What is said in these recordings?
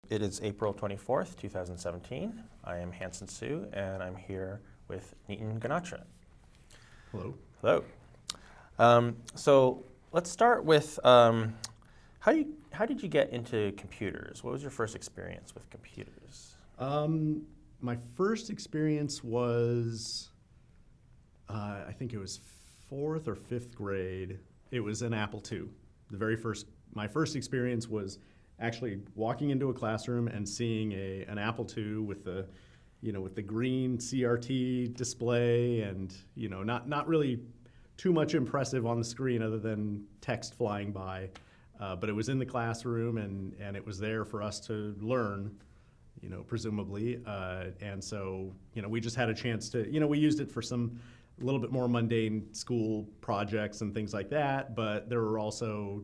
It is April 24th, 2017. I am Hansen Su, and I'm here with Nitin Ganatra. Hello. Hello. So let's start with how did you get into computers? What was your first experience with computers? My first experience was, I think it was 4th or 5th grade. It was an Apple II. My first experience was actually walking into a classroom and seeing an Apple II with the green CRT display and not really too much impressive on the screen other than text flying by, but it was in the classroom and it was there for us to learn, presumably, and so we just had a chance to we used it for some a little bit more mundane school projects and things like that, but there were also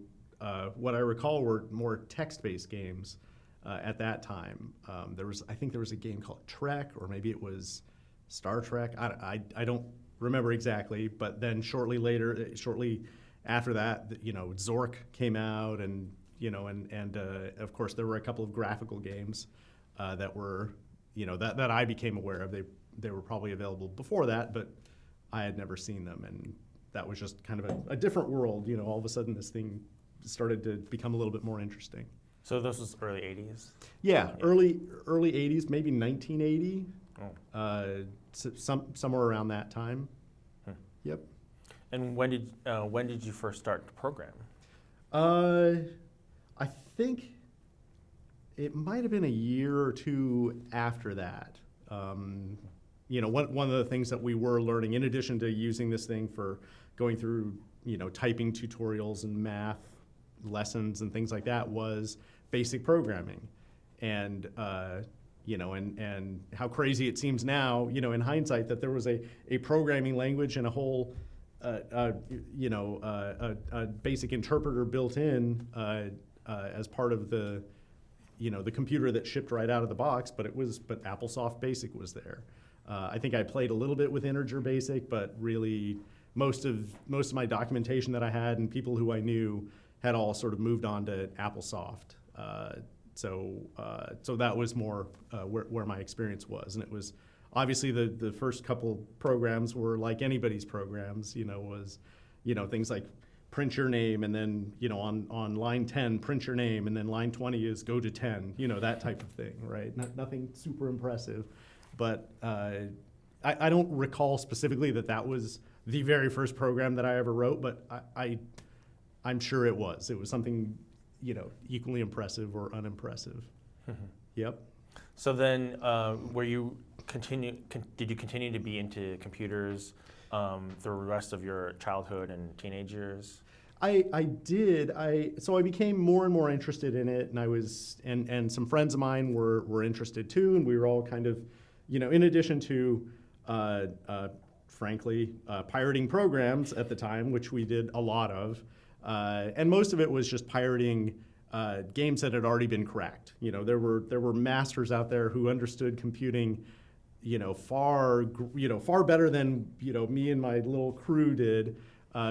what I recall were more text-based games at that time. I think there was a game called Trek, or maybe it was Star Trek. I don't remember exactly, but then shortly after that, Zork came out, and of course there were a couple of graphical games that were that I became aware of. They were probably available before that, but I had never seen them, and that was just kind of a different world. All of a sudden this thing started to become a little bit more interesting. So this was early 80s? Yeah. Early 80s, maybe 1980, somewhere around that time. Yep. And when did you first start to program? I think it might have been a year or two after that. One of the things that we were learning, in addition to using this thing for going through, typing tutorials and math lessons and things like that, was basic programming. And and how crazy it seems now, in hindsight, that there was a programming language and a whole a basic interpreter built in as part of the the computer that shipped right out of the box, but AppleSoft Basic was there. I think I played a little bit with Integer Basic, but really most of my documentation that I had and people who I knew had all sort of moved on to AppleSoft. So that was more where my experience was, and it was obviously the first couple programs were like anybody's programs. Was things like print your name, and then on line 10 print your name, and then line 20 is go to 10. That type of thing, right? Nothing super impressive, but I don't recall specifically that was the very first program that I ever wrote, but I'm sure it was. It was something equally impressive or unimpressive. Mm-hmm. Yep. So then, did you continue to be into computers the rest of your childhood and teenage years? I did. So I became more and more interested in it, and and some friends of mine were interested too, and we were all kind of, in addition to, frankly, pirating programs at the time, which we did a lot of, and most of it was just pirating games that had already been cracked. There were masters out there who understood computing, far better than me and my little crew did,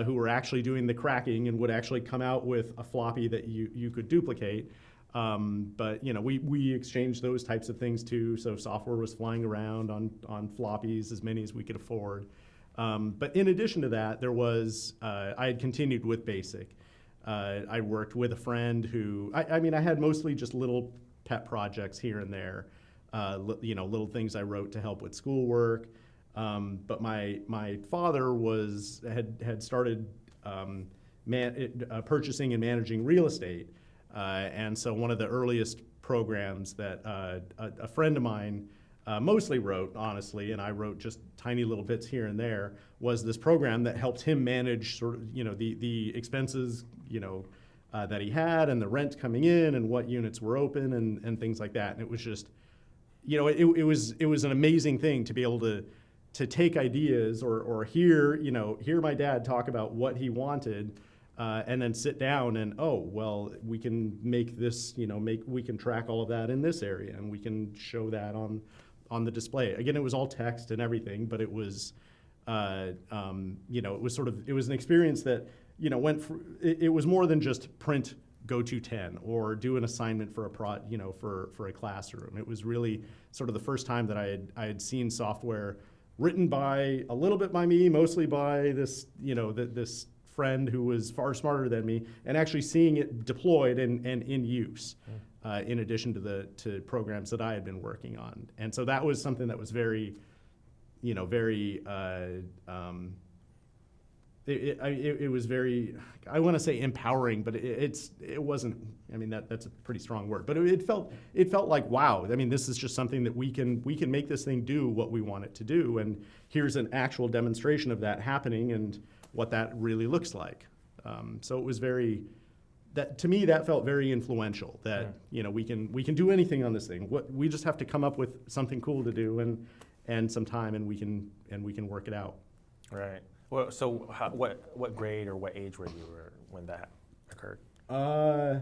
who were actually doing the cracking and would actually come out with a floppy that you could duplicate. But we exchanged those types of things too. So software was flying around on floppies, as many as we could afford. But in addition to that, there was I had continued with BASIC. I worked with a friend who I had mostly just little pet projects here and there, little things I wrote to help with schoolwork. But my father had started purchasing and managing real estate, and so one of the earliest programs that a friend of mine mostly wrote, honestly, and I wrote just tiny little bits here and there, was this program that helped him manage sort of the expenses that he had, and the rent coming in, and what units were open, and things like that. And it was just it was an amazing thing to be able to take ideas or hear my dad talk about what he wanted, and then sit down and, we can make this, we can track all of that in this area, and we can show that on the display. Again, it was all text and everything, but it was, it was an experience that, it was more than just print go to 10 or do an assignment for for a classroom. It was really sort of the first time that I had seen software written by a little bit by me, mostly by this this friend who was far smarter than me, and actually seeing it deployed and in use, in addition to programs that I had been working on. And so that was something that was very, it was very, I want to say empowering, but it wasn't. I mean, that's a pretty strong word, but it felt like, wow. I mean, this is just something that we can make this thing do what we want it to do, and here's an actual demonstration of that happening and what that really looks like. So it was to me that felt very influential. That we can do anything on this thing. We just have to come up with something cool to do and some time, and we can work it out. Right. Well, so what grade or what age were you when that occurred? I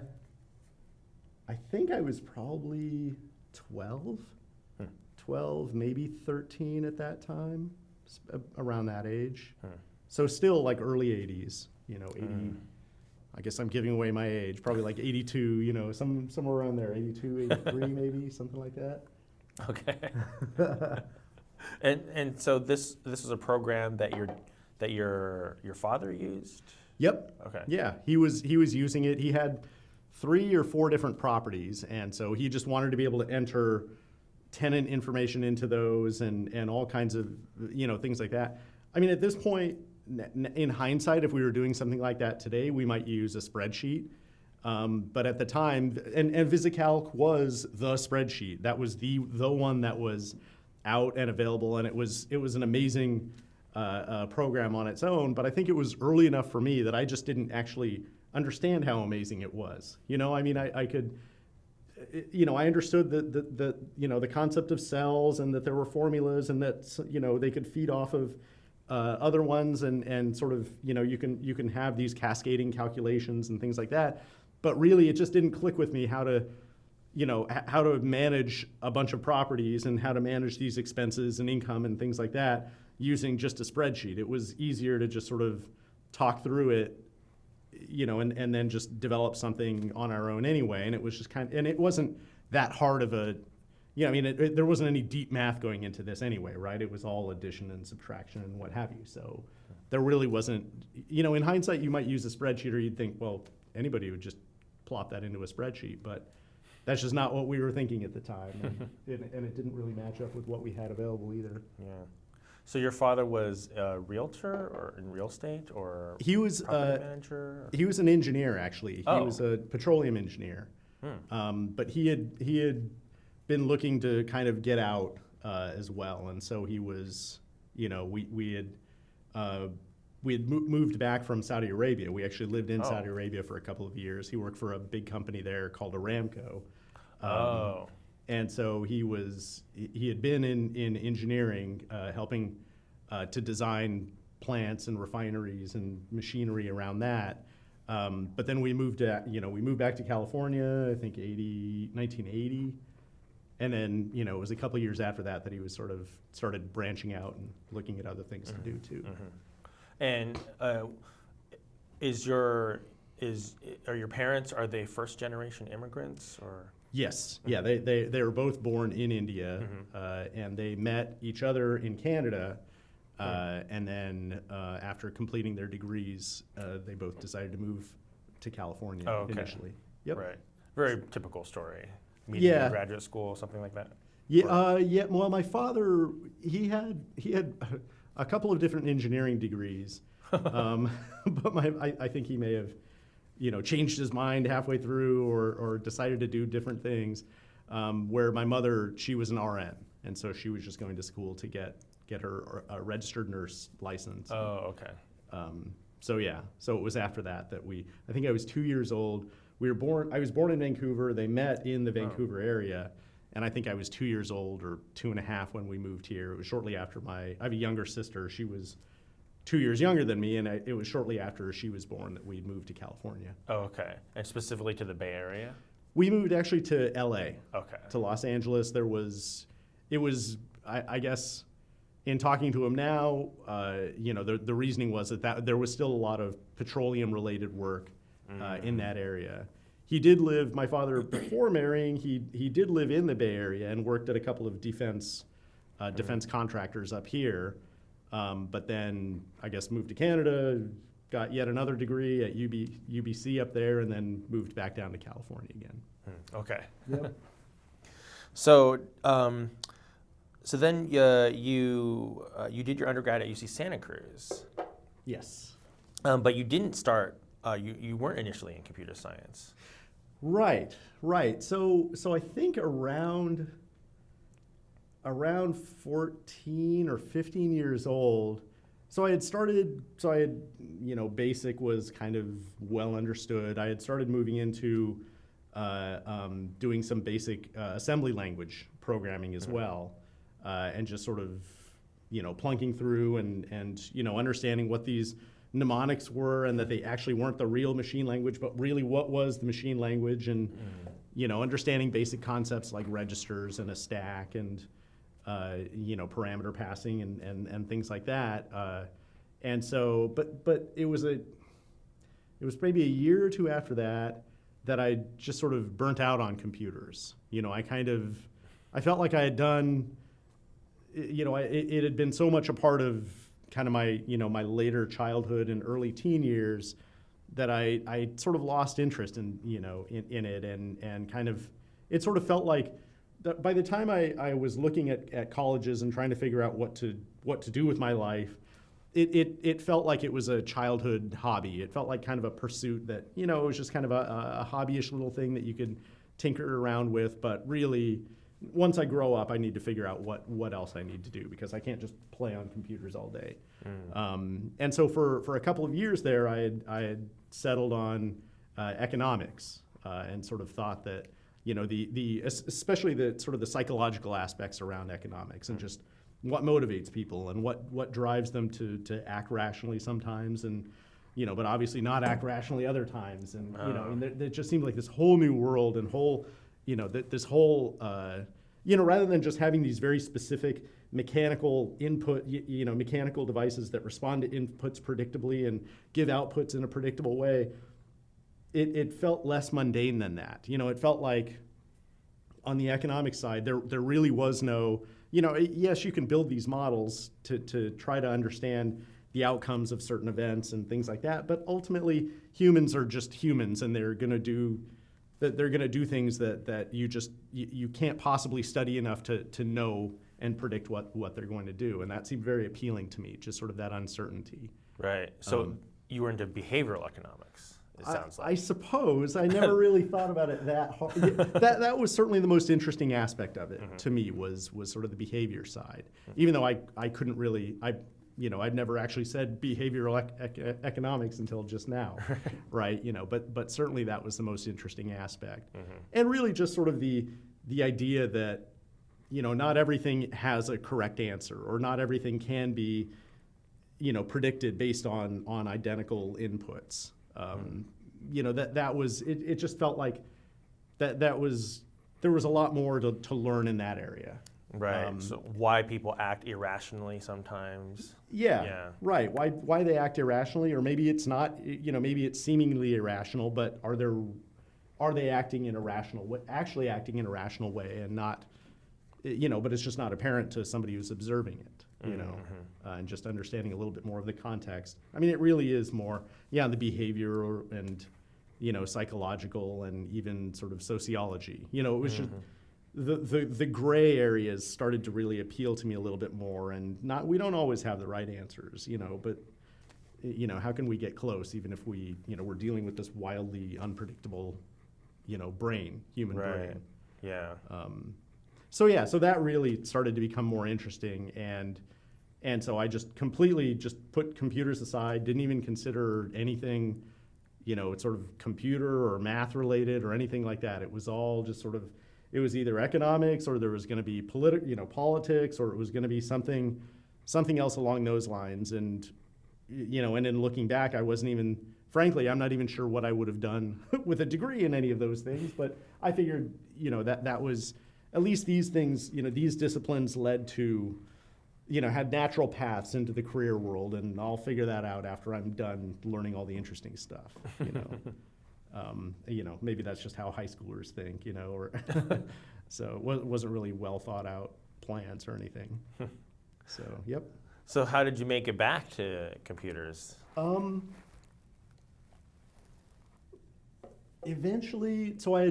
think I was probably 12, maybe 13 at that time, around that age. So still like early 80s, 80. I guess I'm giving away my age, probably like 82, somewhere around there, 82, 83 maybe, something like that. Okay. And so this was a program that your father used? Yep. Okay. Yeah, he was using it. He had 3 or 4 different properties, and so he just wanted to be able to enter tenant information into those and all kinds of things like that. I mean, at this point, in hindsight, if we were doing something like that today, we might use a spreadsheet. But at the time, and VisiCalc was the spreadsheet. That was the one that was out and available, and it was an amazing program on its own. But I think it was early enough for me that I just didn't actually understand how amazing it was. I mean, I could. I understood the concept of cells and that there were formulas and that they could feed off of other ones and sort of you can have these cascading calculations and things like that. But really, it just didn't click with me how to manage a bunch of properties and how to manage these expenses and income and things like that using just a spreadsheet. It was easier to just sort of talk through it, and then just develop something on our own anyway. And it was just and it wasn't that hard of a, there wasn't any deep math going into this anyway, right? It was all addition and subtraction and what have you. So there really wasn't, in hindsight, you might use a spreadsheet or you'd think, well, anybody would just plop that into a spreadsheet, but that's just not what we were thinking at the time. And it didn't really match up with what we had available either. Yeah. So your father was a realtor or in real estate or he was property manager? He was an engineer, actually. He Oh. was a petroleum engineer. But he had been looking to kind of get out as well, and so he was, we had moved back from Saudi Arabia. We actually lived in Saudi Arabia for a couple of years. He worked for a big company there called Aramco. And so he had been in engineering, helping to design plants and refineries and machinery around that. But then we moved back to California, I think 1980. And then, it was a couple of years after that he was sort of started branching out and looking at other things to do too. And are your parents, are they first generation immigrants or? Yes, yeah, they were both born in India, and they met each other in Canada, and then after completing their degrees, they both decided to move to California initially. Yep. Right. Very typical story. Meeting in graduate school, something like that. Yeah, yeah. Well, my father, he had a couple of different engineering degrees, but I think he may have, changed his mind halfway through or decided to do different things. Where my mother, she was an RN, and so she was just going to school to get her registered nurse license. Oh, okay. So it was after that I think I was 2 years old. I was born in Vancouver. They met in the Vancouver area, and I think I was 2 years old or 2.5 when we moved here. It was shortly after I have a younger sister. She was 2 years younger than me, and it was shortly after she was born that we moved to California. Oh, okay. And specifically to the Bay Area? We moved actually to LA. Okay. To Los Angeles. I guess, in talking to him now, the reasoning was that there was still a lot of petroleum-related work in that area. he did live, my father, before marrying, he did live in the Bay Area and worked at a couple of defense contractors up here. But then, I guess, moved to Canada, got yet another degree at UBC up there, and then moved back down to California again. Okay. Yep. So, so then you did your undergrad at UC Santa Cruz. Yes. But you didn't start. You weren't initially in computer science. Right. So I think around 14 or 15 years old. So I had, BASIC was kind of well understood. I had started moving into doing some basic assembly language programming as well, and just sort of, plunking through and understanding what these mnemonics were, and that they actually weren't the real machine language, but really what was the machine language, and understanding basic concepts like registers and a stack and parameter passing and things like that. And so, but it was maybe a year or two after that I just sort of burnt out on computers. I felt like I had done, it had been so much a part of kind of my, my later childhood and early teen years that I sort of lost interest in it, and kind of, it sort of felt like by the time I was looking at colleges and trying to figure out what to do with my life, it felt like it was a childhood hobby. It felt like kind of a pursuit that, it was just kind of a hobbyish little thing that you could tinker around with, but really, once I grow up, I need to figure out what else I need to do, because I can't just play on computers all day. And so for a couple of years there, I had settled on economics, and sort of thought that, especially the sort of the psychological aspects around economics, and just what motivates people and what drives them to act rationally sometimes, and but obviously not act rationally other times, and it just seemed like this whole new world and whole this whole rather than just having these very specific mechanical input, mechanical devices that respond to inputs predictably and give outputs in a predictable way, it felt less mundane than that. It felt like on the economic side, there really was no, yes, you can build these models to try to understand the outcomes of certain events and things like that, but ultimately humans are just humans, and they're going to do things that you can't possibly study enough to know and predict what they're going to do, and that seemed very appealing to me, just sort of that uncertainty. Right. So you were into behavioral economics, it sounds like. I suppose. I never really thought about it that hard. That was certainly the most interesting aspect of it to me, was sort of the behavior side. Even though I couldn't really, I'd never actually said behavioral economics until just now, right? But certainly that was the most interesting aspect. And really just sort of the idea that, not everything has a correct answer, or not everything can be, predicted based on identical inputs. That was, it just felt like there was a lot more to learn in that area. Right. So why people act irrationally sometimes. Yeah. Right. Why they act irrationally, or maybe it's not. Maybe it's seemingly irrational, but are they acting in a rational way, actually acting in a rational way, and not, but it's just not apparent to somebody who's observing it. And just understanding a little bit more of the context. I mean, it really is more, the behavior and psychological and even sort of sociology. It was just. The gray areas started to really appeal to me a little bit more, and we don't always have the right answers, but how can we get close, even if we, we're dealing with this wildly unpredictable, human brain. Yeah. So that really started to become more interesting, and so I just completely just put computers aside, didn't even consider anything, sort of computer or math related or anything like that. It was all just sort of, it was either economics, or there was going to be politics, or it was going to be something else along those lines. And and in looking back, I wasn't even, frankly, I'm not even sure what I would have done with a degree in any of those things. But I figured, that was, at least these things, these disciplines led to, had natural paths into the career world, and I'll figure that out after I'm done learning all the interesting stuff. Maybe that's just how high schoolers think, or so it wasn't really well thought out plans or anything. So, yep. So how did you make it back to computers? Eventually, so I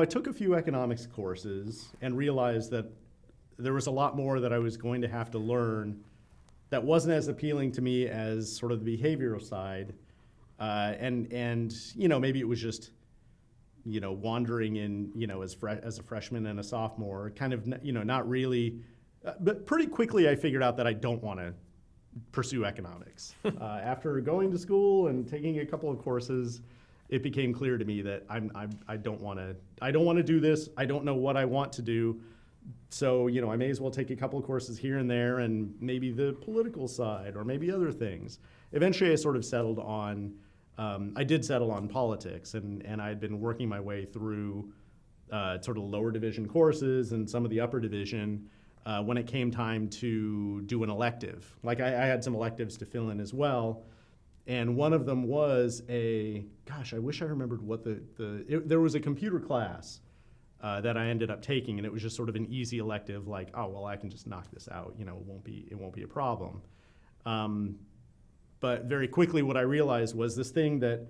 took a few economics courses and realized that there was a lot more that I was going to have to learn that wasn't as appealing to me as sort of the behavioral side. And maybe it was just, wandering in, as a freshman and a sophomore, kind of, not really, but pretty quickly I figured out that I don't want to pursue economics. After going to school and taking a couple of courses, it became clear to me that I don't want to do this. I don't know what I want to do. So, I may as well take a couple of courses here and there, and maybe the political side or maybe other things. Eventually I sort of settled on, I did settle on politics, and I had been working my way through sort of lower division courses and some of the upper division when it came time to do an elective. Like I had some electives to fill in as well. And one of them was I wish I remembered what there was a computer class that I ended up taking, and it was just sort of an easy elective, like, oh, well, I can just knock this out, it won't be a problem. But very quickly what I realized was this thing that,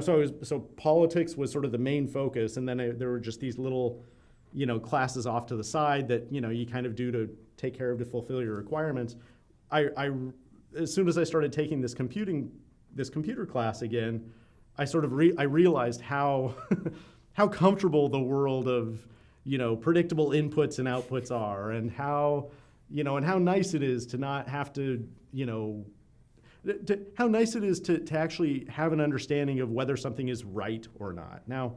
so politics was sort of the main focus, and then there were just these little, classes off to the side that, you kind of do to take care of to fulfill your requirements. As soon as I started taking this computer class again, I sort of I realized how how comfortable the world of predictable inputs and outputs are, and how how nice it is to not have to how nice it is to actually have an understanding of whether something is right or not. Now,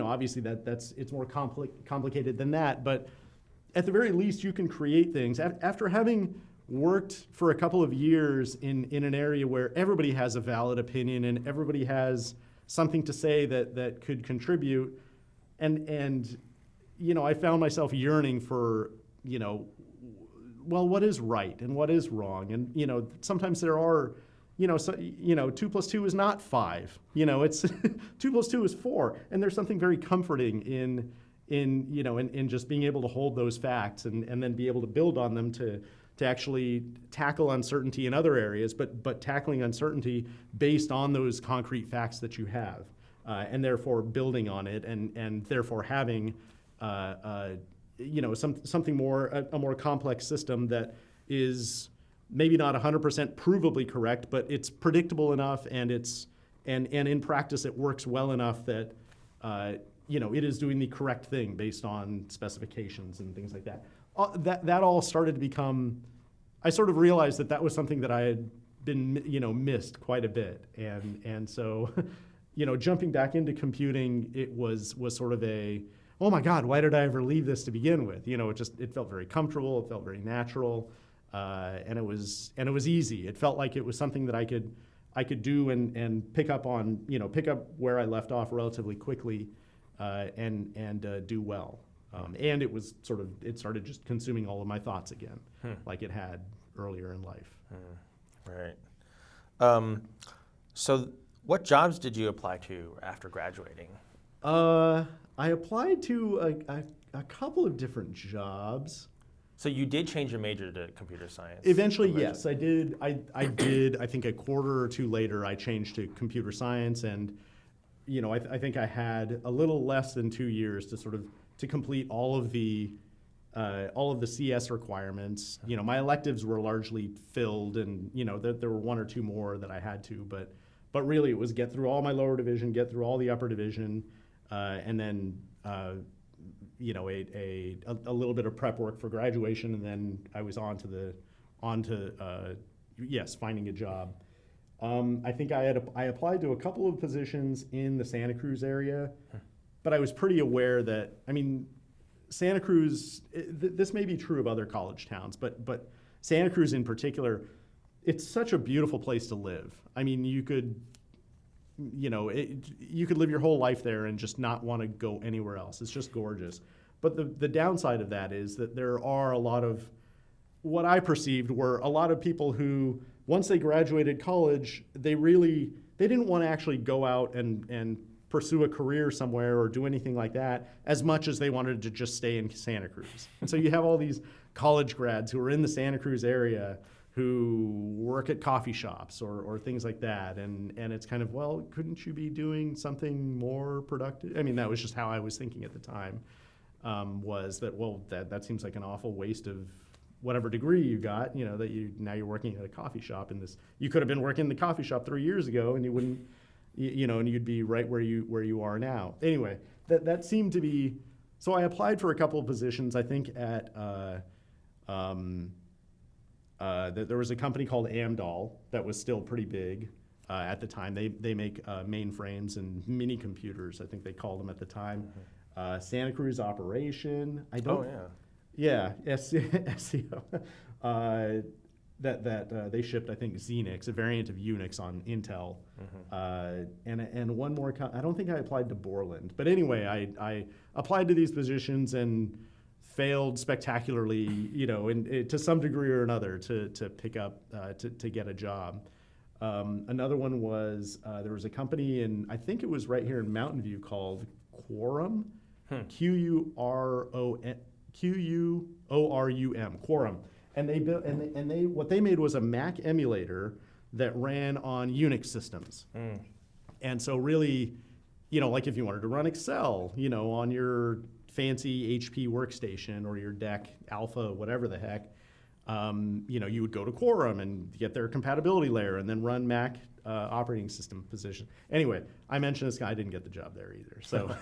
obviously it's more complicated than that, but at the very least you can create things after having worked for a couple of years in an area where everybody has a valid opinion and everybody has something to say that could contribute. And I found myself yearning for, what is right and what is wrong? And, sometimes there are, 2 plus 2 is not 5. It's 2 plus 2 is 4. And there's something very comforting in just being able to hold those facts and then be able to build on them to actually tackle uncertainty in other areas, but tackling uncertainty based on those concrete facts that you have, and therefore building on it, and therefore having something more, a more complex system that is maybe not 100% provably correct, but it's predictable enough, and in practice it works well enough that it is doing the correct thing based on specifications and things like that. That all started to become, I sort of realized that was something that I had been, missed quite a bit. And so, jumping back into computing, it was sort of oh my God, why did I ever leave this to begin with? It felt very comfortable, it felt very natural, and it was easy. It felt like it was something that I could do and pick up on, pick up where I left off relatively quickly, and do well. And it started just consuming all of my thoughts again, like it had earlier in life. Right. So what jobs did you apply to after graduating? I applied to a couple of different jobs. So you did change your major to computer science? Eventually, yes, I did. I did. I think a quarter or two later, I changed to computer science, and I think I had a little less than 2 years to complete all of the CS requirements. My electives were largely filled, and there were 1 or 2 more that I had to, but really it was get through all my lower division, get through all the upper division, and then a little bit of prep work for graduation, and then I was on to finding a job. I think I applied to a couple of positions in the Santa Cruz area, but I was pretty aware that, Santa Cruz, this may be true of other college towns, but Santa Cruz in particular, it's such a beautiful place to live. You could live your whole life there and just not want to go anywhere else. It's just gorgeous. But the downside of that is that there are a lot of, what I perceived were a lot of people who, once they graduated college, they they didn't want to actually go out and pursue a career somewhere or do anything like that as much as they wanted to just stay in Santa Cruz. And so you have all these college grads who are in the Santa Cruz area who work at coffee shops or things like that. And it's kind of, well, couldn't you be doing something more productive? I mean, that was just how I was thinking at the time, was that, well, that seems like an awful waste of whatever degree you got, that now you're working at a coffee shop in this. You could have been working in the coffee shop 3 years ago and you wouldn't, and you'd be right where you are now. Anyway, that seemed to be, so I applied for a couple of positions, I think at, there was a company called Amdahl that was still pretty big at the time. They make mainframes and mini computers, I think they called them at the time. Santa Cruz Operation. Yeah, SEO. That they shipped, I think, Xenix, a variant of Unix on Intel. And one more, I don't think I applied to Borland. But anyway, I applied to these positions and failed spectacularly, to some degree or another to pick up, to get a job. Another one was, there was a company I think it was right here in Mountain View called Quorum, Quorum, Quorum. And they built, what they made was a Mac emulator that ran on Unix systems. And so really, like if you wanted to run Excel, on your fancy HP workstation or your DEC Alpha, whatever the heck, you would go to Quorum and get their compatibility layer and then run Mac operating system position. Anyway, I mentioned this guy, I didn't get the job there either. So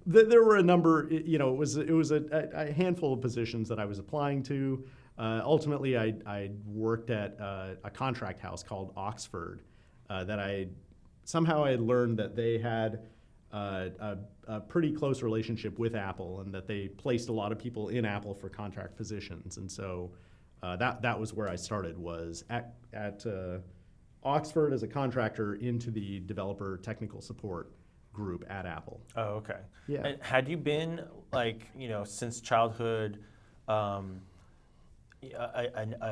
there were a number, it was a handful of positions that I was applying to. Ultimately, I worked at a contract house called Oxford that I had learned that they had a pretty close relationship with Apple and that they placed a lot of people in Apple for contract positions. And so that was where I started, was at Oxford as a contractor into the developer technical support group at Apple. Oh, okay. Yeah. And had you been, since childhood, a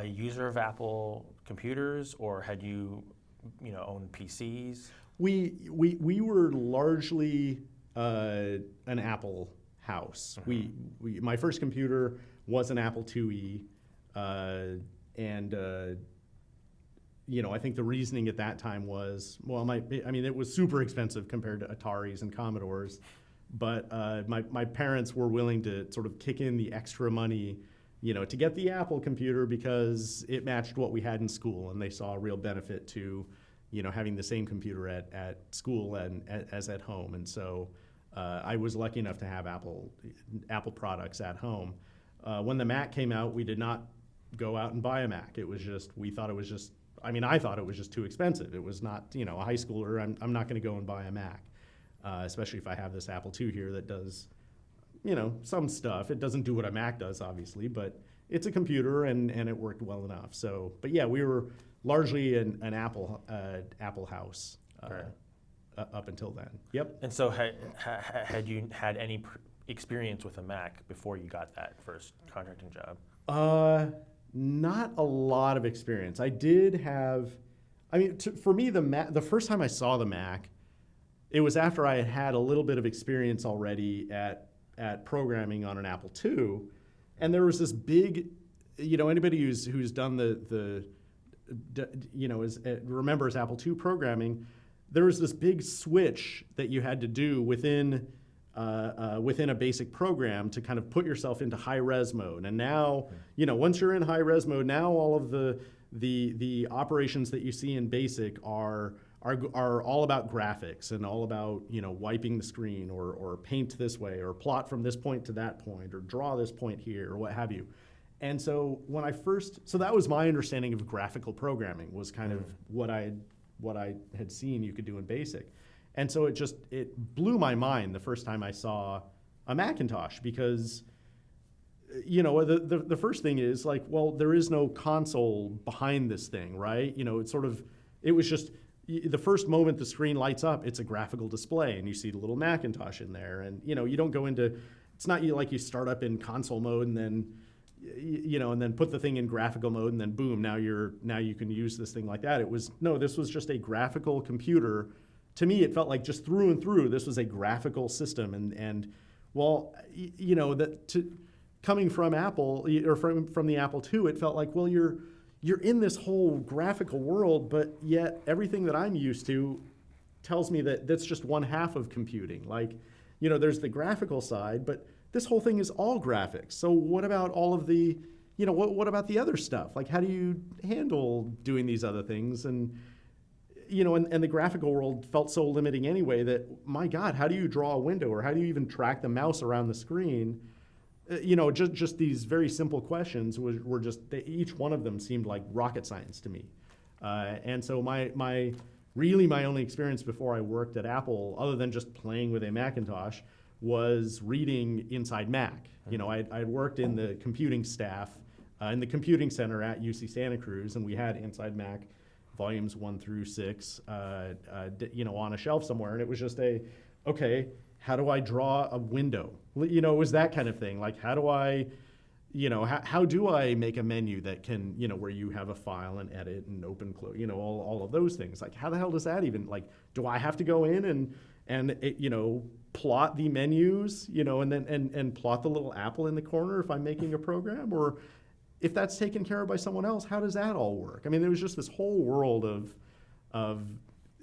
user of Apple computers, or had you, owned PCs? We were largely an Apple house. My first computer was an Apple IIe, and I think the reasoning at that time was, it was super expensive compared to Ataris and Commodores, but my parents were willing to sort of kick in the extra money, to get the Apple computer because it matched what we had in school, and they saw a real benefit to, having the same computer at school and as at home. And so I was lucky enough to have Apple products at home. When the Mac came out, we did not go out and buy a Mac. It was just, I thought it was just too expensive. It was not, a high schooler, I'm not going to go and buy a Mac, especially if I have this Apple II here that does, some stuff. It doesn't do what a Mac does, obviously, but it's a computer and it worked well enough. So, but yeah, we were largely an Apple house up until then. Yep. And so had you had any experience with a Mac before you got that first contracting job? Not a lot of experience. I did have, for me, the first time I saw the Mac, it was after I had a little bit of experience already at programming on an Apple II, and there was this big, anybody who's done remembers Apple II programming, there was this big switch that you had to do within a basic program to kind of put yourself into high-res mode. And now, once you're in high-res mode, now all of the operations that you see in BASIC are all about graphics and all about, wiping the screen or paint this way or plot from this point to that point or draw this point here or what have you. And so so that was my understanding of graphical programming, was kind of what I had seen you could do in BASIC. And so it blew my mind the first time I saw a Macintosh, because, the first thing is like, well, there is no console behind this thing, right? It was just, the first moment the screen lights up, it's a graphical display and you see the little Macintosh in there. And, you don't go into, it's not like you start up in console mode and then, and then put the thing in graphical mode, and then boom, now you can use this thing like that. This was just a graphical computer. To me, it felt like just through and through, this was a graphical system. Coming from Apple or from the Apple II, it felt like, well, you're in this whole graphical world, but yet everything that I'm used to tells me that that's just one half of computing. Like, there's the graphical side, but this whole thing is all graphics. So what about all of the, what about the other stuff? Like, how do you handle doing these other things? And, and the graphical world felt so limiting anyway that, my God, how do you draw a window, or how do you even track the mouse around the screen? Just these very simple questions were just, each one of them seemed like rocket science to me. And so my only experience before I worked at Apple, other than just playing with a Macintosh, was reading Inside Mac. I'd worked in the computing staff, in the computing center at UC Santa Cruz, and we had Inside Mac volumes 1 through 6, on a shelf somewhere, and it was just okay, how do I draw a window? It was that kind of thing. Like, how do I make a menu that can, where you have a file and edit and open, close, all of those things. Like, how the hell does that even, like, do I have to go in and plot the menus, and then and plot the little apple in the corner if I'm making a program? Or if that's taken care of by someone else, how does that all work? I mean, there was just this whole world of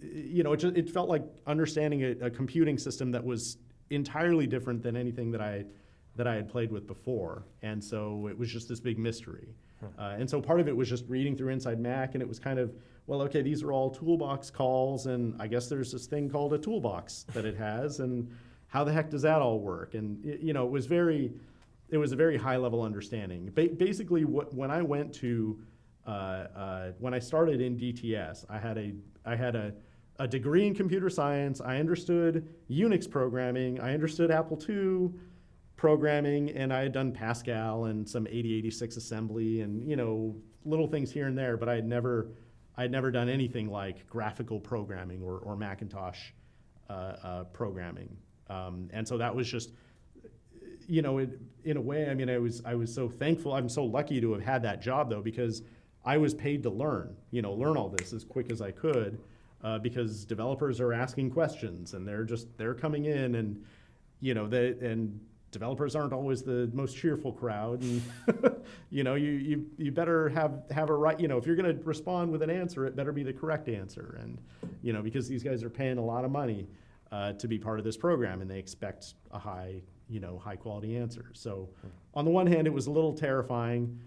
it felt like understanding a computing system that was entirely different than anything that I had played with before. And so it was just this big mystery. And so part of it was just reading through Inside Mac, and it was kind of, well, okay, these are all toolbox calls, and I guess there's this thing called a toolbox that it has, and how the heck does that all work? And it was a very high level understanding. Basically, when I went to when I started in DTS, I had a degree in computer science. I understood Unix programming. I understood Apple II programming, and I had done Pascal and some 8086 assembly and little things here and there, but I had never done anything like graphical programming or Macintosh programming. And so that was just, in a way, I mean, I was so thankful. I'm so lucky to have had that job, though, because I was paid to learn all this as quick as I could, because developers are asking questions, and they're coming in, and and developers aren't always the most cheerful crowd, and you better have a right, if you're going to respond with an answer, it better be the correct answer, and because these guys are paying a lot of money to be part of this program, and they expect a high quality answer. So on the one hand, it was a little terrifying,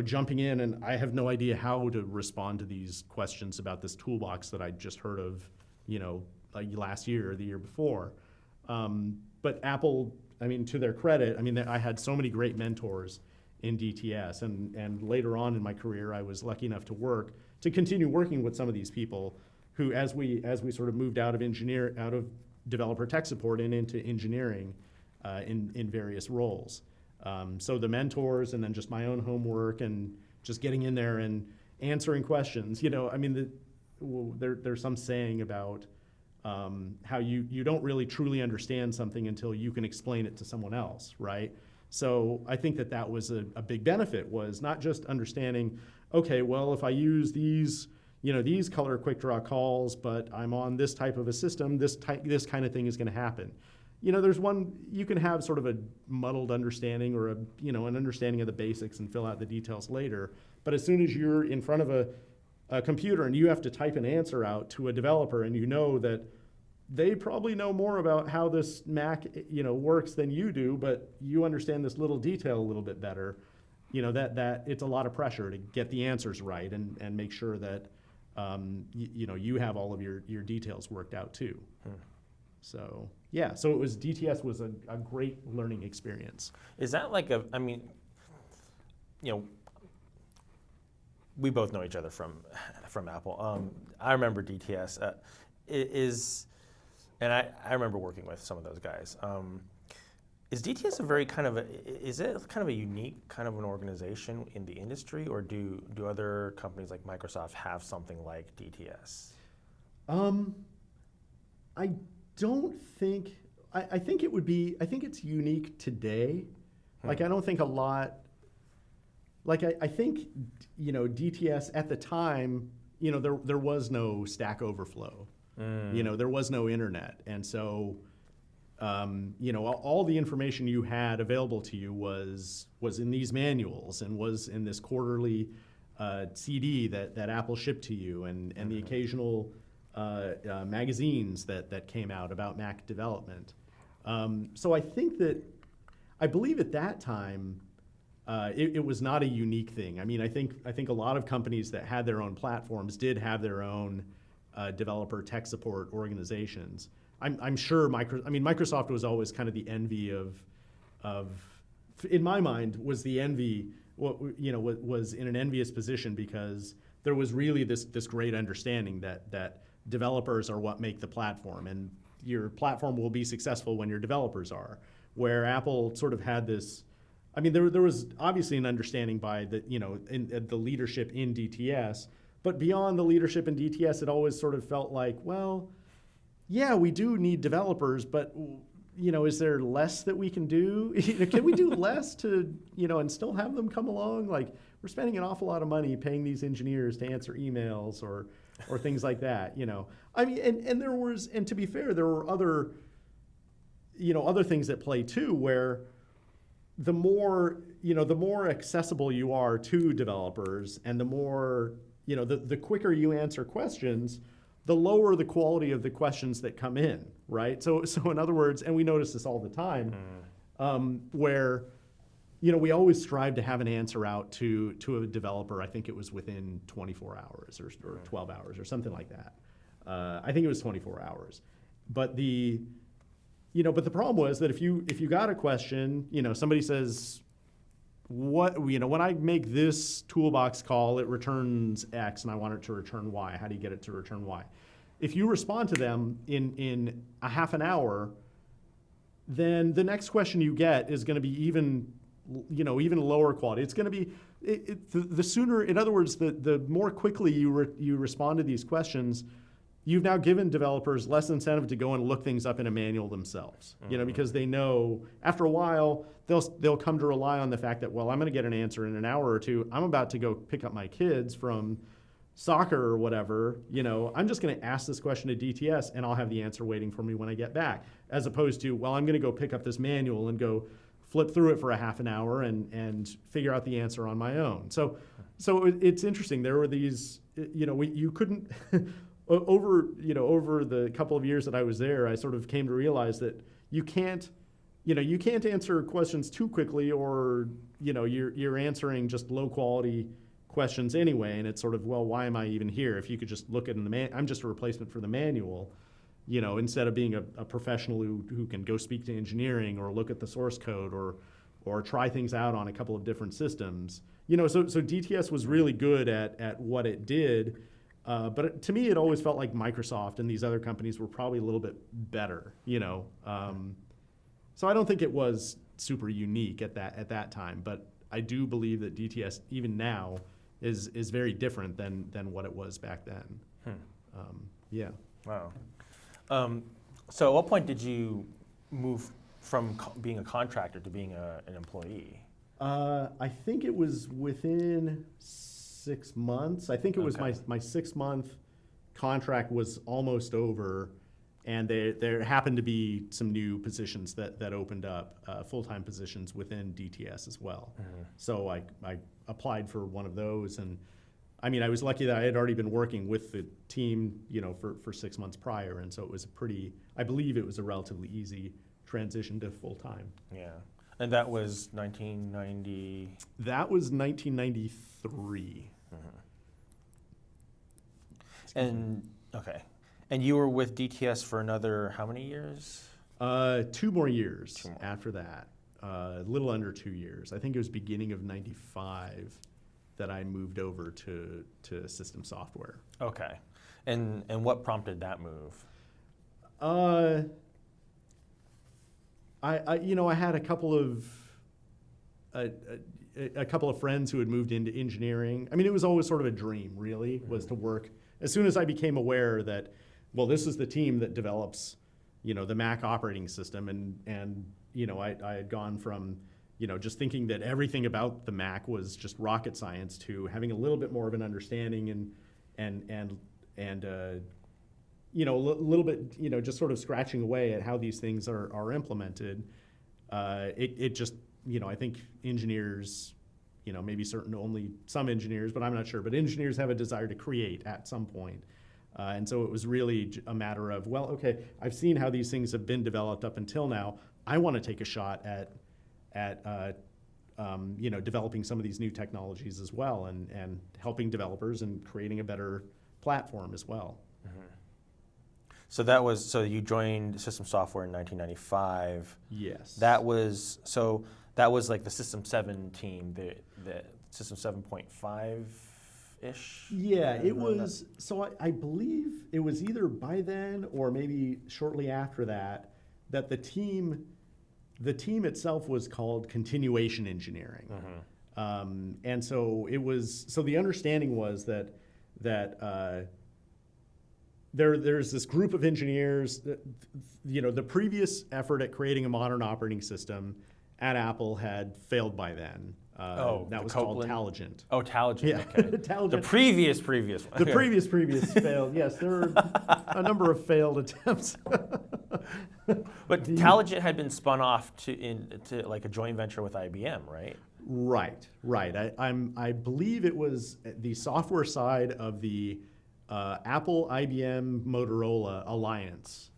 jumping in, and I have no idea how to respond to these questions about this toolbox that I just heard of, like last year or the year before. But Apple, I mean, to their credit, I mean, I had so many great mentors in DTS, and later on in my career, I was lucky enough to continue working with some of these people who, as we sort of moved out of developer tech support and into engineering, in various roles. So the mentors, and then just my own homework, and just getting in there and answering questions. I mean, there's some saying about how you don't really truly understand something until you can explain it to someone else, right? So I think that was a big benefit, was not just understanding, okay, well, if I use these color quick draw calls, but I'm on this type of a system, this kind of thing is going to happen. There's you can have sort of a muddled understanding, or an understanding of the basics, and fill out the details later. But as soon as you're in front of a computer and you have to type an answer out to a developer, and that they probably know more about how this Mac works than you do, but you understand this little detail a little bit better, that it's a lot of pressure to get the answers right, and make sure that you have all of your details worked out too. So yeah, so DTS was a great learning experience. Is that like we both know each other from Apple. I remember DTS and I remember working with some of those guys. Is DTS is it kind of a unique kind of an organization in the industry, or do other companies like Microsoft have something like DTS? I don't think, I think it's unique today. Like, I don't think a lot, like I think, DTS at the time, there was no Stack Overflow. There was no internet. And so, all the information you had available to you was in these manuals and was in this quarterly CD that Apple shipped to you, and the occasional magazines that came out about Mac development. So I believe at that time, it was not a unique thing. I mean, I think a lot of companies that had their own platforms did have their own developer tech support organizations. I'm sure Microsoft was always kind of the envy of in my mind, was the envy, was in an envious position because there was really this great understanding that developers are what make the platform, and your platform will be successful when your developers are. Where Apple sort of had this, there was obviously an understanding by the leadership in DTS, but beyond the leadership in DTS, it always sort of felt like, well, yeah, we do need developers, but is there less that we can do? Can we do less to, and still have them come along? Like, we're spending an awful lot of money paying these engineers to answer emails or things like that, and there was, and to be fair, there were other things at play too, where the more accessible you are to developers, and the more, the quicker you answer questions, the lower the quality of the questions that come in, right? So in other words, and we notice this all the time, where, we always strive to have an answer out to a developer. I think it was within 24 hours or 12 hours or something like that. I think it was 24 hours. But the problem was that if you got a question, somebody says, when I make this toolbox call, it returns X and I want it to return Y. How do you get it to return Y? If you respond to them in a half an hour, then the next question you get is going to be even lower quality. It's going to be the sooner. In other words, the more quickly you respond to these questions, you've now given developers less incentive to go and look things up in a manual themselves. Because they know after a while they'll come to rely on the fact that, well, I'm going to get an answer in an hour or two. I'm about to go pick up my kids from soccer or whatever. I'm just going to ask this question to DTS and I'll have the answer waiting for me when I get back. As opposed to, well, I'm going to go pick up this manual and go flip through it for a half an hour and figure out the answer on my own. So it's interesting. There were these, you couldn't. Over the couple of years that I was there, I sort of came to realize that you can't answer questions too quickly, or you're answering just low quality questions anyway, and it's sort of, well, why am I even here? If you could just look at I'm just a replacement for the manual, instead of being a professional who can go speak to engineering or look at the source code or try things out on a couple of different systems. So DTS was really good at what it did. But to me, it always felt like Microsoft and these other companies were probably a little bit better, So I don't think it was super unique at that time, but I do believe that DTS, even now, is very different than what it was back then. Yeah. Wow. So at what point did you move from being a contractor to being an employee? I think it was within 6 months. I think it was my 6-month contract was almost over, and there happened to be some new positions that opened up, full-time positions within DTS as well. So I applied for one of those, and I was lucky that I had already been working with the team, for 6 months prior, and so it was I believe it was a relatively easy transition to full-time. Yeah. And that was 1990? That was 1993. And okay, and you were with DTS for another how many years? 2 more years after that, a little under 2 years. I think it was beginning of '95 that I moved over to system software. Okay, and what prompted that move? I had a couple of friends who had moved into engineering. It was always sort of a dream, really, was to work. As soon as I became aware that, well, this is the team that develops, the Mac operating system, and I had gone from, just thinking that everything about the Mac was just rocket science, to having a little bit more of an understanding and a little bit, just sort of scratching away at how these things are implemented. It just, I think engineers, maybe only some engineers, but I'm not sure, but engineers have a desire to create at some point. And so it was really a matter of, well, okay, I've seen how these things have been developed up until now. I want to take a shot at developing some of these new technologies as well, and helping developers and creating a better platform as well. Mm-hmm. So you joined System Software in 1995. Yes. That was like the System 7 team, the System 7.5-ish? Yeah, it was, so I believe it was either by then or maybe shortly after that the team itself was called Continuation Engineering. Mm-hmm. And so the understanding was that there's this group of engineers that, the previous effort at creating a modern operating system at Apple had failed by then. That was Copland? called Taligent. Oh, Taligent, Yeah. okay. Taligent. The previous one. The previous failed. Yes, there were a number of failed attempts. But Taligent had been spun off into like a joint venture with IBM, right? Right. I believe it was the software side of the Apple, IBM, Motorola alliance.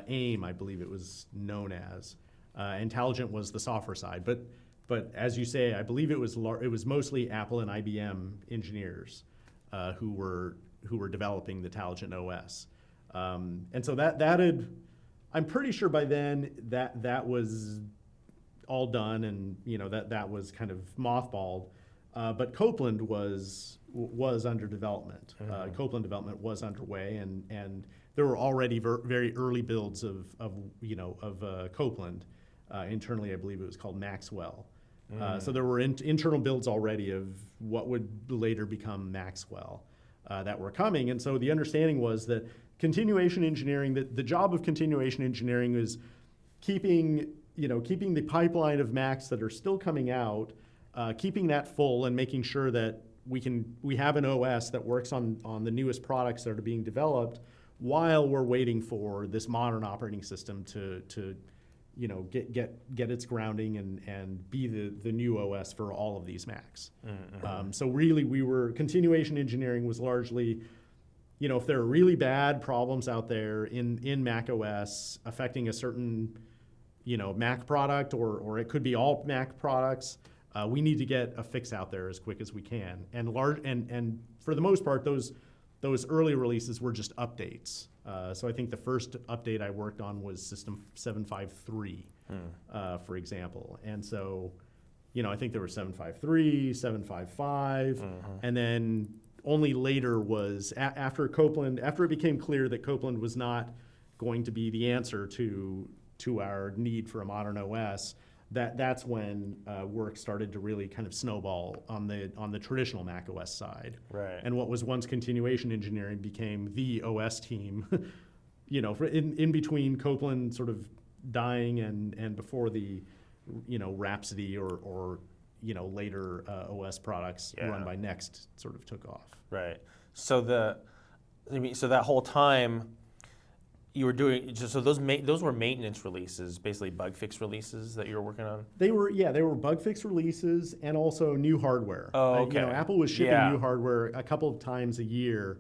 AIM, I believe it was known as, and Taligent was the software side. But as you say, I believe it was mostly Apple and IBM engineers who were developing the Taligent OS, and so that had, I'm pretty sure by then that was all done, and that was kind of mothballed. But Copland was under development. Mm-hmm. Copland development was underway, and there were already very early builds of Copland. Internally, I believe it was called Maxwell. So there were internal builds already of what would later become Maxwell that were coming. And so the understanding was that continuation engineering, the job of continuation engineering is keeping the pipeline of Macs that are still coming out, keeping that full, and making sure that we have an OS that works on the newest products that are being developed, while we're waiting for this modern operating system to get its grounding and be the new OS for all of these Macs. Mm-hmm. So really, continuation engineering was largely, if there are really bad problems out there in Mac OS affecting a certain, Mac product, or it could be all Mac products, we need to get a fix out there as quick as we can. And for the most part, those early releases were just updates. So I think the first update I worked on was System 753, for example. And so, I think there were 753, 755, and then only later was after it became clear that Copland was not going to be the answer to our need for a modern OS. That's when work started to really kind of snowball on the traditional Mac OS side. Right. And what was once continuation engineering became the OS team, in between Copland sort of dying and before the, Rhapsody or later OS products run by Next sort of took off. Right. So that whole time, you were doing, so those were maintenance releases, basically bug fix releases that you were working on? They were bug fix releases and also new hardware. Oh, okay. Apple was shipping new hardware a couple of times a year,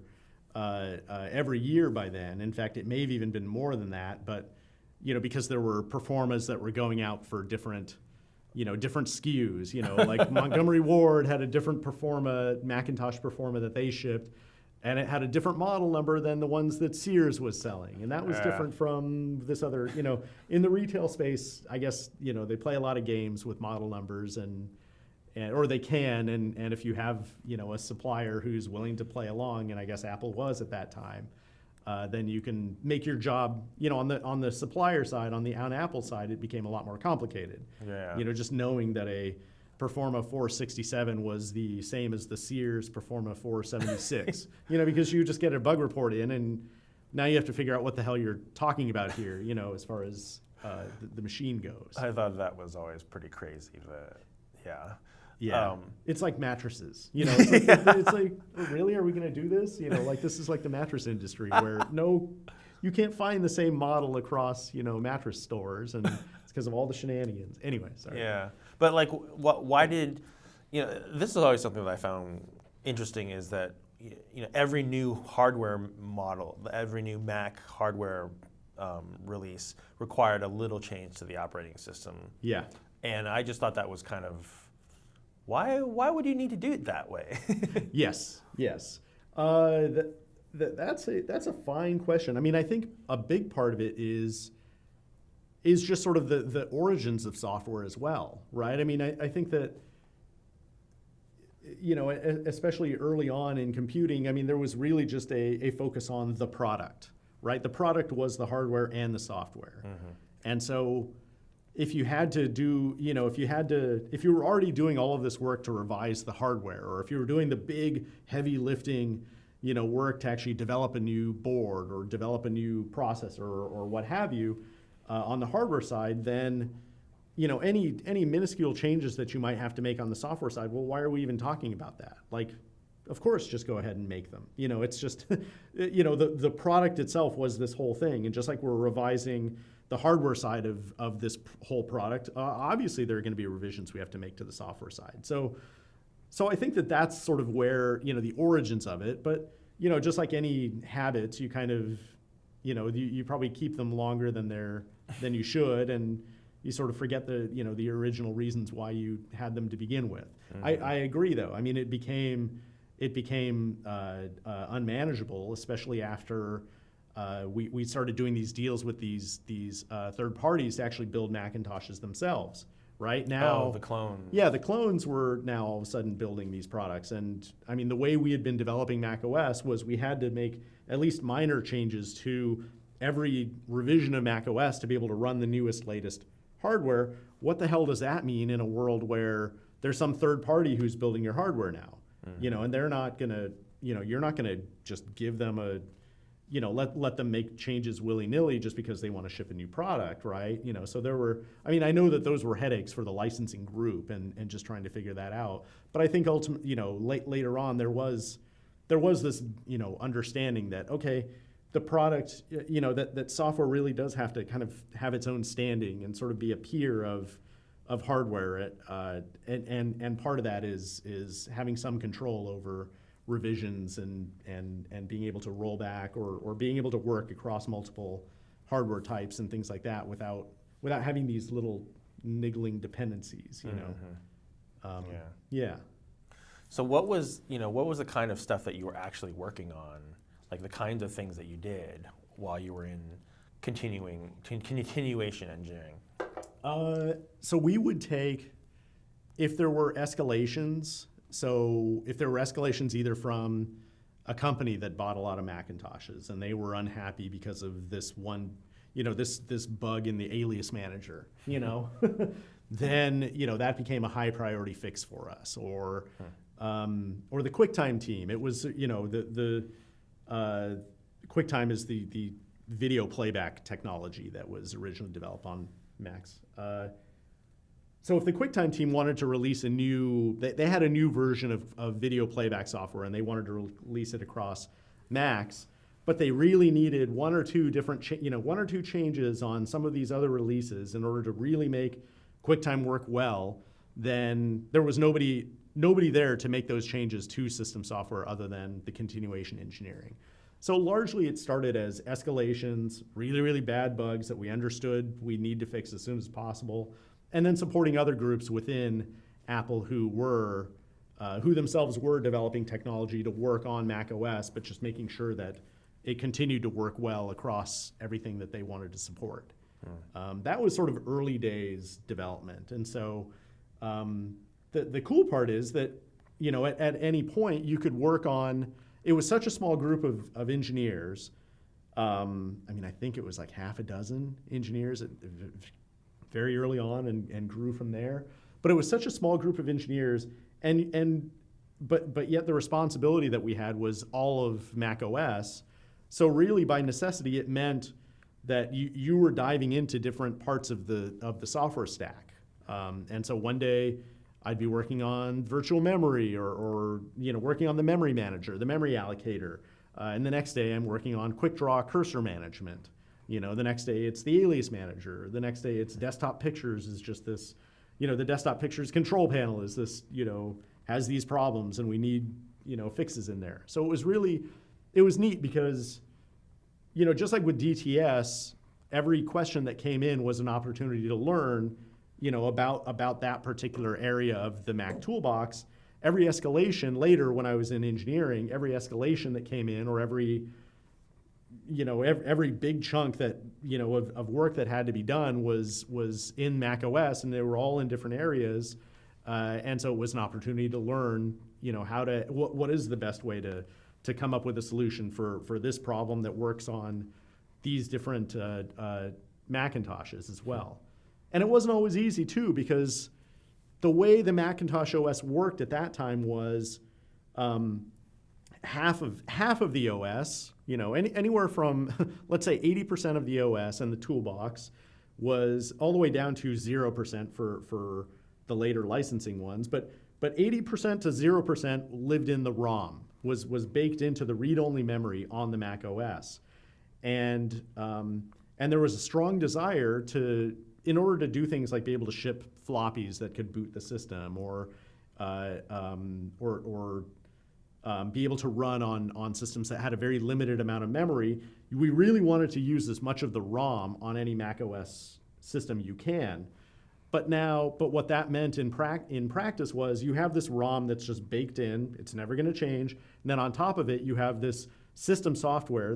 every year by then. In fact, it may have even been more than that, but, because there were Performas that were going out for different SKUs, like Montgomery Ward had a different Macintosh Performa that they shipped. And it had a different model number than the ones that Sears was selling. And that was different from this other, in the retail space, I guess, they play a lot of games with model numbers or they can. And if you have, a supplier who's willing to play along, and I guess Apple was at that time, then you can make your job, on the supplier side, on Apple side, it became a lot more complicated. Yeah. Just knowing that a Performa 467 was the same as the Sears Performa 476, because you just get a bug report in, and now you have to figure out what the hell you're talking about here, as far as the machine goes. I thought that was always pretty crazy, but yeah. Yeah, it's like mattresses. It's like, really, are we going to do this? Like this is like the mattress industry where you can't find the same model across mattress stores, and it's because of all the shenanigans. Anyway, sorry. Yeah, but like, why did this is always something that I found interesting is that every new hardware model, every new Mac hardware release required a little change to the operating system. Yeah, and I just thought that was kind of why would you need to do it that way? Yes. That's a fine question. I mean, I think a big part of it is just sort of the origins of software as well, right? I mean, I think that especially early on in computing, I mean, there was really just a focus on the product, right? The product was the hardware and the software, and so if you had to do, if you were already doing all of this work to revise the hardware, or if you were doing the big heavy lifting, work to actually develop a new board or develop a new processor or what have you, on the hardware side, then, any minuscule changes that you might have to make on the software side, well, why are we even talking about that? Like, of course, just go ahead and make them. It's just, the product itself was this whole thing. And just like we're revising the hardware side of this whole product, obviously there are going to be revisions we have to make to the software side. So I think that that's sort of where, the origins of it. But, just like any habits, you kind of, you probably keep them longer than you should, and you sort of forget the original reasons why you had them to begin with. I agree, though. I mean, it became unmanageable, especially after we started doing these deals with these third parties to actually build Macintoshes themselves. Right now, the clones. Yeah, the clones were now all of a sudden building these products, and I mean the way we had been developing Mac OS was we had to make at least minor changes to every revision of Mac OS to be able to run the newest, latest hardware. What the hell does that mean in a world where there's some third party who's building your hardware now? And they're not gonna, you're not gonna just give them let them make changes willy-nilly just because they want to ship a new product, right? So there were, I mean, I know that those were headaches for the licensing group and just trying to figure that out. But I think ultimately, later on there was this, understanding that, okay, the product, that software really does have to kind of have its own standing and sort of be a peer of hardware, and part of that is having some control over revisions and being able to roll back or being able to work across multiple hardware types and things like that without having these little niggling dependencies, Yeah. So what was the kind of stuff that you were actually working on, like the kinds of things that you did while you were in continuation engineering? So we would take, if there were escalations. So if there were escalations either from a company that bought a lot of Macintoshes and they were unhappy because of this one, this bug in the alias manager, then, that became a high priority fix for us. Or the QuickTime team. It was, the QuickTime is the video playback technology that was originally developed on Macs. So if the QuickTime team wanted to release they had a new version of video playback software and they wanted to release it across Macs, but they really needed one or two changes on some of these other releases in order to really make QuickTime work well, then there was nobody there to make those changes to system software other than the continuation engineering. So largely it started as escalations, really, really bad bugs that we understood we need to fix as soon as possible, and then supporting other groups within Apple who themselves were developing technology to work on Mac OS, but just making sure that it continued to work well across everything that they wanted to support. That was sort of early days development. And so the cool part is that, at any point you could work on, it was such a small group of engineers. I mean, I think it was like half a dozen engineers very early on and grew from there. But it was such a small group of engineers, but yet the responsibility that we had was all of Mac OS. So really, by necessity, it meant that you were diving into different parts of the software stack. And so one day I'd be working on virtual memory or working on the memory manager, the memory allocator. And the next day I'm working on quick draw cursor management. The next day it's the alias manager. The next day it's desktop pictures is just this, the desktop pictures control panel is this, has these problems and we need, fixes in there. So it was neat because, just like with DTS, every question that came in was an opportunity to learn, about that particular area of the Mac toolbox. Every escalation later when I was in engineering, every escalation that came in or every big chunk that, of work that had to be done was in Mac OS, and they were all in different areas. And so it was an opportunity to learn, what is the best way to come up with a solution for this problem that works on these different Macintoshes as well. And it wasn't always easy too, because the way the Macintosh OS worked at that time was half of the OS, anywhere from, let's say 80% of the OS and the toolbox was all the way down to 0% for the later licensing ones. But 80% to 0% lived in the ROM, was baked into the read-only memory on the Mac OS. And there was a strong desire in order to do things like be able to ship floppies that could boot the system or be able to run on systems that had a very limited amount of memory, we really wanted to use as much of the ROM on any Mac OS system you can. But what that meant in practice was you have this ROM that's just baked in, it's never going to change, and then on top of it you have this system software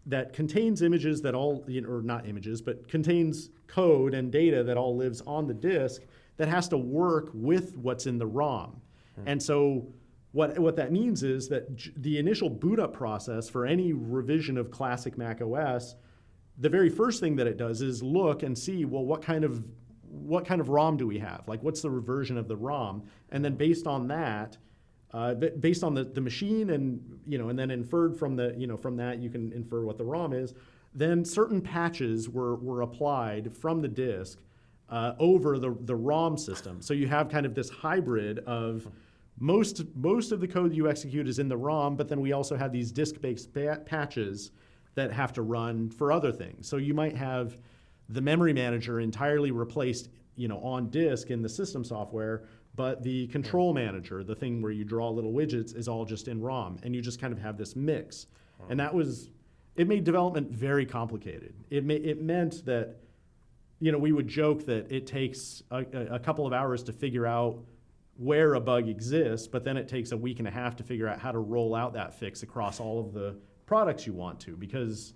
that contains images that all, or not images, but contains code and data that all lives on the disk that has to work with what's in the ROM. And so what that means is that the initial boot up process for any revision of classic Mac OS, the very first thing that it does is look and see, well, what kind of ROM do we have? Like, what's the reversion of the ROM? And then based on that, based on the machine and then inferred from from that you can infer what the ROM is, then certain patches were applied from the disk over the ROM system. So you have kind of this hybrid of most of the code you execute is in the ROM, but then we also have these disk-based patches that have to run for other things. So you might have the memory manager entirely replaced on disk in the system software, but the control manager, the thing where you draw little widgets, is all just in ROM, and you just kind of have this mix. And it made development very complicated. It meant that, we would joke that it takes a couple of hours to figure out where a bug exists, but then it takes a week and a half to figure out how to roll out that fix across all of the products you want to, because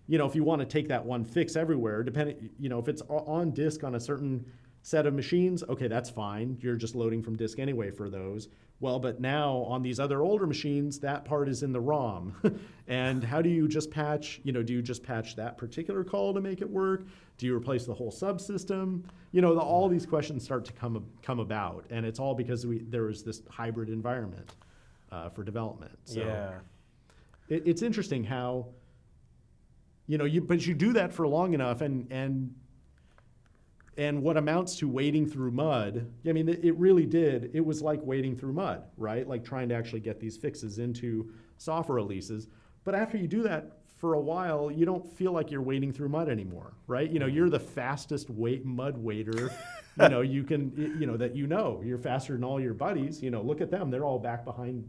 if you want to take that one fix everywhere, depending, if it's on disk on a certain set of machines, okay, that's fine. You're just loading from disk anyway for those. Well, but now on these other older machines, that part is in the ROM. And how do you just patch, do you just patch that particular call to make it work? Do you replace the whole subsystem? All these questions start to come about, and it's all because there is this hybrid environment for development. So yeah. It's interesting how, but you do that for long enough, and what amounts to wading through mud, I mean, it really did. It was like wading through mud, right? Like trying to actually get these fixes into software releases. But after you do that for a while, you don't feel like you're wading through mud anymore, right? You're the fastest mud wader, you can, you're faster than all your buddies. Look at them; they're all back behind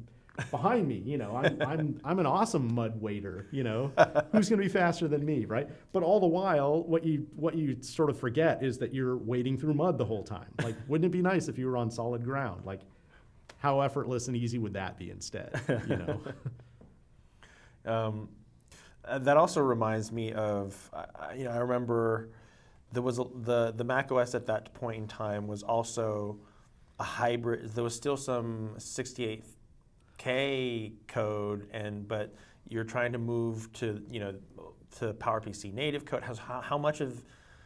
me. I'm an awesome mud wader. Who's going to be faster than me, right? But all the while, what you sort of forget is that you're wading through mud the whole time. Like, wouldn't it be nice if you were on solid ground? Like, how effortless and easy would that be instead? That also reminds me of, I remember there was the Mac OS at that point in time was also a hybrid. There was still some 68K code, but you're trying to move to PowerPC native code. How much of,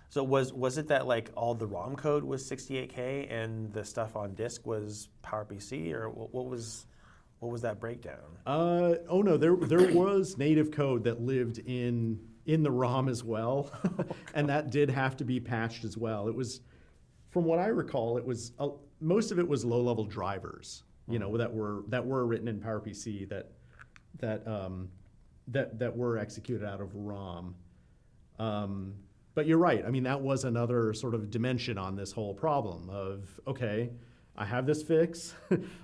so was it that like all the ROM code was 68K and the stuff on disk was PowerPC, or what was that breakdown? Oh no, there was native code that lived in in the ROM as well, and that did have to be patched as well. It was, from what I recall, it was most of it was low-level drivers, that were written in PowerPC that were executed out of ROM. But you're right. I mean, that was another sort of dimension on this whole problem of, okay, I have this fix.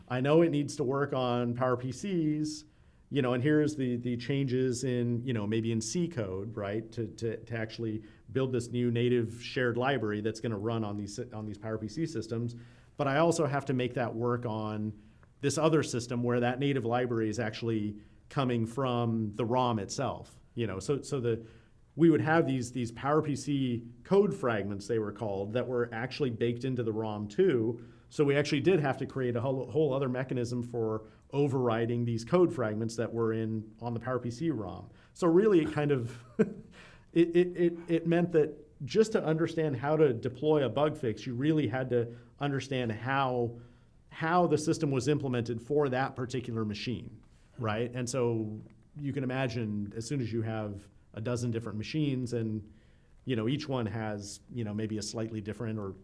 I know it needs to work on PowerPCs, and here's the changes in, maybe in C code, right, to actually build this new native shared library that's going to run on these PowerPC systems. But I also have to make that work on this other system where that native library is actually coming from the ROM itself. We would have these PowerPC code fragments, they were called, that were actually baked into the ROM too. So we actually did have to create a whole other mechanism for overriding these code fragments that were on the PowerPC ROM. So really, it kind of it meant that just to understand how to deploy a bug fix, you really had to understand how the system was implemented for that particular machine, right? And so you can imagine, as soon as you have a dozen different machines, and each one has maybe a slightly different or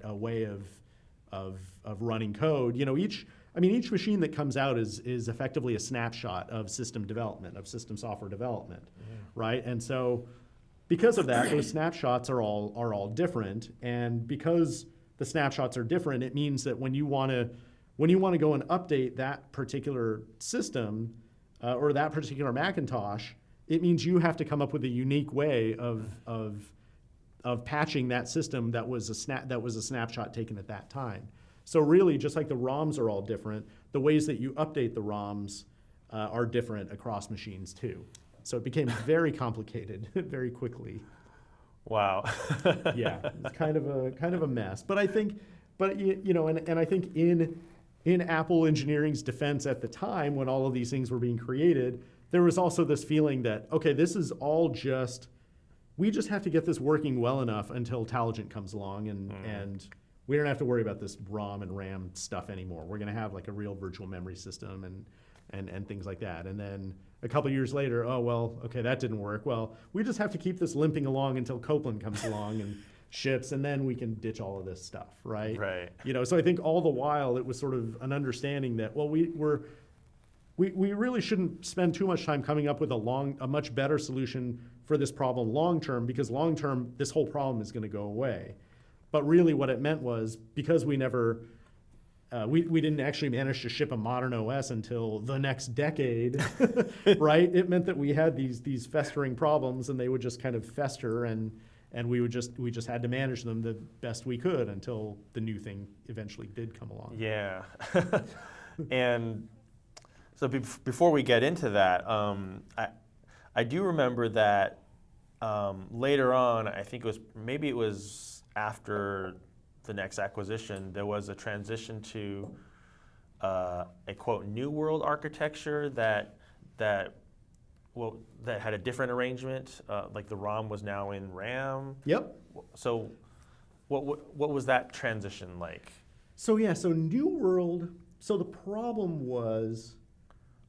a way of running code. Each machine that comes out is effectively a snapshot of system development, of system software development, right? And so because of that, those snapshots are all different, and because the snapshots are different, it means that when you want to go and update that particular system or that particular Macintosh, it means you have to come up with a unique way of patching that system that was a snapshot taken at that time. So really, just like the ROMs are all different, the ways that you update the ROMs are different across machines too. So it became very complicated very quickly. Wow. Yeah, it's kind of a mess. But I think, and I think in Apple engineering's defense at the time, when all of these things were being created, there was also this feeling that, okay, this is all we just have to get this working well enough until Taligent comes along, and we don't have to worry about this ROM and RAM stuff anymore. We're going to have like a real virtual memory system and things like that. And then a couple years later, oh, well, okay, that didn't work. Well, we just have to keep this limping along until Copland comes along and ships, and then we can ditch all of this stuff, right? Right. So I think all the while it was sort of an understanding that, well, we really shouldn't spend too much time coming up with a much better solution for this problem long term, because long term this whole problem is going to go away. But really what it meant was, because we never we didn't actually manage to ship a modern OS until the next decade, right? It meant that we had these festering problems, and they would just kind of fester, and we just had to manage them the best we could until the new thing eventually did come along. Yeah. And so before we get into that, I do remember that later on, I think it was after the next acquisition, there was a transition to a quote New World architecture that had a different arrangement. Like the ROM was now in RAM. Yep. So, what was that transition like? So New World. So the problem was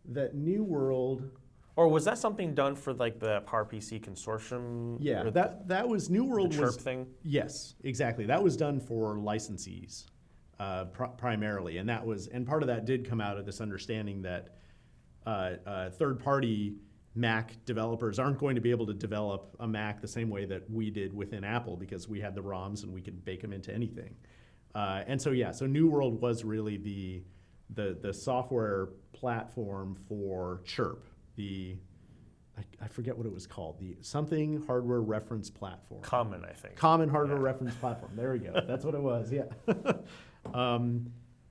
that New World. Or was that something done for like the PowerPC consortium? Yeah, that was New World. The chirp thing? Yes, exactly. That was done for licensees primarily, and part of that did come out of this understanding that third-party Mac developers aren't going to be able to develop a Mac the same way that we did within Apple, because we had the ROMs and we could bake them into anything. So New World was really the software platform for Chirp. I forget what it was called, the something hardware reference platform. Common, I think. Common hardware reference platform. There we go. That's what it was. Yeah.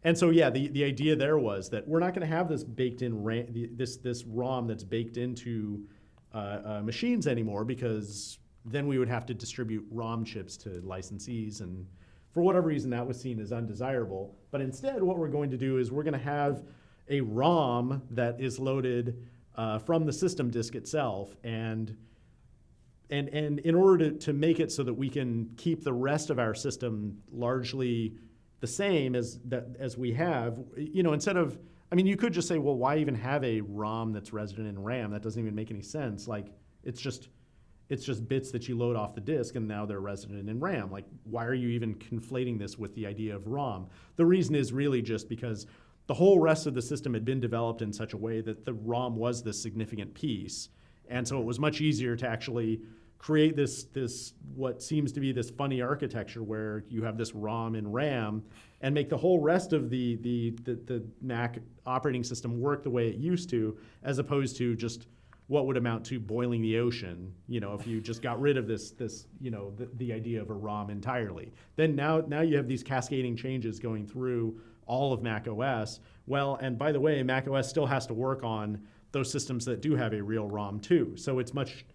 And so the idea there was that we're not going to have this baked in this ROM that's baked into machines anymore, because then we would have to distribute ROM chips to licensees, and for whatever reason that was seen as undesirable. But instead, what we're going to do is we're going to have a ROM that is loaded from the system disk itself, and in order to make it so that we can keep the rest of our system largely the same as we have, instead of I mean, you could just say, well, why even have a ROM that's resident in RAM? That doesn't even make any sense. Like, it's just bits that you load off the disk, and now they're resident in RAM. Like, why are you even conflating this with the idea of ROM? The reason is really just because the whole rest of the system had been developed in such a way that the ROM was the significant piece. And so it was much easier to actually create this what seems to be this funny architecture where you have this ROM and RAM and make the whole rest of the Mac operating system work the way it used to, as opposed to just what would amount to boiling the ocean, if you just got rid of this the idea of a ROM entirely. Then now you have these cascading changes going through all of Mac OS. Well, and by the way, Mac OS still has to work on those systems that do have a real ROM too. So it's much,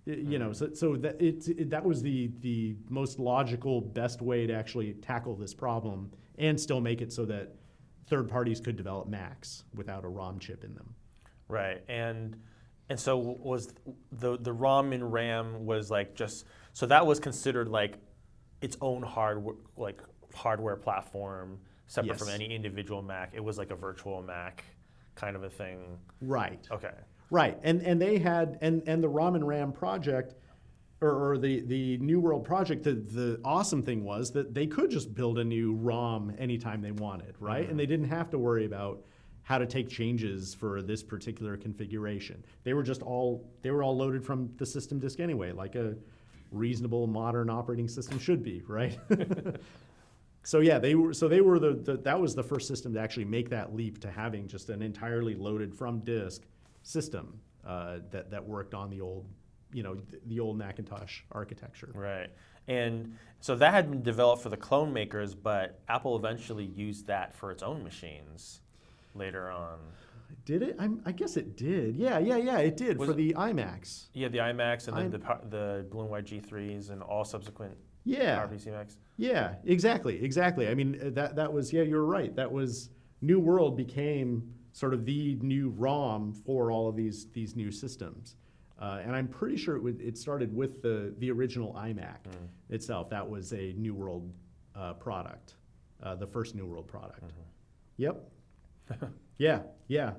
so that was the most logical, best way to actually tackle this problem and still make it so that third parties could develop Macs without a ROM chip in them. Right, and so was the ROM and RAM was like so that was considered like its own hardware platform separate from any individual Mac. It was like a virtual Mac kind of a thing. Right. Okay. Right, and they had and the ROM and RAM project, or the New World project. The awesome thing was that they could just build a new ROM anytime they wanted, right? Mm-hmm. And they didn't have to worry about how to take changes for this particular configuration. They were all loaded from the system disk anyway, like a reasonable modern operating system should be, right? So yeah, that was the first system to actually make that leap to having just an entirely loaded from disk system that worked on the old Macintosh architecture. Right, and so that had been developed for the clone makers, but Apple eventually used that for its own machines later on. Did it? I guess it did. Yeah, it did for the iMacs. Yeah, the iMacs and then the blue and white G3s and all subsequent PowerPC Macs. Yeah, exactly. I mean, that was, you're right. That was, New World became sort of the new ROM for all of these new systems. And I'm pretty sure it started with the original iMac itself. That was a New World product, the first New World product. Yep. Yeah.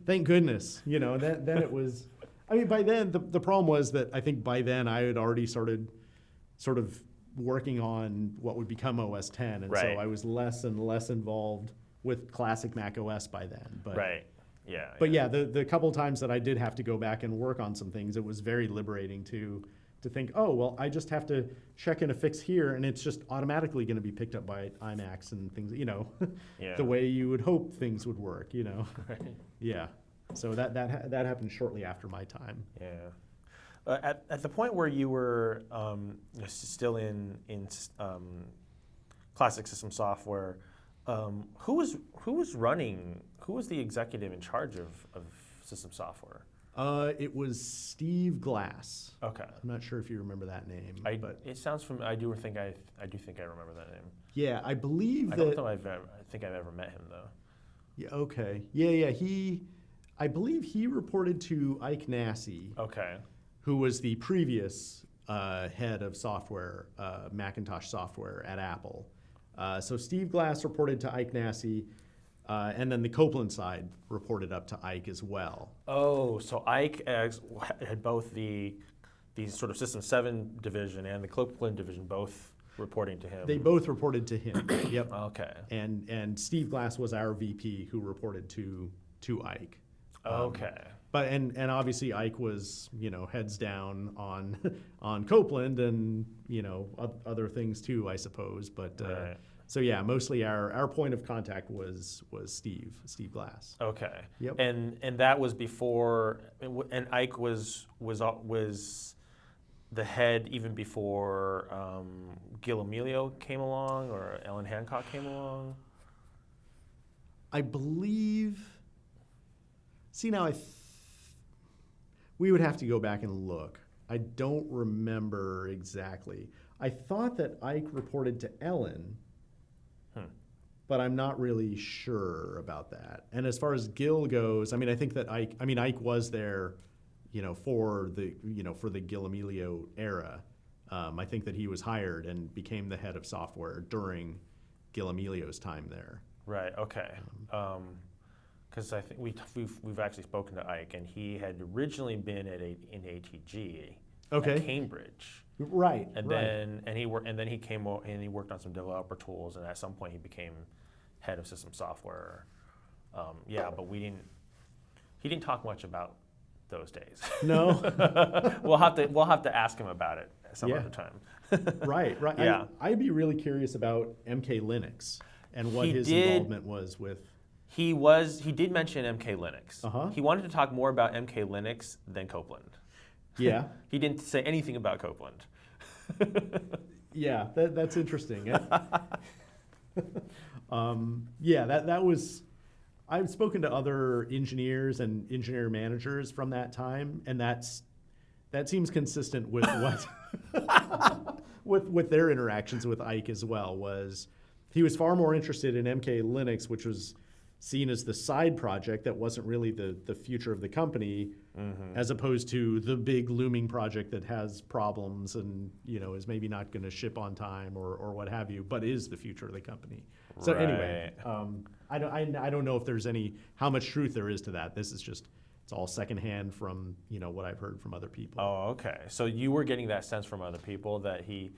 Thank goodness. Then it was. I mean, by then the problem was that I think by then I had already started sort of working on what would become OS X, and so I was less and less involved with classic Mac OS by then. But, right. Yeah. But the couple times that I did have to go back and work on some things, it was very liberating to think, oh, well, I just have to check in a fix here, and it's just automatically going to be picked up by iMacs and things, the way you would hope things would work, Right. Yeah. So that happened shortly after my time. Yeah. At the point where you were still in classic system software, who was the executive in charge of system software? It was Steve Glass. Okay. I'm not sure if you remember that name. But it sounds familiar. I do think I remember that name. Yeah, I believe I don't know I think I've ever met him though. Yeah. Okay. Yeah. I believe he reported to Ike Nassy. Okay. Who was the previous head of software, Macintosh software at Apple. So Steve Glass reported to Ike Nassy. And then the Copland side reported up to Ike as well. Oh, so Ike had both the sort of System 7 division and the Copland division both reporting to him. They both reported to him. Yep. Okay. And Steve Glass was our VP who reported to Ike. Okay. But and obviously Ike was heads down on Copland and other things too, I suppose. But. Right. So yeah, mostly our point of contact was Steve Glass. Okay. Yep. And that was before, and Ike was the head even before Gil Amelio came along or Ellen Hancock came along. I believe. See now, we would have to go back and look. I don't remember exactly. I thought that Ike reported to Ellen. But I'm not really sure about that. And as far as Gil goes, I mean, I think that Ike was there, for the Gil Amelio era. I think that he was hired and became the head of software during Gil Amelio's time there. Right. Okay. because I think we've actually spoken to Ike, and he had originally been in ATG at Cambridge. Right. And then he came and he worked on some developer tools, and at some point he became head of system software. But he didn't talk much about those days. No. we'll have to ask him about it some other time. Right. Yeah. I'd be really curious about MK Linux and what his involvement was with. He did mention MK Linux. He wanted to talk more about MK Linux than Copland. Yeah. He didn't say anything about Copland. Yeah, that's interesting. That was. I've spoken to other engineers and engineer managers from that time, and that seems consistent with what with their interactions with Ike as well. Was he was far more interested in MK Linux, which was seen as the side project that wasn't really the future of the company, as opposed to the big looming project that has problems and is maybe not going to ship on time or what have you, but is the future of the company. So anyway, I don't know if there's how much truth there is to that. This is just, it's all secondhand from what I've heard from other people. Oh, okay. So you were getting that sense from other people that he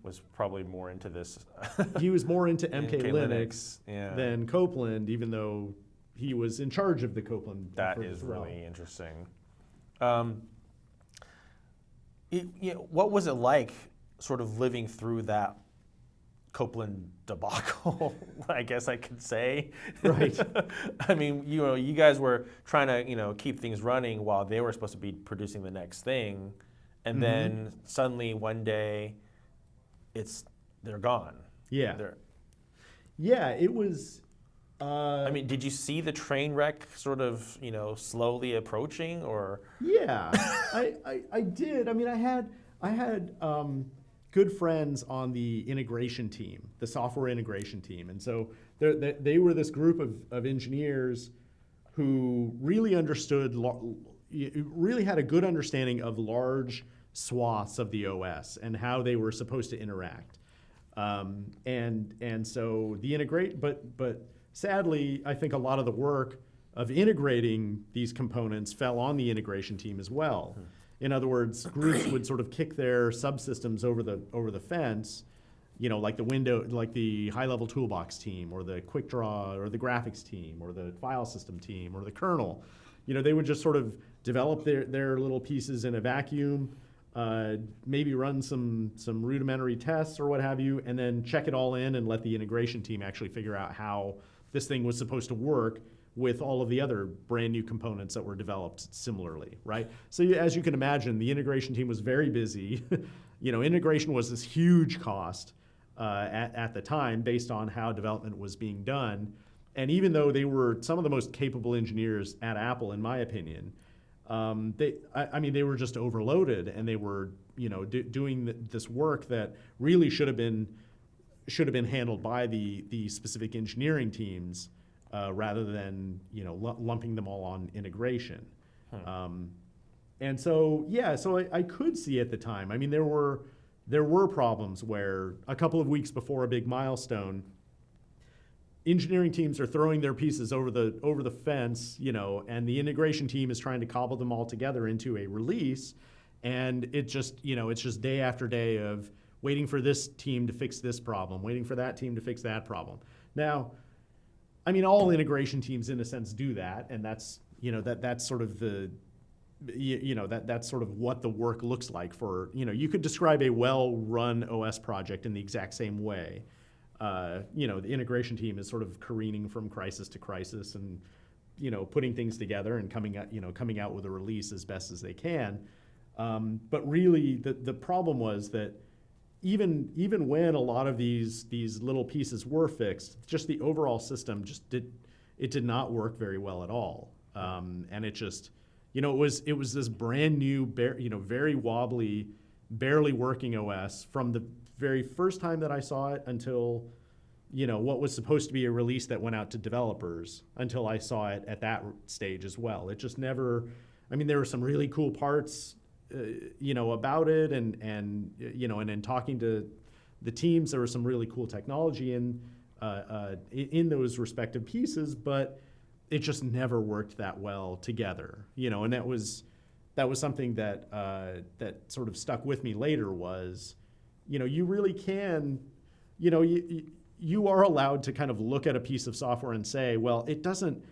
was probably more into this. He was more into MK Linux than Copland, even though he was in charge of the Copland. That is really interesting. What was it like sort of living through that Copland debacle, I guess I could say. Right. I mean, you guys were trying to, keep things running while they were supposed to be producing the next thing. And then suddenly one day, they're gone. Yeah. Yeah, it was. I mean, did you see the train wreck sort of, slowly approaching, or? Yeah, I did. I mean, I had good friends on the integration team, the software integration team, and so they were this group of engineers who really understood, really had a good understanding of large swaths of the OS and how they were supposed to interact. And so but sadly, I think a lot of the work of integrating these components fell on the integration team as well. In other words, groups would sort of kick their subsystems over the fence, like the high-level toolbox team, or the quick draw, or the graphics team, or the file system team, or the kernel. They would just sort of develop their little pieces in a vacuum, maybe run some rudimentary tests or what have you, and then check it all in and let the integration team actually figure out how this thing was supposed to work with all of the other brand new components that were developed similarly, right? So as you can imagine, the integration team was very busy. Integration was this huge cost at the time based on how development was being done. And even though they were some of the most capable engineers at Apple, in my opinion, they were just overloaded, and they were doing this work that really should have been handled by the specific engineering teams. Rather than lumping them all on integration. And so I could see at the time. I mean, there were problems where a couple of weeks before a big milestone, engineering teams are throwing their pieces over the fence, and the integration team is trying to cobble them all together into a release, and it's just day after day of waiting for this team to fix this problem, waiting for that team to fix that problem. Now, I mean, all integration teams, in a sense, do that, and that's that's sort of that's sort of what the work looks like for you could describe a well-run OS project in the exact same way. The integration team is sort of careening from crisis to crisis, and putting things together and coming out with a release as best as they can. But really, the problem was that even when a lot of these little pieces were fixed, just the overall system did not work very well at all, and it just it was this brand new very wobbly, barely working OS from the very first time that I saw it until what was supposed to be a release that went out to developers, until I saw it at that stage as well. It just never. I mean, there were some really cool parts. About it, and in talking to the teams, there was some really cool technology in those respective pieces, but it just never worked that well together, and that was something that that sort of stuck with me later was, you really can, you are allowed to kind of look at a piece of software and say, well, it doesn't,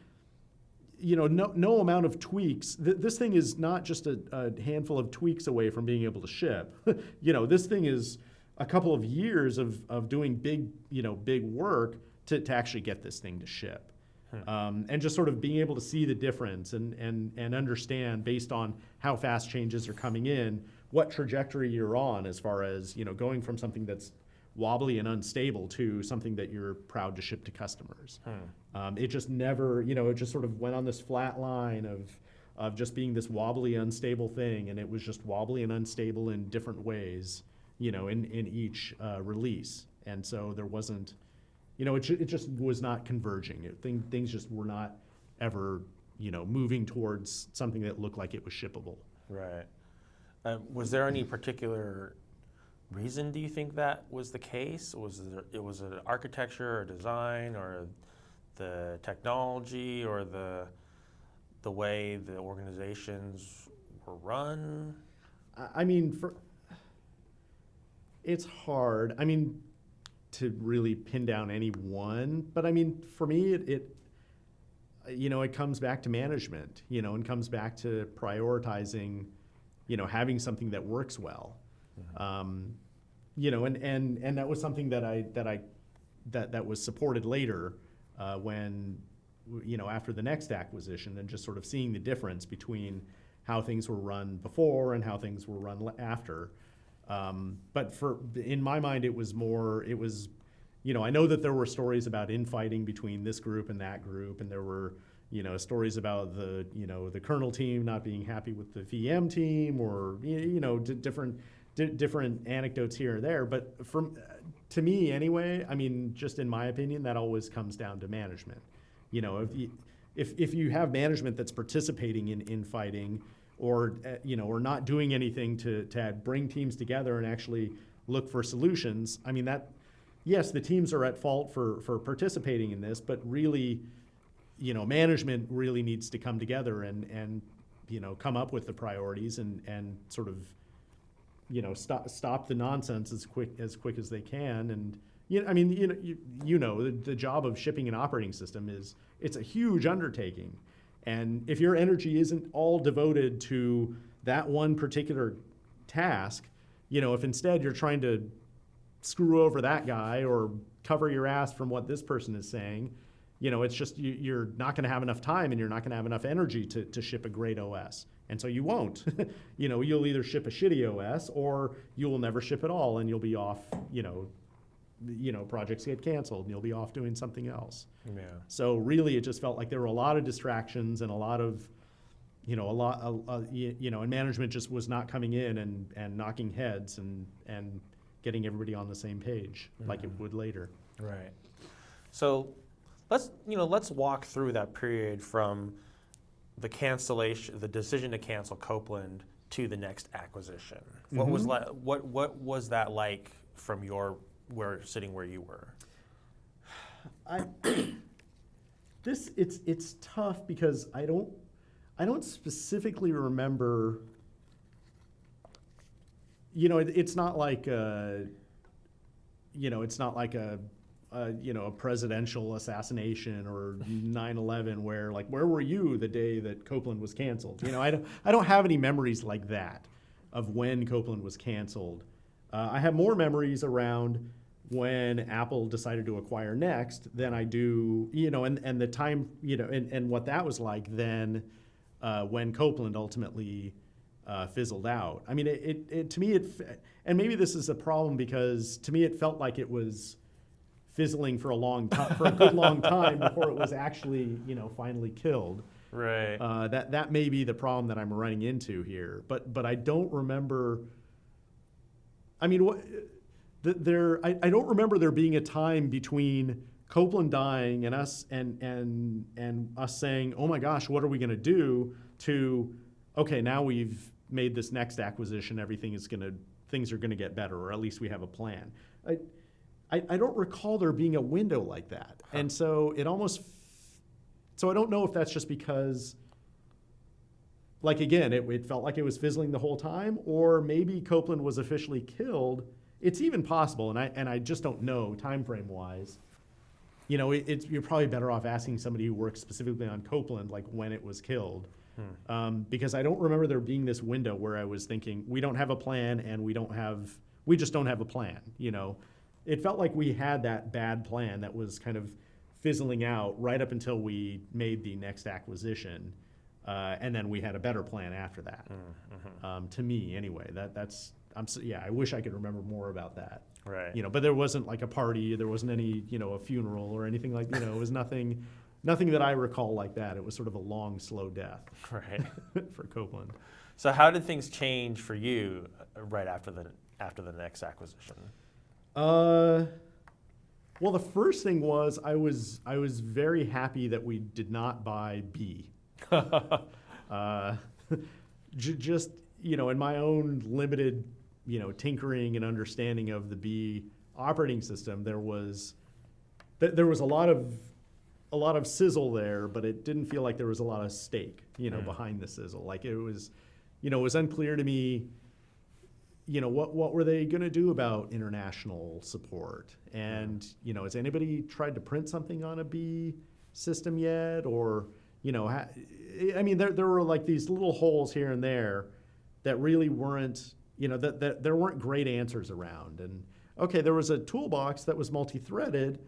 no amount of tweaks. This thing is not just a handful of tweaks away from being able to ship. This thing is a couple of years of doing big work to actually get this thing to ship. And just sort of being able to see the difference and understand based on how fast changes are coming in, what trajectory you're on as far as, going from something that's wobbly and unstable to something that you're proud to ship to customers. It just never, it just sort of went on this flat line of just being this wobbly, unstable thing, and it was just wobbly and unstable in different ways, in each release. And so there wasn't, it just was not converging. Things just were not ever, moving towards something that looked like it was shippable. Right. Was there any particular reason, do you think that was the case? Was it an architecture or design or the technology or the way the organizations were run? I mean, it's hard. I mean, to really pin down any one, but I mean, for me, it comes back to management, and comes back to prioritizing, having something that works well. And that was something that was supported later when, after the next acquisition, and just sort of seeing the difference between how things were run before and how things were run after. But in my mind, it was, I know that there were stories about infighting between this group and that group, and there were, stories about the kernel team not being happy with the VM team, or, different anecdotes here and there. But to me anyway, I mean, just in my opinion, that always comes down to management. If you have management that's participating in infighting, or or not doing anything to bring teams together and actually look for solutions, I mean, that, yes, the teams are at fault for participating in this, but really, management really needs to come together and come up with the priorities and sort of, stop the nonsense as quick as they can. And the job of shipping an operating system it's a huge undertaking. And if your energy isn't all devoted to that one particular task, if instead you're trying to screw over that guy or cover your ass from what this person is saying, it's just you're not going to have enough time, and you're not going to have enough energy to ship a great OS. And so you won't. You'll either ship a shitty OS or you will never ship at all, and you'll be off, projects get canceled and you'll be off doing something else. Yeah. So really it just felt like there were a lot of distractions and a lot of, and management just was not coming in and knocking heads and getting everybody on the same page like it would later. Right. So let's walk through that period from the cancellation, the decision to cancel Copland to the next acquisition. What was that like from sitting where you were? It's tough because I don't specifically remember. It's not like a presidential assassination or 9/11 where were you the day that Copland was canceled? I don't have any memories like that of when Copland was canceled. I have more memories around when Apple decided to acquire Next than I do, and the time, and what that was like then when Copland ultimately fizzled out. I mean, to me, and maybe this is a problem because to me it felt like it was fizzling for a good long time before it was actually, finally killed. Right. That may be the problem that I'm running into here, but I don't remember. I mean, I don't remember there being a time between Copland dying and us and us saying, oh my gosh, what are we going to do? To, okay, now we've made this next acquisition, things are going to get better, or at least we have a plan. I don't recall there being a window like that. And so it almost so I don't know if that's just because, like, again, it felt like it was fizzling the whole time, or maybe Copland was officially killed. It's even possible, and I just don't know time frame wise. You're probably better off asking somebody who works specifically on Copland, like when it was killed, because I don't remember there being this window where I was thinking we don't have a plan and we just don't have a plan. It felt like we had that bad plan that was kind of fizzling out right up until we made the next acquisition. And then we had a better plan after that. To me, anyway, I wish I could remember more about that. Right. But there wasn't like a party, there wasn't any, a funeral or anything like, it was nothing that I recall like that. It was sort of a long, slow death. Right. For Copland. So how did things change for you right after the next acquisition? Well, the first thing was I was very happy that we did not buy B. Just, in my own limited, tinkering and understanding of the B operating system, there was a lot of sizzle there, but it didn't feel like there was a lot of steak, behind the sizzle. Like it was unclear to me, what were they going to do about international support? And, has anybody tried to print something on a B system yet? Or, there were like these little holes here and there that really weren't, that there weren't great answers around. And okay, there was a toolbox that was multi-threaded,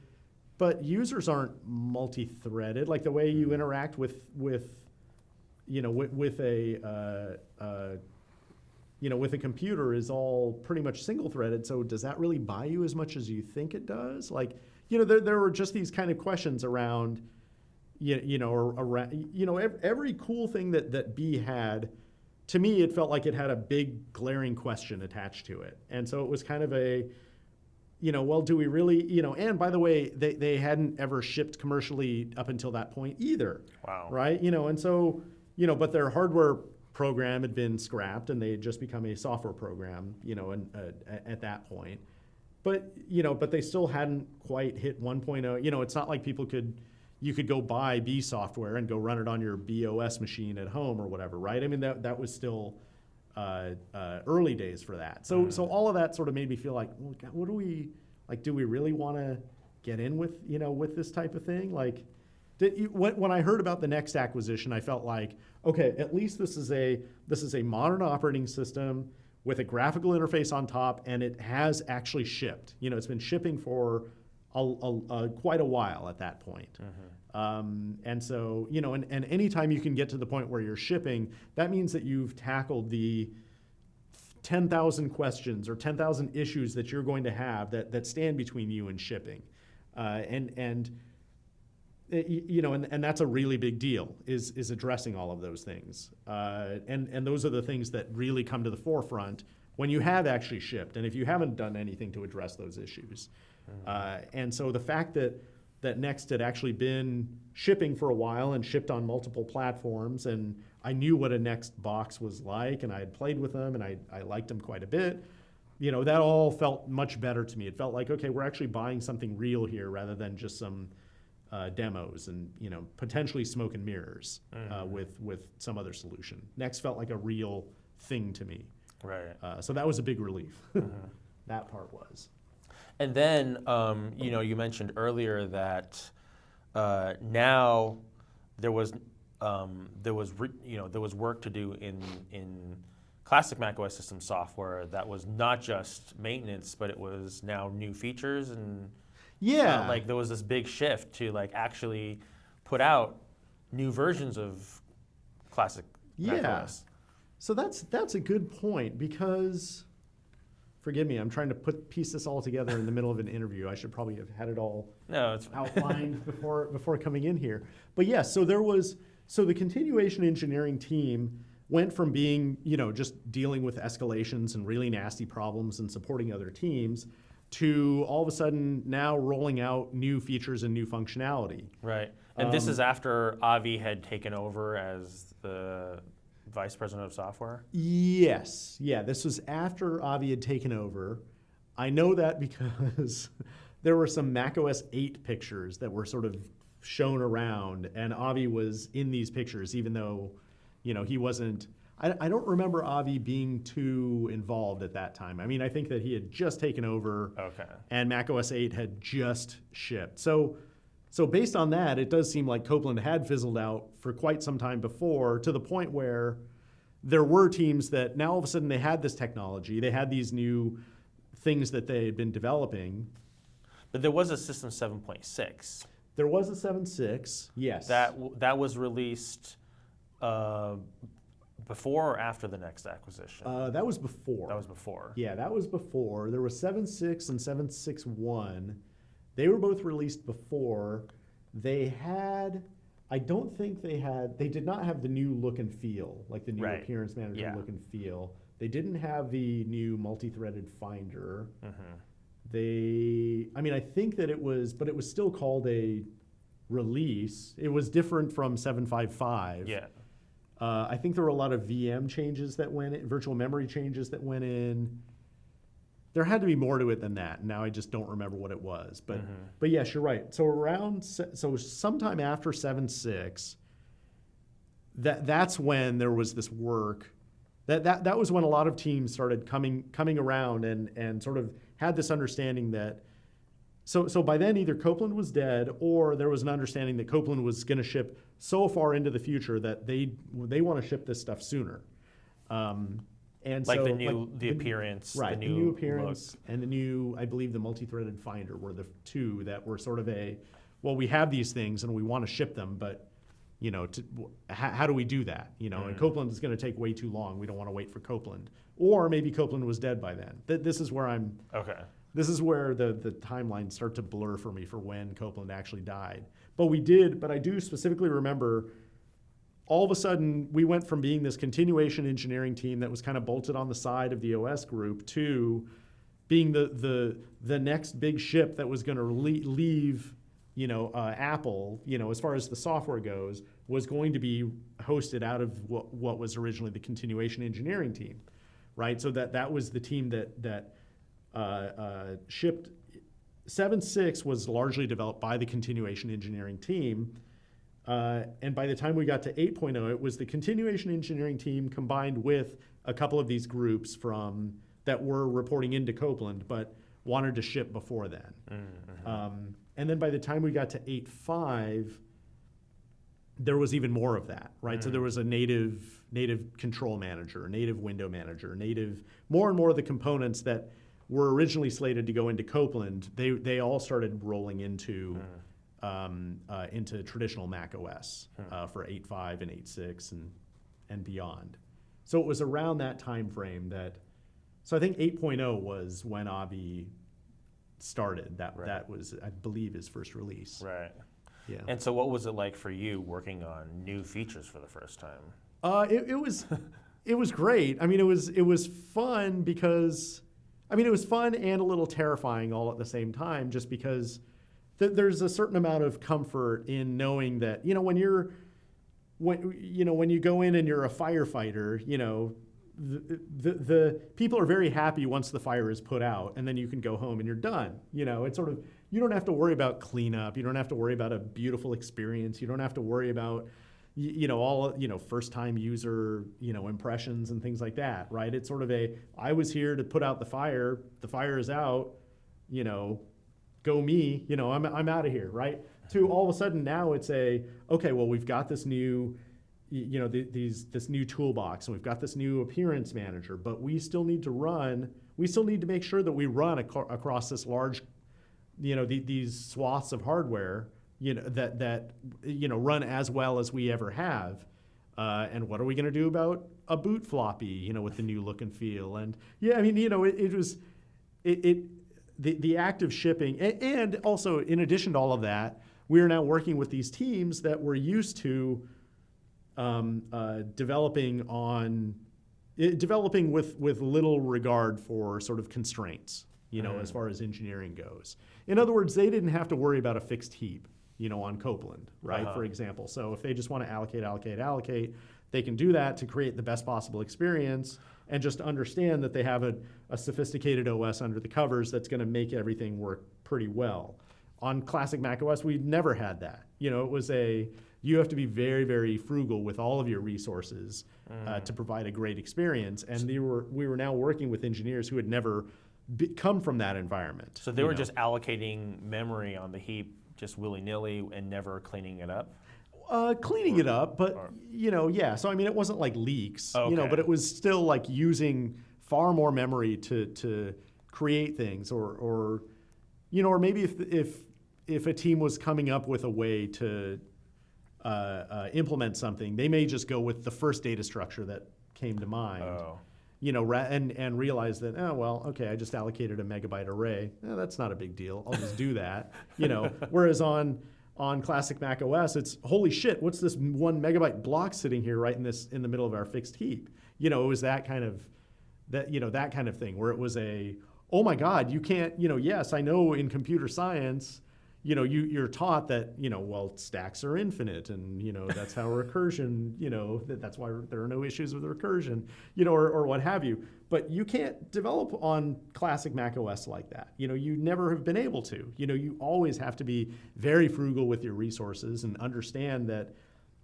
but users aren't multi-threaded. Like the way you interact with a computer is all pretty much single-threaded. So does that really buy you as much as you think it does? Like, there were just these kind of questions around, every cool thing that B had. To me, it felt like it had a big glaring question attached to it. And so it was kind of a, well, do we really, and by the way, they hadn't ever shipped commercially up until that point either. Wow. Right? And so, but their hardware program had been scrapped and they had just become a software program, at that point. But, but they still hadn't quite hit 1.0. It's not like you could go buy B software and go run it on your BOS machine at home or whatever, right? I mean, that was still early days for that. So all of that sort of made me feel like, well, God, what do we, like, do we really want to get in with, with this type of thing? Like, when I heard about the next acquisition, I felt like, okay, at least this is a modern operating system with a graphical interface on top, and it has actually shipped. It's been shipping for quite a while at that point. And so, and anytime you can get to the point where you're shipping, that means that you've tackled the 10,000 questions or 10,000 issues that you're going to have that stand between you and shipping. And that's a really big deal, is addressing all of those things. And those are the things that really come to the forefront when you have actually shipped, and if you haven't done anything to address those issues. And so the fact that Next had actually been shipping for a while and shipped on multiple platforms, and I knew what a Next box was like, and I had played with them, and I liked them quite a bit, that all felt much better to me. It felt like, okay, we're actually buying something real here rather than just some demos and potentially smoke and mirrors with some other solution. Next felt like a real thing to me. Right. So that was a big relief. That part was. And then, you mentioned earlier that now there was work to do in classic Mac OS system software that was not just maintenance, but it was now new features and like there was this big shift to like actually put out new versions of classic Mac OS. So that's a good point, because, forgive me, I'm trying to piece this all together in the middle of an interview. I should probably have had it all outlined before coming in here. But yes, so the continuation engineering team went from being, just dealing with escalations and really nasty problems and supporting other teams to all of a sudden now rolling out new features and new functionality. Right. And this is after Avi had taken over as the vice president of software? Yes. Yeah, this was after Avi had taken over. I know that because there were some Mac OS 8 pictures that were sort of shown around, and Avi was in these pictures, even though, he wasn't. I don't remember Avi being too involved at that time. I mean, I think that he had just taken over, and Mac OS 8 had just shipped. So based on that, it does seem like Copland had fizzled out for quite some time before, to the point where there were teams that now all of a sudden they had this technology, they had these new things that they had been developing. But there was a System 7.6. There was a 7.6, yes. That was released before or after the next acquisition? That was before. That was before. Yeah, that was before. There was 7.6 and 7.6.1. They were both released before. They did not have the new look and feel, like the new Appearance Manager look and feel. They didn't have the new multi-threaded Finder. I think that it was still called a release. It was different from 7.5.5. Yeah. I think there were a lot of VM changes that went in, virtual memory changes that went in. There had to be more to it than that. Now I just don't remember what it was. But yes, you're right. So sometime after 7.6, that's when there was this work. That was when a lot of teams started coming around and sort of had this understanding that. So by then either Copland was dead, or there was an understanding that Copland was going to ship so far into the future that they want to ship this stuff sooner. And like so, the appearance, right? The new new appearance look. And the new, I believe, the multi-threaded Finder were the two that were sort of we have these things and we want to ship them, but how do we do that? And Copland is going to take way too long. We don't want to wait for Copland, or maybe Copland was dead by then. This is where I'm. Okay. This is where the timelines start to blur for me for when Copland actually died. But I do specifically remember, all of a sudden we went from being this continuation engineering team that was kind of bolted on the side of the OS group to being the next big ship that was going to leave Apple, as far as the software goes, was going to be hosted out of what was originally the continuation engineering team, right? So that was the team that shipped. 7.6 was largely developed by the continuation engineering team. And by the time we got to 8.0, it was the continuation engineering team combined with a couple of these groups that were reporting into Copland, but wanted to ship before then. And then by the time we got to 8.5, there was even more of that, right? So there was a native control manager, native window manager, more and more of the components that were originally slated to go into Copland, they all started rolling into traditional Mac OS for 8.5 and 8.6 and beyond. So it was around that time frame so I think 8.0 was when Avi started. That was, I believe, his first release. Right. Yeah. And so what was it like for you working on new features for the first time? It was great. I mean, it was fun because, it was fun and a little terrifying all at the same time, just because there's a certain amount of comfort in knowing that, when you go in and you're a firefighter, the people are very happy once the fire is put out, and then you can go home and you're done. It's sort of, you don't have to worry about cleanup. You don't have to worry about a beautiful experience. You don't have to worry about, all, first time user, impressions and things like that, right? It's sort of I was here to put out the fire is out, go me, I'm out of here, right? To all of a sudden now it's okay, well, we've got this new, this new toolbox, and we've got this new appearance manager, but we still need to make sure that we run across this large, these swaths of hardware, that run as well as we ever have. And what are we going to do about a boot floppy, with the new look and feel? And it was the active shipping, and also in addition to all of that, we are now working with these teams that were used to developing with little regard for sort of constraints, as far as engineering goes. In other words, they didn't have to worry about a fixed heap, on Copland, right? For example. So if they just want to allocate, they can do that to create the best possible experience, and just understand that they have a sophisticated OS under the covers that's going to make everything work pretty well. on classic Mac OS, we never had that. You know, it was you have to be very, very frugal with all of your resources to provide a great experience. And we were now working with engineers who had never come from that environment. So they were just allocating memory on the heap just willy-nilly and never cleaning it up? Cleaning it up, but yeah. So I mean, it wasn't like leaks, but it was still like using far more memory to create things, or maybe if a team was coming up with a way to implement something, they may just go with the first data structure that came to mind. And realize that, I just allocated a megabyte array. That's not a big deal. I'll just do that. Whereas on classic Mac OS, it's holy shit. What's this 1 megabyte block sitting here right in the middle of our fixed heap? It was that kind of thing where it was oh my God, you can't. Yes, I know in computer science, you're taught that stacks are infinite, and that's how recursion. That's why there are no issues with recursion. Or what have you. But you can't develop on classic Mac OS like that. You never have been able to. You always have to be very frugal with your resources and understand that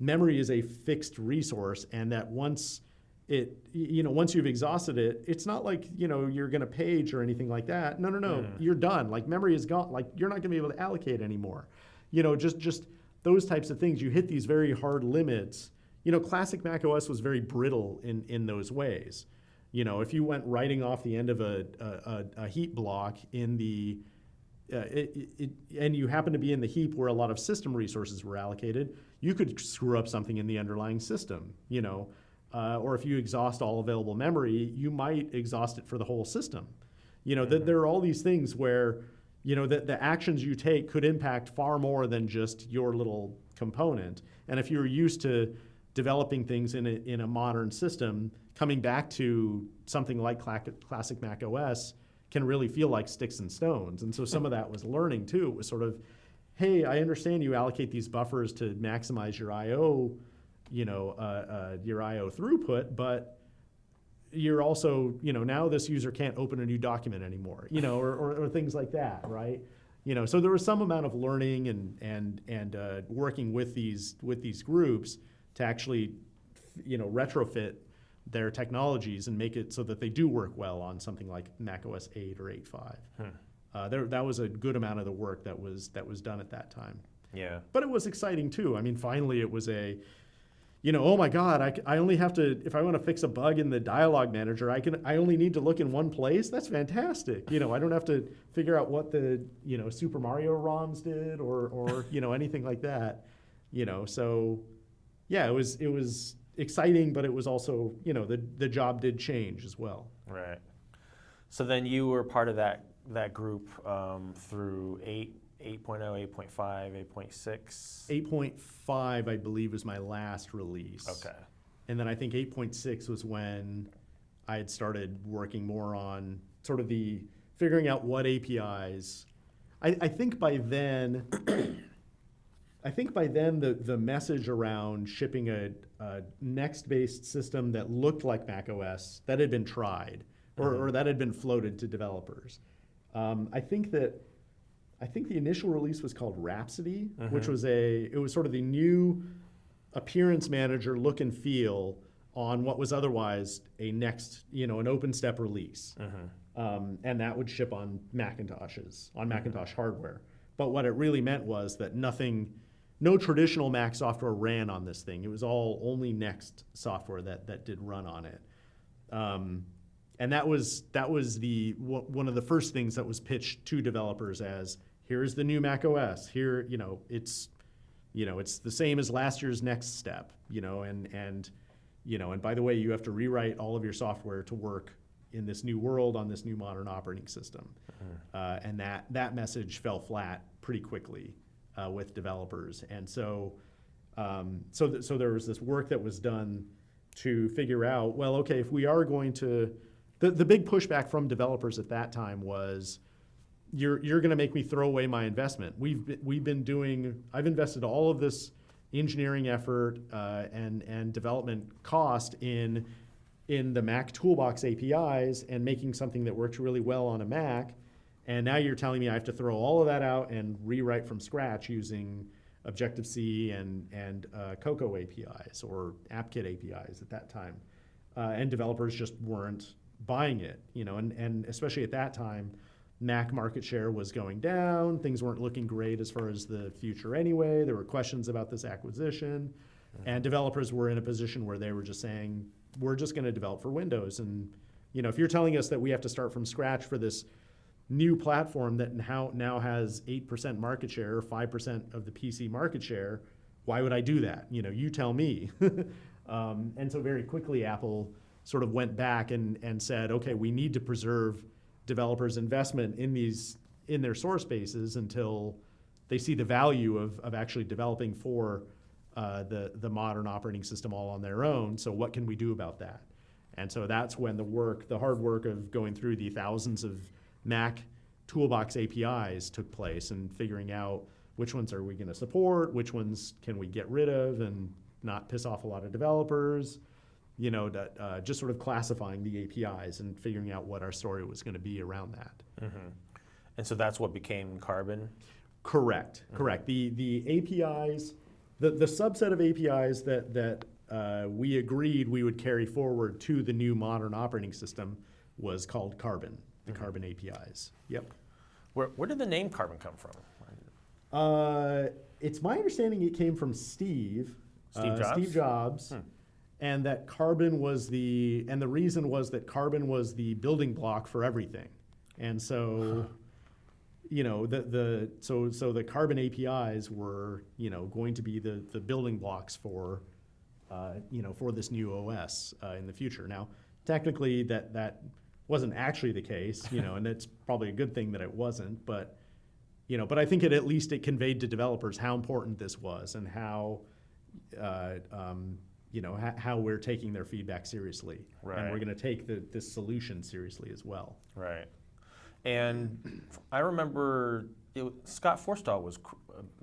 memory is a fixed resource, and that once you've exhausted it, it's not like, you're going to page or anything like that. No. You're done. Like, memory is gone. Like, you're not going to be able to allocate anymore. Just those types of things. You hit these very hard limits. Classic Mac OS was very brittle in those ways. If you went writing off the end of a heap block in the, and you happen to be in the heap where a lot of system resources were allocated, you could screw up something in the underlying system, or if you exhaust all available memory, you might exhaust it for the whole system. There are all these things where, the actions you take could impact far more than just your little component. And if you're used to developing things in a modern system, coming back to something like classic Mac OS can really feel like sticks and stones. And so some of that was learning too. It was sort of, hey, I understand you allocate these buffers to maximize your I/O, your I/O throughput, but you're also, now this user can't open a new document anymore, or things like that, right? So there was some amount of learning and working with these groups to actually, retrofit their technologies and make it so that they do work well on something like Mac OS 8 or 8.5. That was a good amount of the work that was done at that time. Yeah. But it was exciting too. I mean, finally it was oh my God, I only have to, if I want to fix a bug in the dialog manager, I only need to look in one place. That's fantastic. I don't have to figure out what the, Super Mario ROMs did or anything like that. So yeah, it was exciting, but it was also, the job did change as well. Right. So then you were part of that group through 8.0, 8.5, 8.6? 8.5, I believe, was my last release. Okay. And then I think 8.6 was when I had started working more on sort of the figuring out what APIs. I think by then, the message around shipping a Next-based system that looked like Mac OS that had been tried or that had been floated to developers. I think the initial release was called Rhapsody, which was it was sort of the new appearance manager look and feel on what was otherwise an OpenStep release. And that would ship on Macintosh hardware. But what it really meant was that no traditional Mac software ran on this thing. It was all only Next software that did run on it. And that was one of the first things that was pitched to developers as, here's the new Mac OS. Here, it's the same as last year's NeXTSTEP, and by the way, you have to rewrite all of your software to work in this new world on this new modern operating system. And that message fell flat pretty quickly with developers. And so there was this work that was done to figure out, well, okay, if we are going to, the big pushback from developers at that time was, you're going to make me throw away my investment. I've invested all of this engineering effort and development cost in the Mac Toolbox APIs and making something that works really well on a Mac, And now you're telling me I have to throw all of that out and rewrite from scratch using Objective-C and Cocoa APIs or AppKit APIs at that time. And developers just weren't buying it, and especially at that time, Mac market share was going down. Things weren't looking great as far as the future anyway. There were questions about this acquisition. And developers were in a position where they were just saying, we're just going to develop for Windows. And if you're telling us that we have to start from scratch for this new platform that now has 8% market share, or 5% of the PC market share, why would I do that? You tell me. And so very quickly, Apple sort of went back and said, okay, we need to preserve developers' investment in their source bases until they see the value of actually developing for the modern operating system all on their own. So what can we do about that? And so that's when the hard work of going through the thousands of Mac toolbox APIs took place, and figuring out which ones are we going to support, which ones can we get rid of and not piss off a lot of developers, just sort of classifying the APIs and figuring out what our story was going to be around that. Mm-hmm. And so that's what became Carbon? Correct. The APIs, the subset of APIs that we agreed we would carry forward to the new modern operating system was called Carbon, the Carbon APIs. Yep. Where did the name Carbon come from? It's my understanding it came from Steve Jobs. And that Carbon was the reason was that Carbon was the building block for everything. And so, so the Carbon APIs were, going to be the building blocks for, for this new OS in the future. Now, technically that wasn't actually the case, and it's probably a good thing that it wasn't, but I think it conveyed to developers how important this was and how, how we're taking their feedback seriously. Right. And we're going to take this solution seriously as well. Right. And I remember Scott Forstall was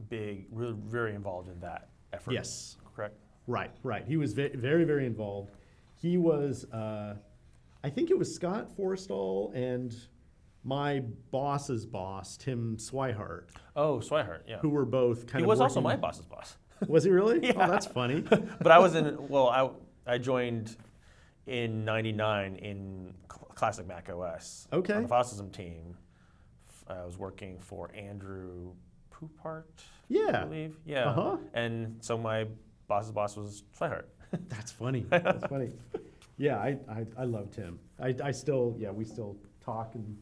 big, really very involved in that effort. Yes. Correct? Right. He was very, very involved. He was, I think it was Scott Forstall and my boss's boss, Tim Swihart. Oh, Swihart, yeah. Who were both kind of He was also my boss's boss. Was he really? Yeah. Oh, that's funny. But I was I joined in '99 in classic Mac OS. Okay. On the file system team. I was working for Andrew Poupart, Yeah. I believe. Yeah. Uh-huh. And so my boss's boss was Swihart. That's funny. That's funny. Yeah, I loved him. We still talk and,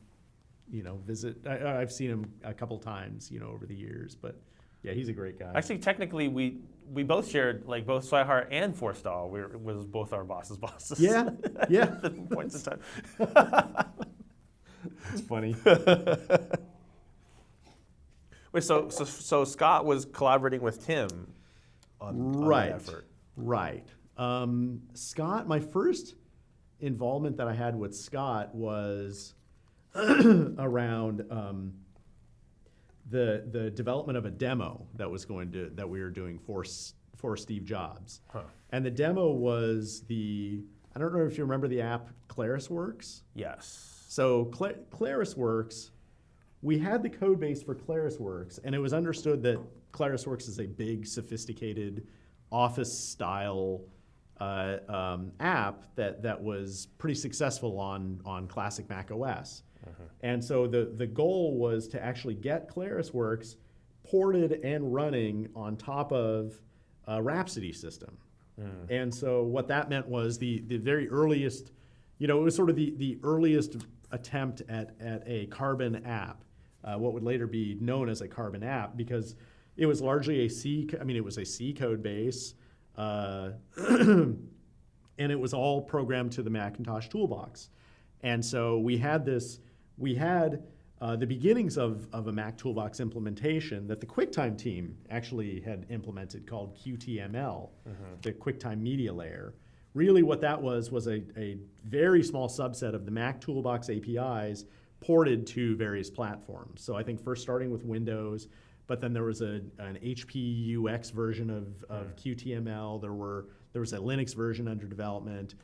visit. I've seen him a couple times, over the years, but yeah, he's a great guy. Actually, technically, we both shared, like, both Swihart and Forstall was both our boss's bosses. Yeah. At different points in time. It's funny. Wait, so Scott was collaborating with Tim on that effort. Right. Scott, my first involvement that I had with Scott was around the development of a demo that we were doing for Steve Jobs. Huh. And the demo was I don't know if you remember the app ClarisWorks. Yes. So ClarisWorks, we had the code base for ClarisWorks, and it was understood that ClarisWorks is a big, sophisticated Office-style app that was pretty successful on classic Mac OS. Uh-huh. And so the goal was to actually get ClarisWorks ported and running on top of a Rhapsody system. And so what that meant was the very earliest, it was sort of the earliest attempt at a Carbon app, what would later be known as a Carbon app, because it was largely it was a C code base, and it was all programmed to the Macintosh toolbox. And so we had the beginnings of a Mac toolbox implementation that the QuickTime team actually had implemented called QTML, the QuickTime Media Layer. Really what that was a very small subset of the Mac toolbox APIs ported to various platforms. So I think first starting with Windows, but then there was an HP UX version of QTML. There was a Linux version under development.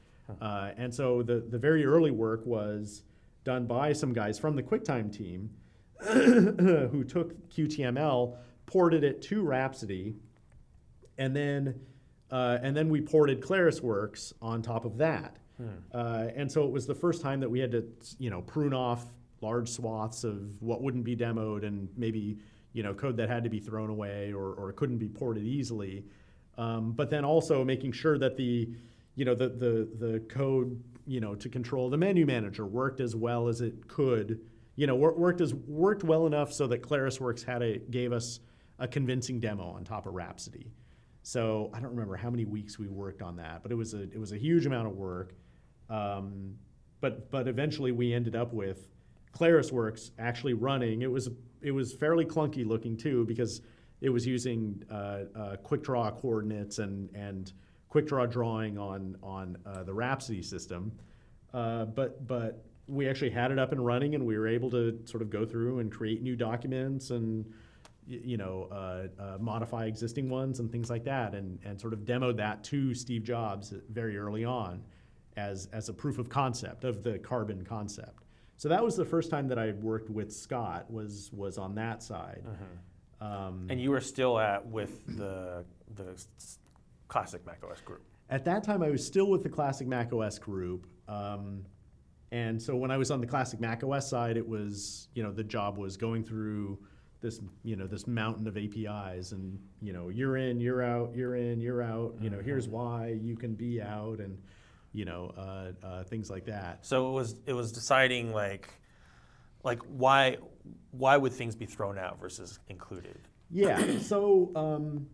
And so the very early work was done by some guys from the QuickTime team. who took QTML, ported it to Rhapsody, and then we ported ClarisWorks on top of that. And so it was the first time that we had to, prune off large swaths of what wouldn't be demoed and maybe, code that had to be thrown away or couldn't be ported easily. But then also making sure that the code, to control the menu manager worked as well as it could, worked well enough so that ClarisWorks gave us a convincing demo on top of Rhapsody. So I don't remember how many weeks we worked on that, but it was a huge amount of work. But eventually we ended up with ClarisWorks actually running. It was fairly clunky looking too, because it was using quick draw coordinates and quick draw drawing on the Rhapsody system. But we actually had it up and running, and we were able to sort of go through and create new documents and modify existing ones and things like that, and sort of demoed that to Steve Jobs very early on as a proof of concept of the Carbon concept. So that was the first time that I worked with Scott, was on that side. And you were still with the classic Mac OS group. At that time, I was still with the classic Mac OS group. And so when I was on the classic Mac OS side, it was, the job was going through this, this mountain of APIs, and, you're in, you're out, you're in, you're out, here's why you can be out, and, things like that. So it was deciding like why would things be thrown out versus included? Yeah, so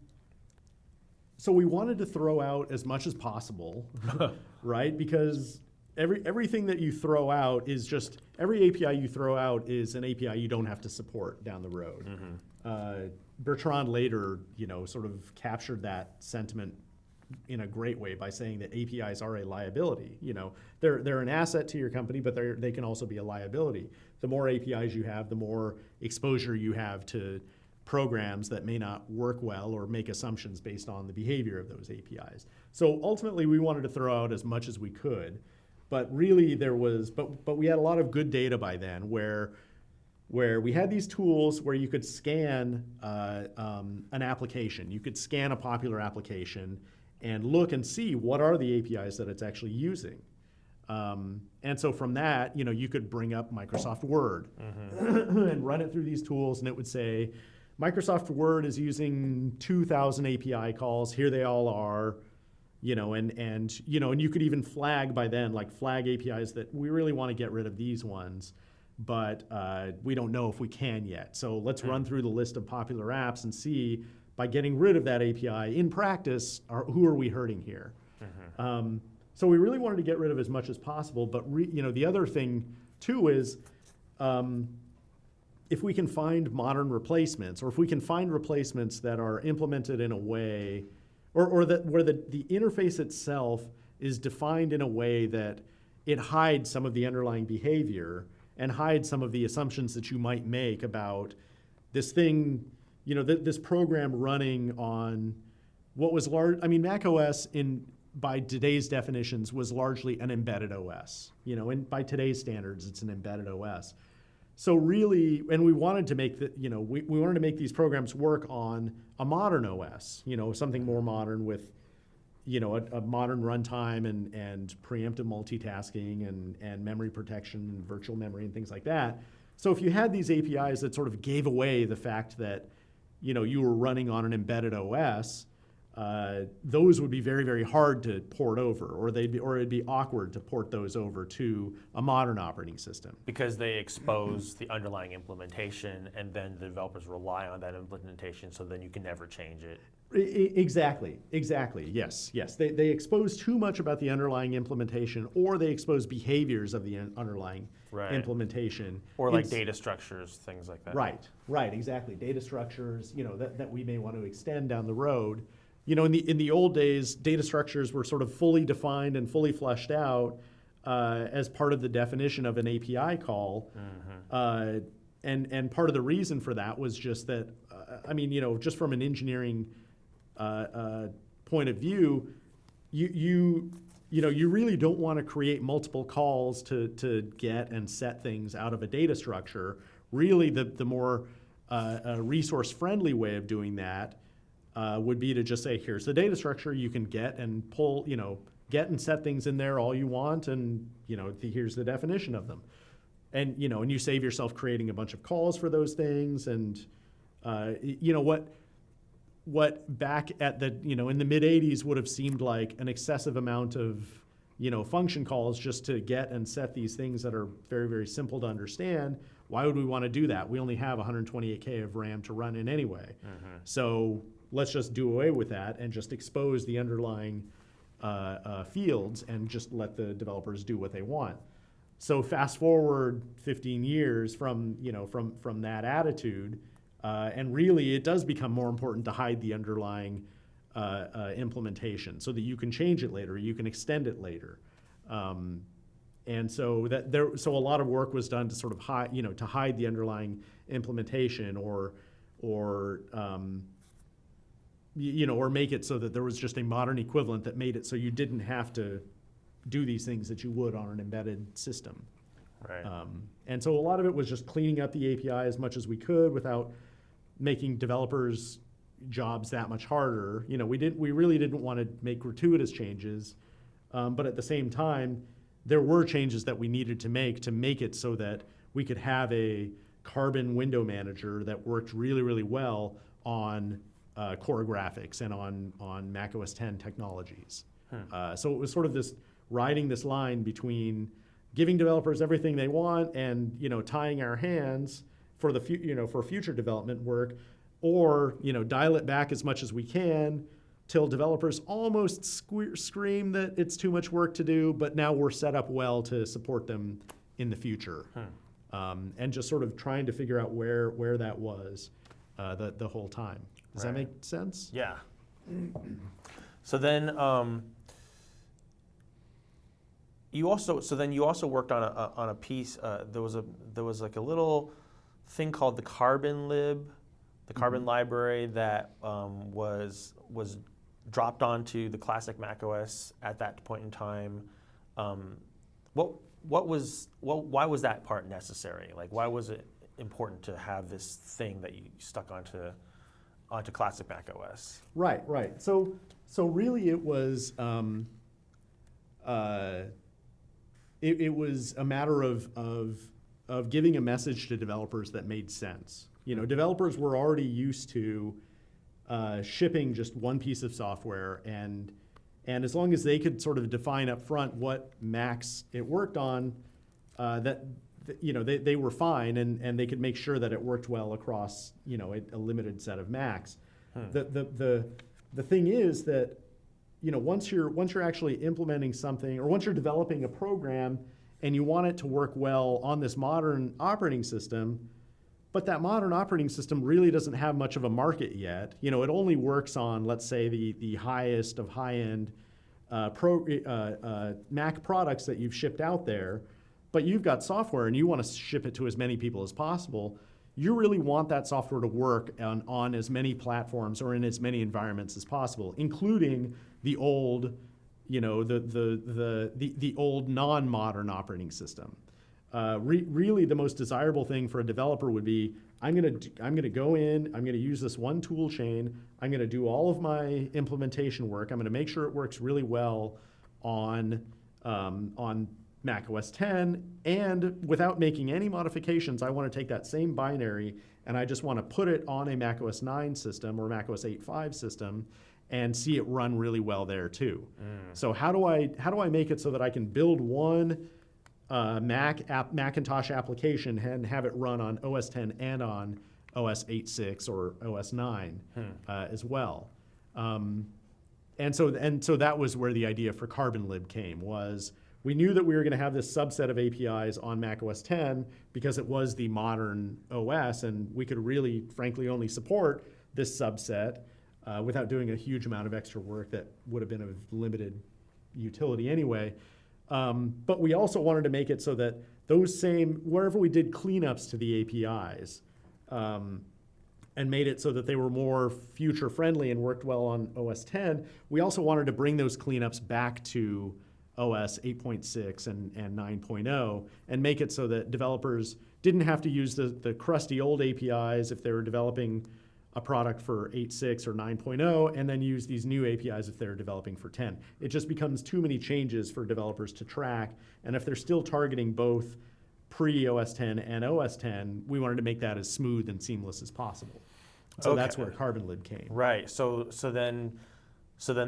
we wanted to throw out as much as possible, right? Because everything that you throw out is just, every API you throw out is an API you don't have to support down the road. Bertrand later, sort of captured that sentiment in a great way by saying that APIs are a liability. They're an asset to your company, but they can also be a liability. The more APIs you have, the more exposure you have to programs that may not work well or make assumptions based on the behavior of those APIs. So ultimately, we wanted to throw out as much as we could, but really but we had a lot of good data by then where we had these tools where you could scan an application. You could scan a popular application and look and see what are the APIs that it's actually using. And so from that, you could bring up Microsoft Word and run it through these tools, and it would say, Microsoft Word is using 2,000 API calls. Here they all are, and you could even flag by then, like flag APIs that we really want to get rid of these ones, but we don't know if we can yet. So let's run through the list of popular apps and see, by getting rid of that API in practice, who are we hurting here? So we really wanted to get rid of as much as possible, but the other thing too is, if we can find modern replacements, or if we can find replacements that are implemented in a way, or that where the interface itself is defined in a way that it hides some of the underlying behavior and hides some of the assumptions that you might make about this thing, this program running on what was large. I mean, Mac OS by today's definitions was largely an embedded OS. And by today's standards, it's an embedded OS. So really, and we wanted to make we wanted to make these programs work on a modern OS, something more modern with, a modern runtime and preemptive multitasking and memory protection and virtual memory and things like that. So if you had these APIs that sort of gave away the fact that, you were running on an embedded OS, those would be very, very hard to port over, or it'd be awkward to port those over to a modern operating system. Because they expose the underlying implementation, and then the developers rely on that implementation, so then you can never change it. Exactly. Yes. They expose too much about the underlying implementation, or they expose behaviors of the underlying implementation. Or like data structures, things like that. Right, exactly. Data structures, that we may want to extend down the road. In the old days, data structures were sort of fully defined and fully fleshed out as part of the definition of an API call. And part of the reason for that was just that, just from an engineering point of view, you really don't want to create multiple calls to get and set things out of a data structure. really the more resource-friendly way of doing that would be to just say, here's the data structure. You can get and pull, get and set things in there all you want, and here's the definition of them. And and you save yourself creating a bunch of calls for those things. And what back at the in the mid 80s would have seemed like an excessive amount of function calls just to get and set these things that are very, very simple to understand. Why would we want to do that? We only have 128K of RAM to run in anyway. Mm-hmm. So let's just do away with that and just expose the underlying fields and just let the developers do what they want. So fast forward 15 years from that attitude, and really it does become more important to hide the underlying implementation so that you can change it later, you can extend it later. And so a lot of work was done to sort of hide, to hide the underlying implementation or make it so that there was just a modern equivalent that made it so you didn't have to do these things that you would on an embedded system. Right. And so a lot of it was just cleaning up the API as much as we could without making developers' jobs that much harder. We really didn't want to make gratuitous changes, but at the same time, there were changes that we needed to make it so that we could have a Carbon window manager that worked really, really well on core graphics and on Mac OS X technologies. So it was sort of this riding this line between giving developers everything they want and tying our hands for for future development work, or dial it back as much as we can till developers almost scream that it's too much work to do, but now we're set up well to support them in the future. And just sort of trying to figure out where that was the whole time. Does that make sense? Yeah. So then you also worked on a piece. There was like a little thing called the Carbon lib, the Carbon library that was dropped onto the classic Mac OS at that point in time. Why was that part necessary? Like, why was it important to have this thing that you stuck onto classic Mac OS? Right. So really, it was it was a matter of giving a message to developers that made sense. Developers were already used to shipping just one piece of software, and as long as they could sort of define up front what Macs it worked on, they were fine, and they could make sure that it worked well across a limited set of Macs. The thing is that once you're actually implementing something, or once you're developing a program and you want it to work well on this modern operating system, but that modern operating system really doesn't have much of a market yet. It only works on, let's say, the highest of high-end Mac products that you've shipped out there, but you've got software and you want to ship it to as many people as possible. You really want that software to work on as many platforms or in as many environments as possible, including the old, the old non-modern operating system. Really, the most desirable thing for a developer would be, I'm gonna go in, I'm gonna use this one tool chain, I'm gonna do all of my implementation work, I'm gonna make sure it works really well on Mac OS X, and without making any modifications, I want to take that same binary and I just want to put it on a Mac OS 9 system or Mac OS 8.5 system and see it run really well there too. So how do I make it so that I can build one Macintosh application and have it run on OS X and on OS 8.6 or OS 9 as well? And so that was where the idea for Carbon lib came. Was we knew that we were going to have this subset of APIs on Mac OS X because it was the modern OS, and we could really, frankly, only support this subset without doing a huge amount of extra work that would have been of limited utility anyway. But we also wanted to make it so that wherever we did cleanups to the APIs, and made it so that they were more future-friendly and worked well on OS X, we also wanted to bring those cleanups back to OS 8.6 and 9.0 and make it so that developers didn't have to use the crusty old APIs if they were developing a product for 8.6 or 9.0, and then use these new APIs if they're developing for 10. It just becomes too many changes for developers to track, and if they're still targeting both pre-OS 10 and OS 10, we wanted to make that as smooth and seamless as possible. So that's where CarbonLib came. Right. So then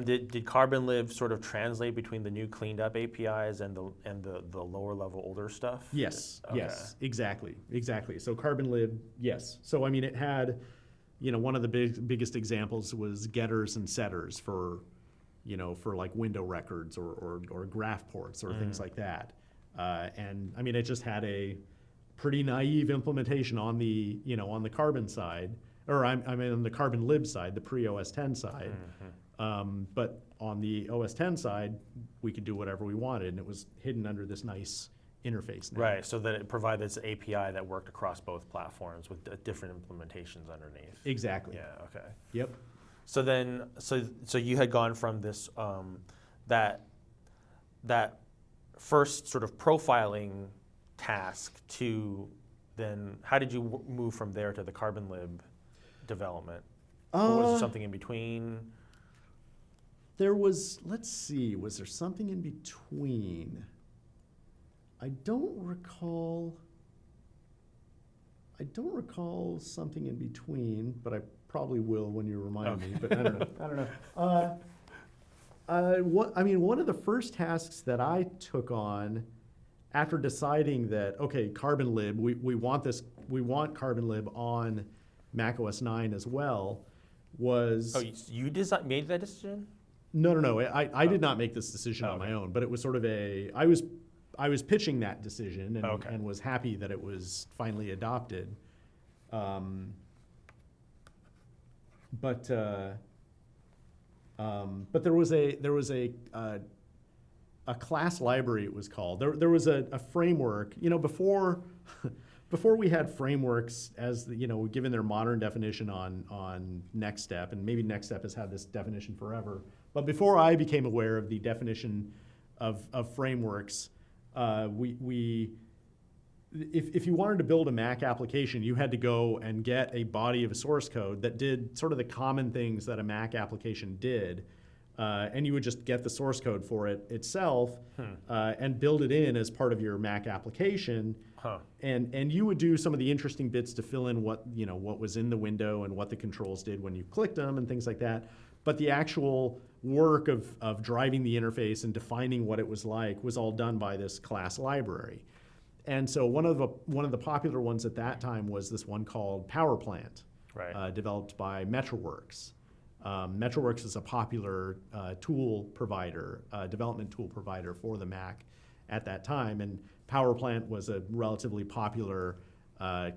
did CarbonLib sort of translate between the new cleaned up APIs and the lower level older stuff? Yes. Okay. Yes. Exactly. So CarbonLib, yes. So I mean, it had, one of the biggest examples was getters and setters for, for like window records or graph ports or things like that. And I mean, it just had a pretty naive implementation on the, on the Carbon side, or I mean on the CarbonLib side, the pre-OS 10 side. But on the OS 10 side, we could do whatever we wanted, and it was hidden under this nice interface now. Right, so that it provided this API that worked across both platforms with different implementations underneath. Exactly. Yeah, okay. Yep. So then, so you had gone from this, that first sort of profiling task to then, how did you move from there to the CarbonLib development? Or was there something in between? There was, let's see, was there something in between? I don't recall something in between, but I probably will when you remind me, but I don't know. One of the first tasks that I took on after deciding that, okay, CarbonLib, we want CarbonLib on Mac OS 9 as well, was... Oh, you made that decision? No. I did not make this decision on my own, but it was sort of I was pitching that decision and was happy that it was finally adopted. But there was a class library, it was called. There was a framework, before we had frameworks as given their modern definition on NeXTSTEP, and maybe NeXTSTEP has had this definition forever. But before I became aware of the definition of frameworks, if you wanted to build a Mac application, you had to go and get a body of source code that did sort of the common things that a Mac application did. And you would just get the source code for it itself and build it in as part of your Mac application. And you would do some of the interesting bits to fill in what was in the window and what the controls did when you clicked them and things like that. But the actual work of driving the interface and defining what it was like was all done by this class library. And so one of the popular ones at that time was this one called PowerPlant, developed by MetroWorks. MetroWorks is a popular tool provider, development tool provider for the Mac at that time, and PowerPlant was a relatively popular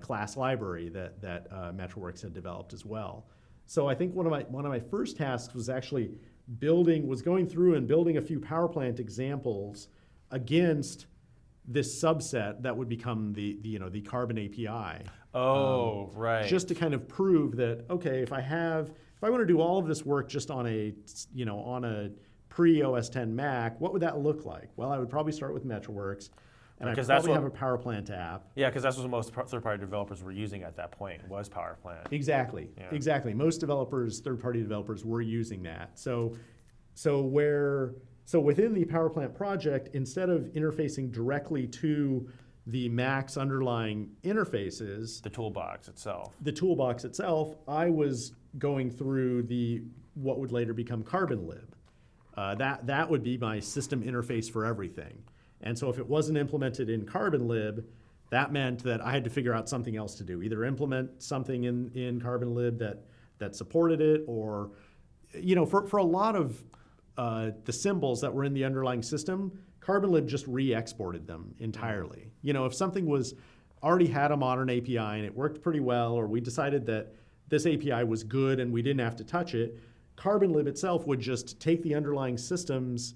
class library that MetroWorks had developed as well. So I think one of my first tasks was actually going through and building a few PowerPlant examples against this subset that would become the Carbon API. Oh, right. Just to kind of prove that, okay, if I want to do all of this work just on a pre-OS 10 Mac, what would that look like? Well, I would probably start with MetroWorks, and I'd probably have a PowerPlant app. Yeah, because that's what most third-party developers were using at that point, was PowerPlant. Exactly, exactly. Most third-party developers were using that. So within the PowerPlant project, instead of interfacing directly to the Mac's underlying interfaces, the toolbox itself, I was going through what would later become CarbonLib. That would be my system interface for everything. And so if it wasn't implemented in CarbonLib, that meant that I had to figure out something else to do, either implement something in CarbonLib that supported it, or for a lot of the symbols that were in the underlying system, CarbonLib just re-exported them entirely. If something already had a modern API and it worked pretty well, or we decided that this API was good and we didn't have to touch it, CarbonLib itself would just take the underlying system's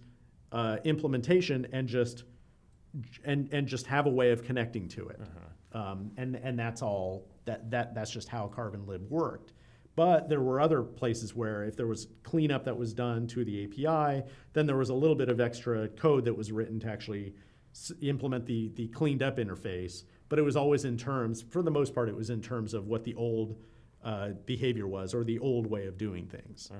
implementation and just have a way of connecting to it. And that's all. That's just how CarbonLib worked. But there were other places where if there was cleanup that was done to the API, then there was a little bit of extra code that was written to actually implement the cleaned up interface. but it was always in terms, for the most part, it was in terms of what the old behavior was, or the old way of doing things,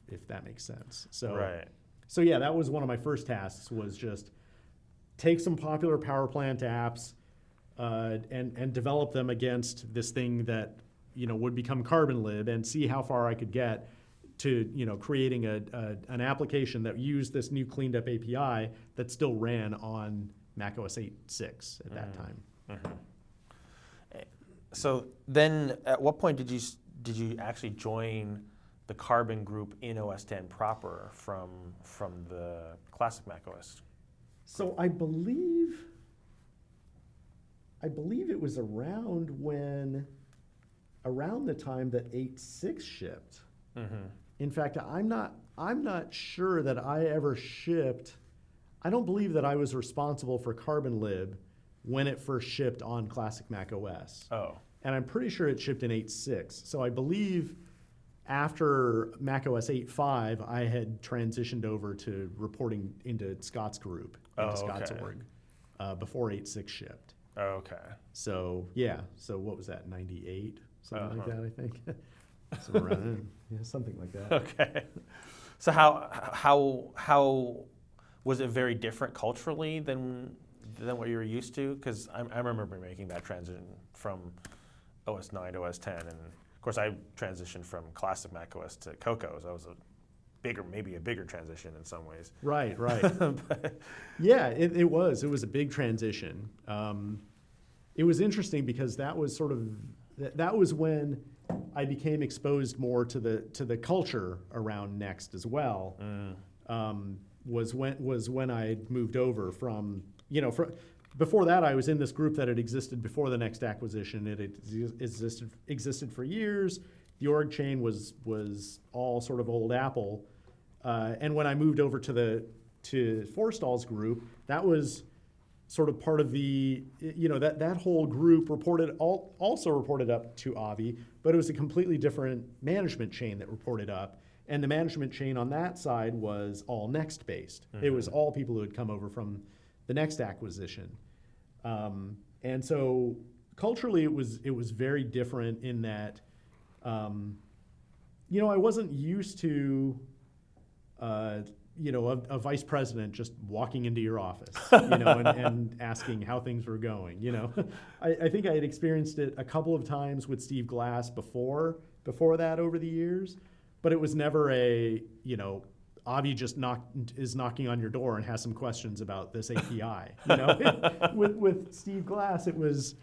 if that makes sense. So, Right. so yeah, that was one of my first tasks, was just take some popular power plant apps and develop them against this thing that, you know, would become CarbonLib, and see how far I could get to, you know, creating an application that used this new cleaned up API that still ran on Mac OS X at that time. So then, at what point did you actually join the Carbon group in OS X proper from the classic Mac OS? So I believe it was around the time that 8.6 shipped. In fact, I'm not sure that I ever shipped. I don't believe that I was responsible for CarbonLib when it first shipped on classic Mac OS. Oh. And I'm pretty sure it shipped in 8.6. So I believe after Mac OS 8.5, I had transitioned over to reporting into Scott's group, into Scott's org, before 8.6 shipped. Okay. So yeah, so what was that, 98? Something like that, I think. Somewhere around then. Yeah, something like that. Okay. So how was it very different culturally than what you were used to? Because I remember making that transition from OS 9 to OS 10, and of course I transitioned from classic Mac OS to Cocoa, so that was maybe a bigger transition in some ways. Right. Yeah, it was a big transition. It was interesting because that was when I became exposed more to the culture around Next as well. Was when I moved over from, you know, before that I was in this group that had existed before the Next acquisition. It had existed for years. The org chain was all sort of old Apple, and when I moved over to Forstall's group, that was sort of part of the, you know, that whole group also reported up to Avi, but it was a completely different management chain that reported up. And the management chain on that side was all Next based. It was all people who had come over from the Next acquisition. And so culturally it was very different in that, you know, I wasn't used to, you know, a vice president just walking into your office, you know, and asking how things were going, you know. I think I had experienced it a couple of times with Steve Glass before that over the years, but it was never a, you know, Avi just is knocking on your door and has some questions about this API, you know. With Steve Glass, it was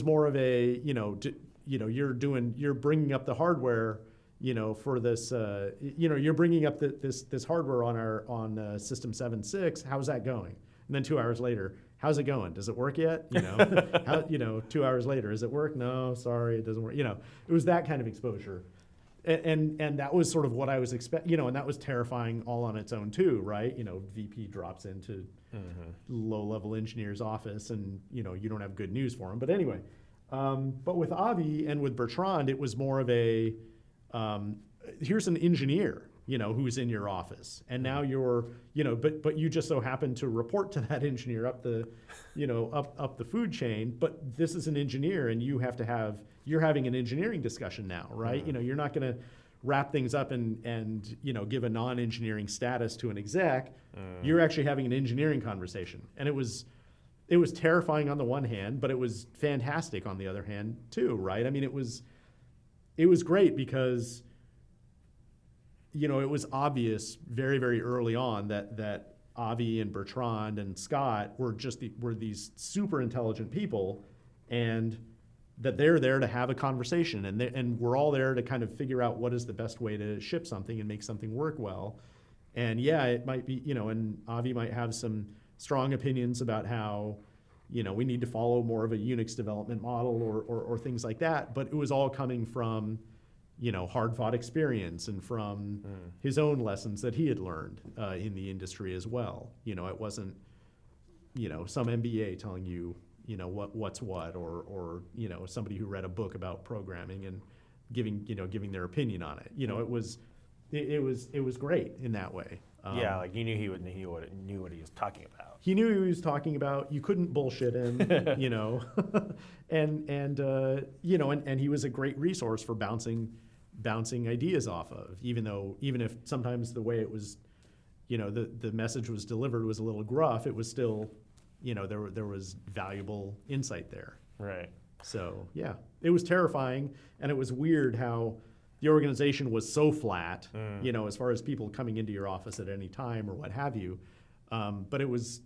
more of a, you know, you're bringing up the hardware, you know, for this, you know, you're bringing up this hardware on System 7.6. How's that going? And then 2 hours later, how's it going? Does it work yet? You know, you know, 2 hours later, does it work? No, sorry, it doesn't work. You know, it was that kind of exposure, and that was sort of what I was expecting. You know, and that was terrifying all on its own too, right? You know, VP drops into low-level engineer's office, and you know, you don't have good news for him. But anyway, but with Avi and with Bertrand, it was more of a here's an engineer, you know, who's in your office, and now you're, you know, but you just so happen to report to that engineer up the, you know, up the food chain. But this is an engineer, and you're having an engineering discussion now, right? You know, you're not going to wrap things up and you know, give a non-engineering status to an exec. You're actually having an engineering conversation, and it was terrifying on the one hand, but it was fantastic on the other hand too, right? I mean, it was great because, you know, it was obvious very, very early on that Avi and Bertrand and Scott were these super intelligent people, and that they're there to have a conversation, and we're all there to kind of figure out what is the best way to ship something and make something work well. And yeah, it might be, you know, and Avi might have some strong opinions about how, you know, we need to follow more of a Unix development model or things like that, but it was all coming from, you know, hard-fought experience and from his own lessons that he had learned in the industry as well. You know, it wasn't, you know, some MBA telling you, you know, what's what, or you know, somebody who read a book about programming and giving their opinion on it. You know, it was great in that way. Yeah, like you knew he knew what he was talking about. He knew what he was talking about. You couldn't bullshit him, you know, and he was a great resource for bouncing ideas off of. Even if sometimes the way it was, you know, the message was delivered was a little gruff, it was still, you know, there was valuable insight there. Right. So yeah, it was terrifying, and it was weird how the organization was so flat, you know, as far as people coming into your office at any time or what have you. But it was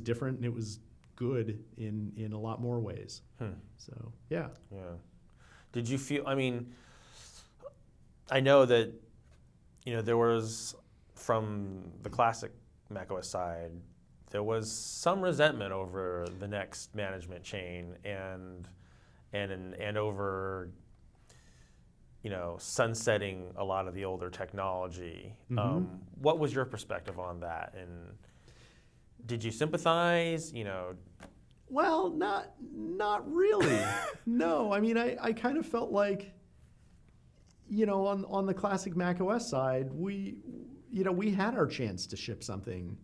different, and it was good in a lot more ways. So yeah. Yeah. Did you feel? I mean, I know that, you know, there was, from the classic Mac OS side, there was some resentment over the Next management chain and over, you know, sunsetting a lot of the older technology. What was your perspective on that, and did you sympathize? You know, well, not really. No, I mean, I kind of felt like, you know, on the classic Mac OS side, we had our chance to ship something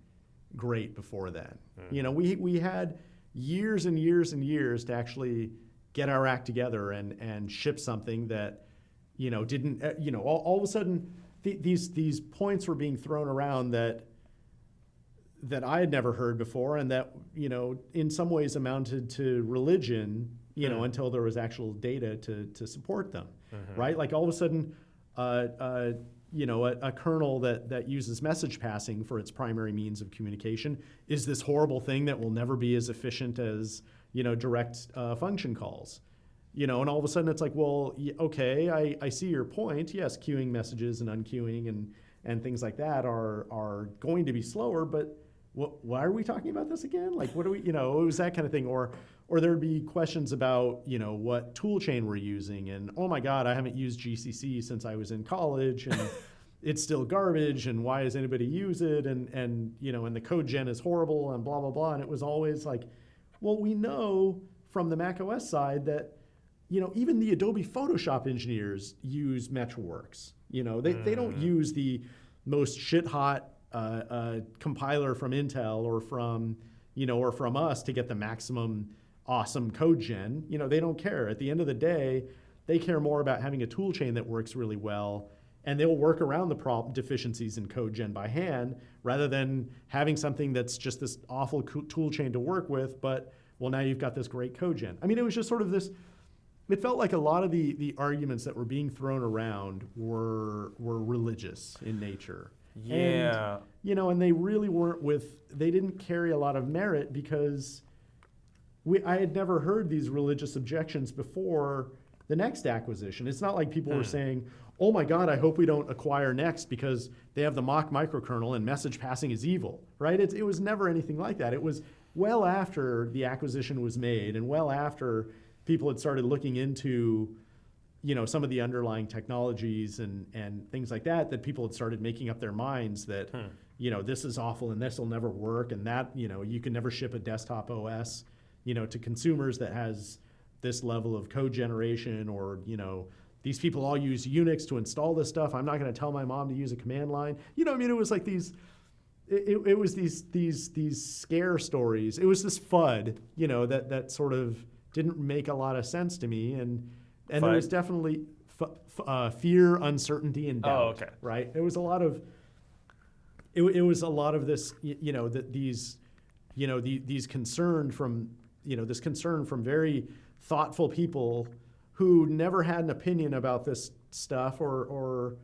great before then. You know, we had years and years and years to actually get our act together and ship something that, you know, didn't, you know, all of a sudden these points were being thrown around that I had never heard before, and that, you know, in some ways amounted to religion, you know, until there was actual data to support them, right? Like all of a sudden, you know, a kernel that uses message passing for its primary means of communication is this horrible thing that will never be as efficient as, you know, direct function calls. You know, and all of a sudden it's like, well, okay, I see your point. Yes, queuing messages and unqueuing and things like that are going to be slower, but why are we talking about this again? Like, what do we, you know, it was that kind of thing. Or there would be questions about, you know, what tool chain we're using, and oh my God, I haven't used GCC since I was in college, and it's still garbage, and why does anybody use it? And you know, and the code gen is horrible, and blah, blah, blah. And it was always like, well, we know from the Mac OS side that, you know, even the Adobe Photoshop engineers use MetroWorks. You know, they don't use the most shit hot compiler from Intel or from, you know, or from us to get the maximum awesome code gen. You know, they don't care. At the end of the day, they care more about having a tool chain that works really well, and they'll work around the deficiencies in code gen by hand, rather than having something that's just this awful tool chain to work with, but, well, now you've got this great code gen. I mean, it was just sort of this, it felt like a lot of the arguments that were being thrown around were religious in nature. Yeah. And, you know, and they really they didn't carry a lot of merit, because I had never heard these religious objections before the Next acquisition. It's not like people were saying, oh my God, I hope we don't acquire Next because they have the mock microkernel and message passing is evil, right? It was never anything like that. It was well after the acquisition was made, and well after people had started looking into, you know, some of the underlying technologies and things like that people had started making up their minds that, you know, this is awful and this will never work, and that, you know, you can never ship a desktop OS, you know, to consumers that has this level of code generation, or, you know, these people all use Unix to install this stuff. I'm not going to tell my mom to use a command line. You know, I mean, it was like these, it was these scare stories. It was this FUD, you know, that sort of didn't make a lot of sense to me, and there was definitely fear, uncertainty, and doubt. Oh, okay. Right. It was a lot of it was a lot of this, you know, that these, you know, these concern from, you know, this concern from very thoughtful people who never had an opinion about this stuff, or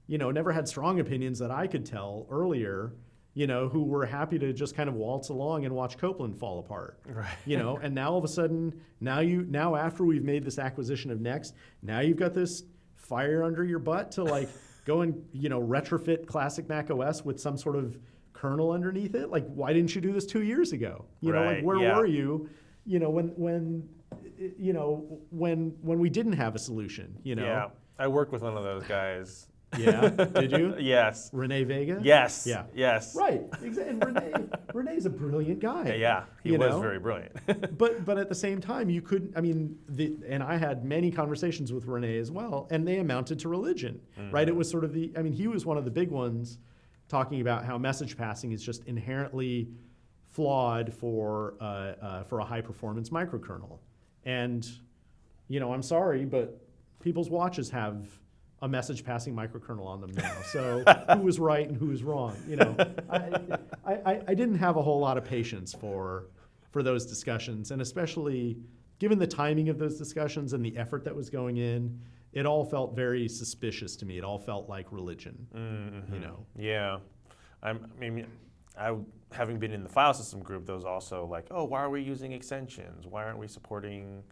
you know, never had strong opinions that I could tell earlier, you know, who were happy to just kind of waltz along and watch Copland fall apart. Right. You know, and now all of a sudden, now after we've made this acquisition of Next, now you've got this fire under your butt to like go and, you know, retrofit classic Mac OS with some sort of kernel underneath it. Like, why didn't you do this 2 years ago? You know, like, where were you? You know, when we didn't have a solution, you know? Yeah, I worked with one of those guys. Yeah, did you? Yes. Rene Vega? Yes. Yeah. Yes. Right, exactly. And Rene's a brilliant guy. Yeah, he was very brilliant. but at the same time, you couldn't, I mean, and I had many conversations with Rene as well, and they amounted to religion, right? It was sort of he was one of the big ones talking about how message passing is just inherently flawed for a high-performance microkernel. And, I'm sorry, but people's watches have a message-passing microkernel on them now. So who was right and who was wrong? I didn't have a whole lot of patience for those discussions, and especially given the timing of those discussions and the effort that was going in, it all felt very suspicious to me. It all felt like religion, Yeah. Having been in the file system group, there was also like, oh, why are we using extensions? Why aren't we supporting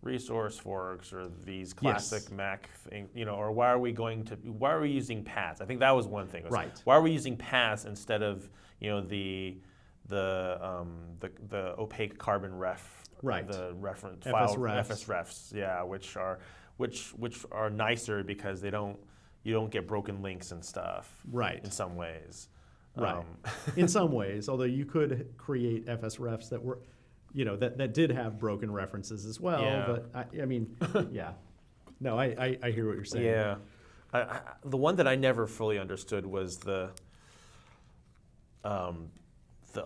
resource forks or these classic Mac things, or why are we using paths? I think that was one thing. Right. Why are we using paths instead of, the opaque carbon ref, right. the reference FS file refs. FS refs, which are nicer because you don't get broken links and stuff. Right. In some ways. Right. In some ways, although you could create FS refs that were, that did have broken references as well. Yeah. But yeah. No, I hear what you're saying. Yeah. The one that I never fully understood was the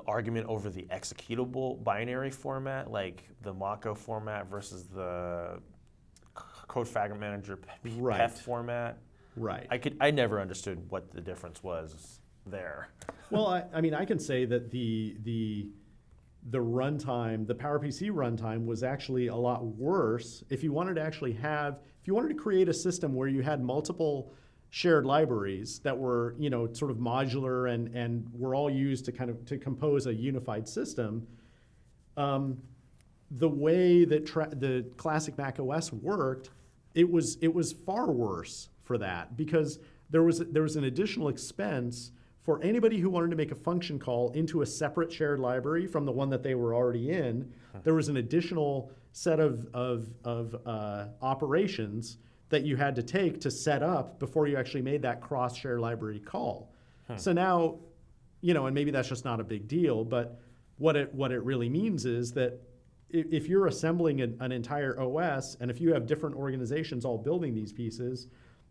argument over the executable binary format, like the Mach OS format versus the Code Fragment Manager PEF format. Right. I never understood what the difference was there. Well, I can say that the runtime, the PowerPC runtime was actually a lot worse. If you wanted to create a system where you had multiple shared libraries that were, sort of modular and were all used to compose a unified system, the way that the classic Mac OS worked, it was far worse for that, because there was an additional expense for anybody who wanted to make a function call into a separate shared library from the one that they were already in. There was an additional set of operations that you had to take to set up before you actually made that cross shared library call. So now, and maybe that's just not a big deal, but what it really means is that if you're assembling an entire OS, and if you have different organizations all building these pieces,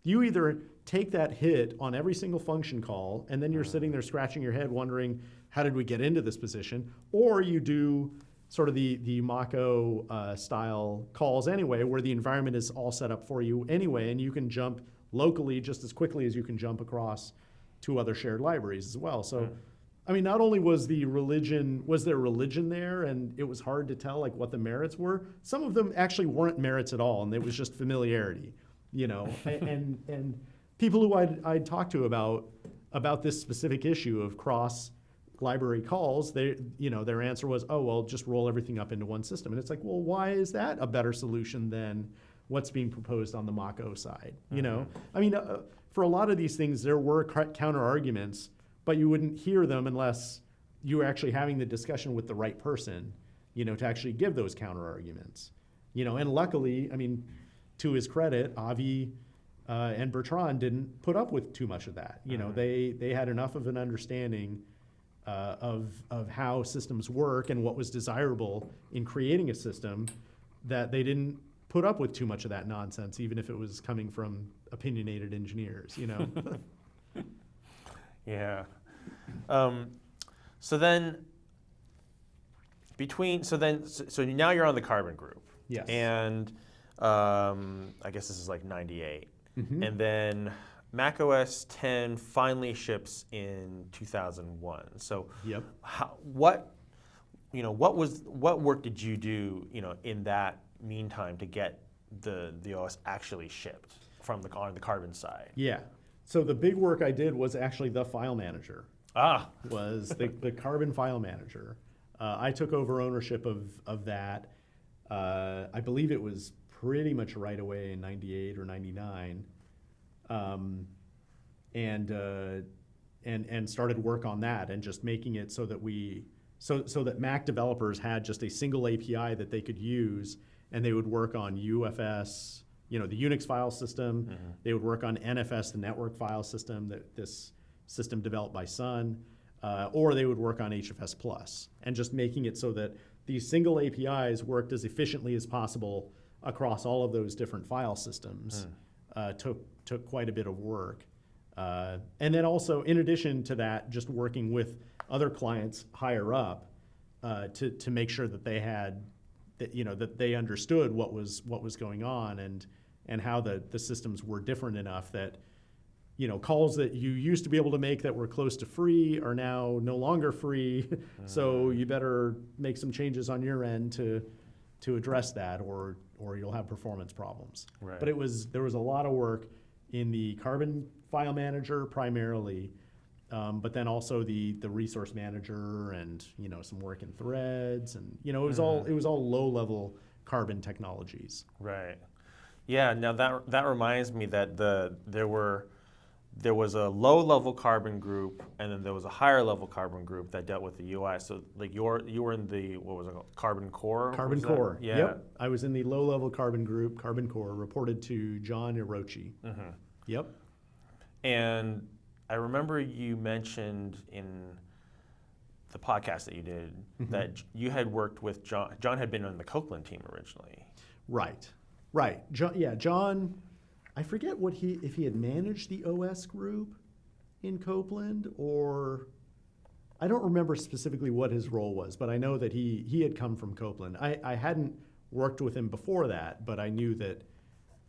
you either take that hit on every single function call, and then you're sitting there scratching your head wondering, how did we get into this position? Or you do sort of the Mach-O style calls anyway, where the environment is all set up for you anyway, and you can jump locally just as quickly as you can jump across to other shared libraries as well. So, not only was there religion there, and it was hard to tell like what the merits were, some of them actually weren't merits at all, and it was just familiarity. And people who I'd talked to about this specific issue of cross library calls, their answer was, oh, well, just roll everything up into one system. And it's like, well, why is that a better solution than what's being proposed on the Mach-O side? For a lot of these things, there were counter arguments, but you wouldn't hear them unless you were actually having the discussion with the right person, to actually give those counter arguments. And luckily, to his credit, Avi and Bertrand didn't put up with too much of that. They had enough of an understanding of how systems work and what was desirable in creating a system that they didn't put up with too much of that nonsense, even if it was coming from opinionated engineers. Yeah. So now you're on the Carbon group. Yes. And I guess this is like 98. Mm-hmm. And then Mac OS X finally ships in 2001. So yep. What work did you do, in that meantime to get the OS actually shipped on the Carbon side? Yeah. So the big work I did was actually the file manager. Was the Carbon file manager. I took over ownership of that. I believe it was pretty much right away in 98 or 99. And started work on that and just making it so that so that Mac developers had just a single API that they could use, and they would work on UFS, the Unix file system. Mm-hmm. They would work on NFS, the network file system, this system developed by Sun, or they would work on HFS Plus, and just making it so that these single APIs worked as efficiently as possible across all of those different file systems. Took quite a bit of work. And then also, in addition to that, just working with other clients higher up to make sure that they had, that they understood what was going on and how the systems were different enough that, calls that you used to be able to make that were close to free are now no longer free. So you better make some changes on your end to address that, or you'll have performance problems. Right. But there was a lot of work in the Carbon file manager primarily, but then also the resource manager and some work in threads, and it was all low level Carbon technologies. Right. Yeah. Now that reminds me that there was a low-level Carbon group, and then there was a higher-level Carbon group that dealt with the UI. So, like you were in the, what was it called? Carbon Core? Carbon Core. Yeah. Yep. I was in the low-level Carbon group, Carbon Core, reported to John Hirochi. Mm-hmm. Yep. And I remember you mentioned in the podcast that you did that you had worked with John. John had been on the Copland team originally. Right. John. I forget if he had managed the OS group in Copland, or I don't remember specifically what his role was, but I know that he had come from Copland. I hadn't worked with him before that, but I knew that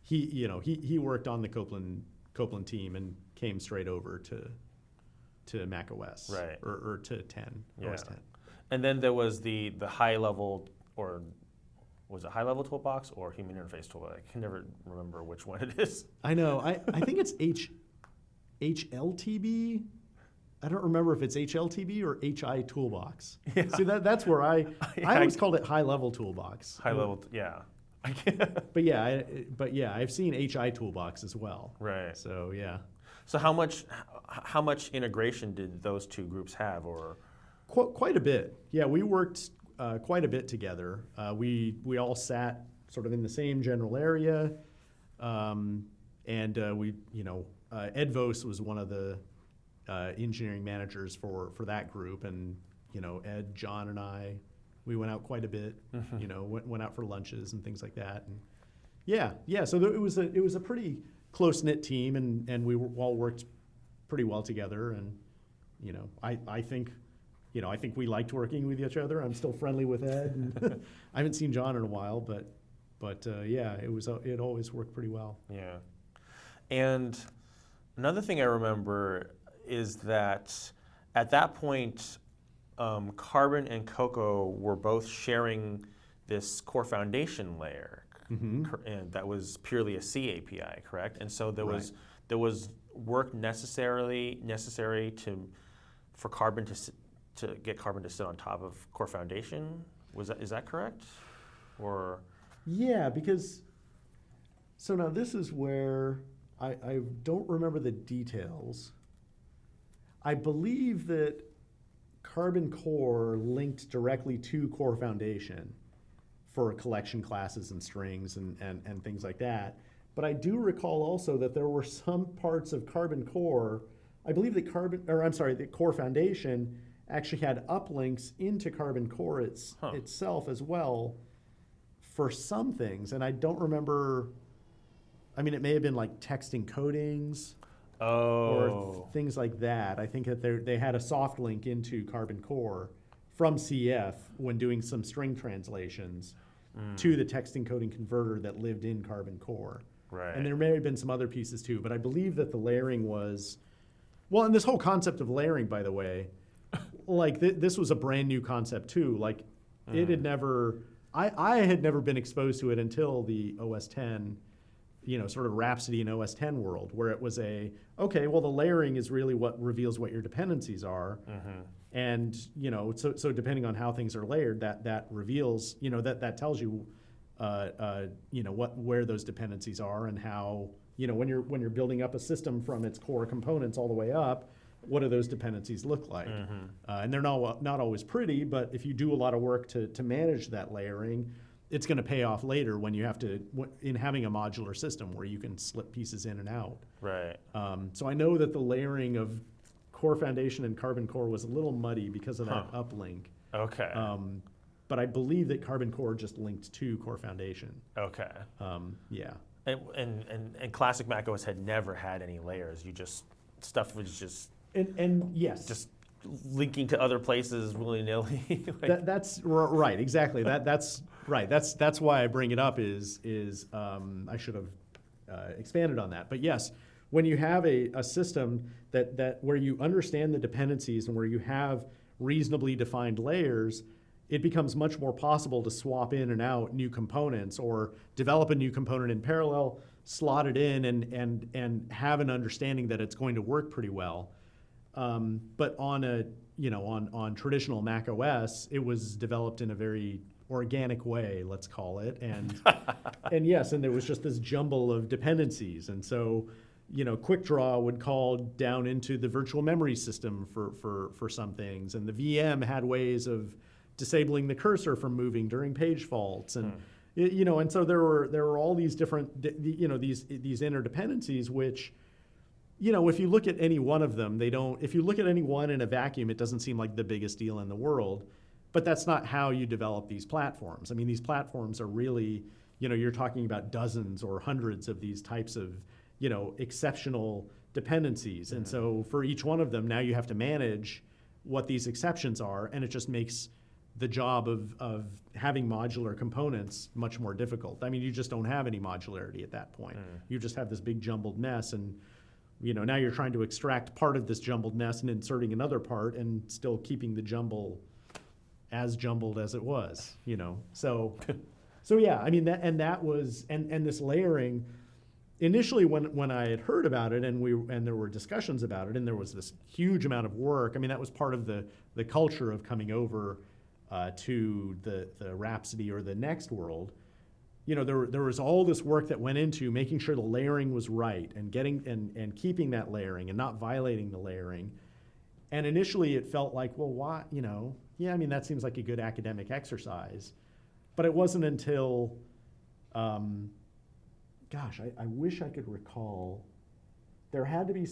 he worked on the Copland team and came straight over to Mac OS, right, or to 10, yeah. OS 10. And then there was the high level, or was it high-level toolbox or human interface toolbox? I can never remember which one it is. I know. I think it's HLTB. I don't remember if it's HLTB or HI toolbox. Yeah. See, that's where I always called it high-level toolbox. High-level, yeah. But yeah, I've seen HI toolbox as well. Right. So yeah. So how much integration did those two groups have, or? Quite a bit. Yeah, we worked quite a bit together. We all sat sort of in the same general area, and Ed Vos was one of the engineering managers for that group, and Ed, John, and we went out quite a bit. Went out for lunches and things like that, and yeah. So it was a pretty close knit team, and we all worked pretty well together, and I think. I think we liked working with each other. I'm still friendly with Ed, and I haven't seen John in a while, but yeah, it always worked pretty well. Yeah, and another thing I remember is that at that point, Carbon and Cocoa were both sharing this core foundation layer, and that was purely a C API, correct? And so there was work necessary for Carbon to get Carbon to sit on top of core foundation. Is that correct? Or yeah, because so now this is where I don't remember the details. I believe that Carbon Core linked directly to core foundation for collection classes and strings and things like that. But I do recall also that there were some parts of Carbon Core, I believe that Core Foundation actually had uplinks into Carbon Core itself as well for some things. And I don't remember, it may have been like text encodings or things like that. I think that they had a soft link into Carbon Core from CF when doing some string translations to the text encoding converter that lived in Carbon Core. Right. And there may have been some other pieces too, but I believe that the layering was, well, and this whole concept of layering, by the way, like this was a brand new concept too. Like it had never, I had never been exposed to it until the OS 10, sort of Rhapsody in OS 10 world, where it was the layering is really what reveals what your dependencies are. And, so depending on how things are layered, that reveals, that tells you, where those dependencies are and how, when you're building up a system from its core components all the way up, what do those dependencies look like? And they're not always pretty, but if you do a lot of work to manage that layering, it's going to pay off later when you have to, in having a modular system where you can slip pieces in and out. Right. So I know that the layering of Core Foundation and Carbon Core was a little muddy because of that uplink. Okay. But I believe that Carbon Core just linked to Core Foundation. Okay. Yeah. And classic Mac OS had never had any layers. You just stuff was just And yes, just linking to other places willy-nilly. that's right. Exactly. That's right. That's why I bring it up. Is I should have expanded on that. But yes, when you have a system that where you understand the dependencies and where you have reasonably defined layers, it becomes much more possible to swap in and out new components or develop a new component in parallel, slot it in, and have an understanding that it's going to work pretty well. But on traditional Mac OS, it was developed in a very organic way, let's call it, and and there was just this jumble of dependencies, and so QuickDraw would call down into the virtual memory system for some things, and the VM had ways of disabling the cursor from moving during page faults, and and so there were all these different these interdependencies which. If you look at any one of them, if you look at any one in a vacuum, it doesn't seem like the biggest deal in the world. But that's not how you develop these platforms. I mean, these platforms are really, you're talking about dozens or hundreds of these types of, exceptional dependencies. And so for each one of them, now you have to manage what these exceptions are, and it just makes the job of having modular components much more difficult. I mean, you just don't have any modularity at that point. You just have this big jumbled mess, and now you're trying to extract part of this jumbled mess and inserting another part and still keeping the jumble as jumbled as it was, So yeah, I mean, that was this layering, initially when I had heard about it and there were discussions about it and there was this huge amount of work, I mean, that was part of the culture of coming over to the Rhapsody or the Next world. There was all this work that went into making sure the layering was right and getting and keeping that layering and not violating the layering. And initially it felt like, well, why, yeah, I mean, that seems like a good academic exercise. But it wasn't until, I wish I could recall, there had to be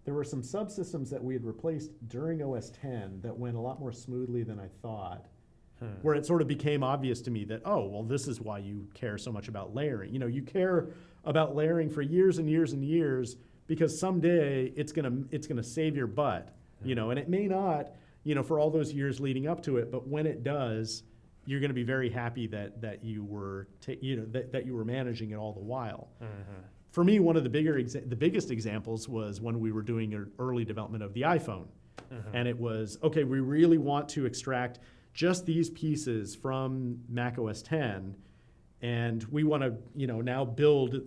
there were some subsystems that we had replaced during OS X that went a lot more smoothly than I thought. Where it sort of became obvious to me that, oh, well, this is why you care so much about layering. You care about layering for years and years and years because someday it's gonna save your butt, and it may not, for all those years leading up to it, but when it does, you're gonna be very happy that you were that you were managing it all the while. For me, one of the biggest examples was when we were doing an early development of the iPhone, and it was okay. We really want to extract just these pieces from Mac OS X, and we want to, now build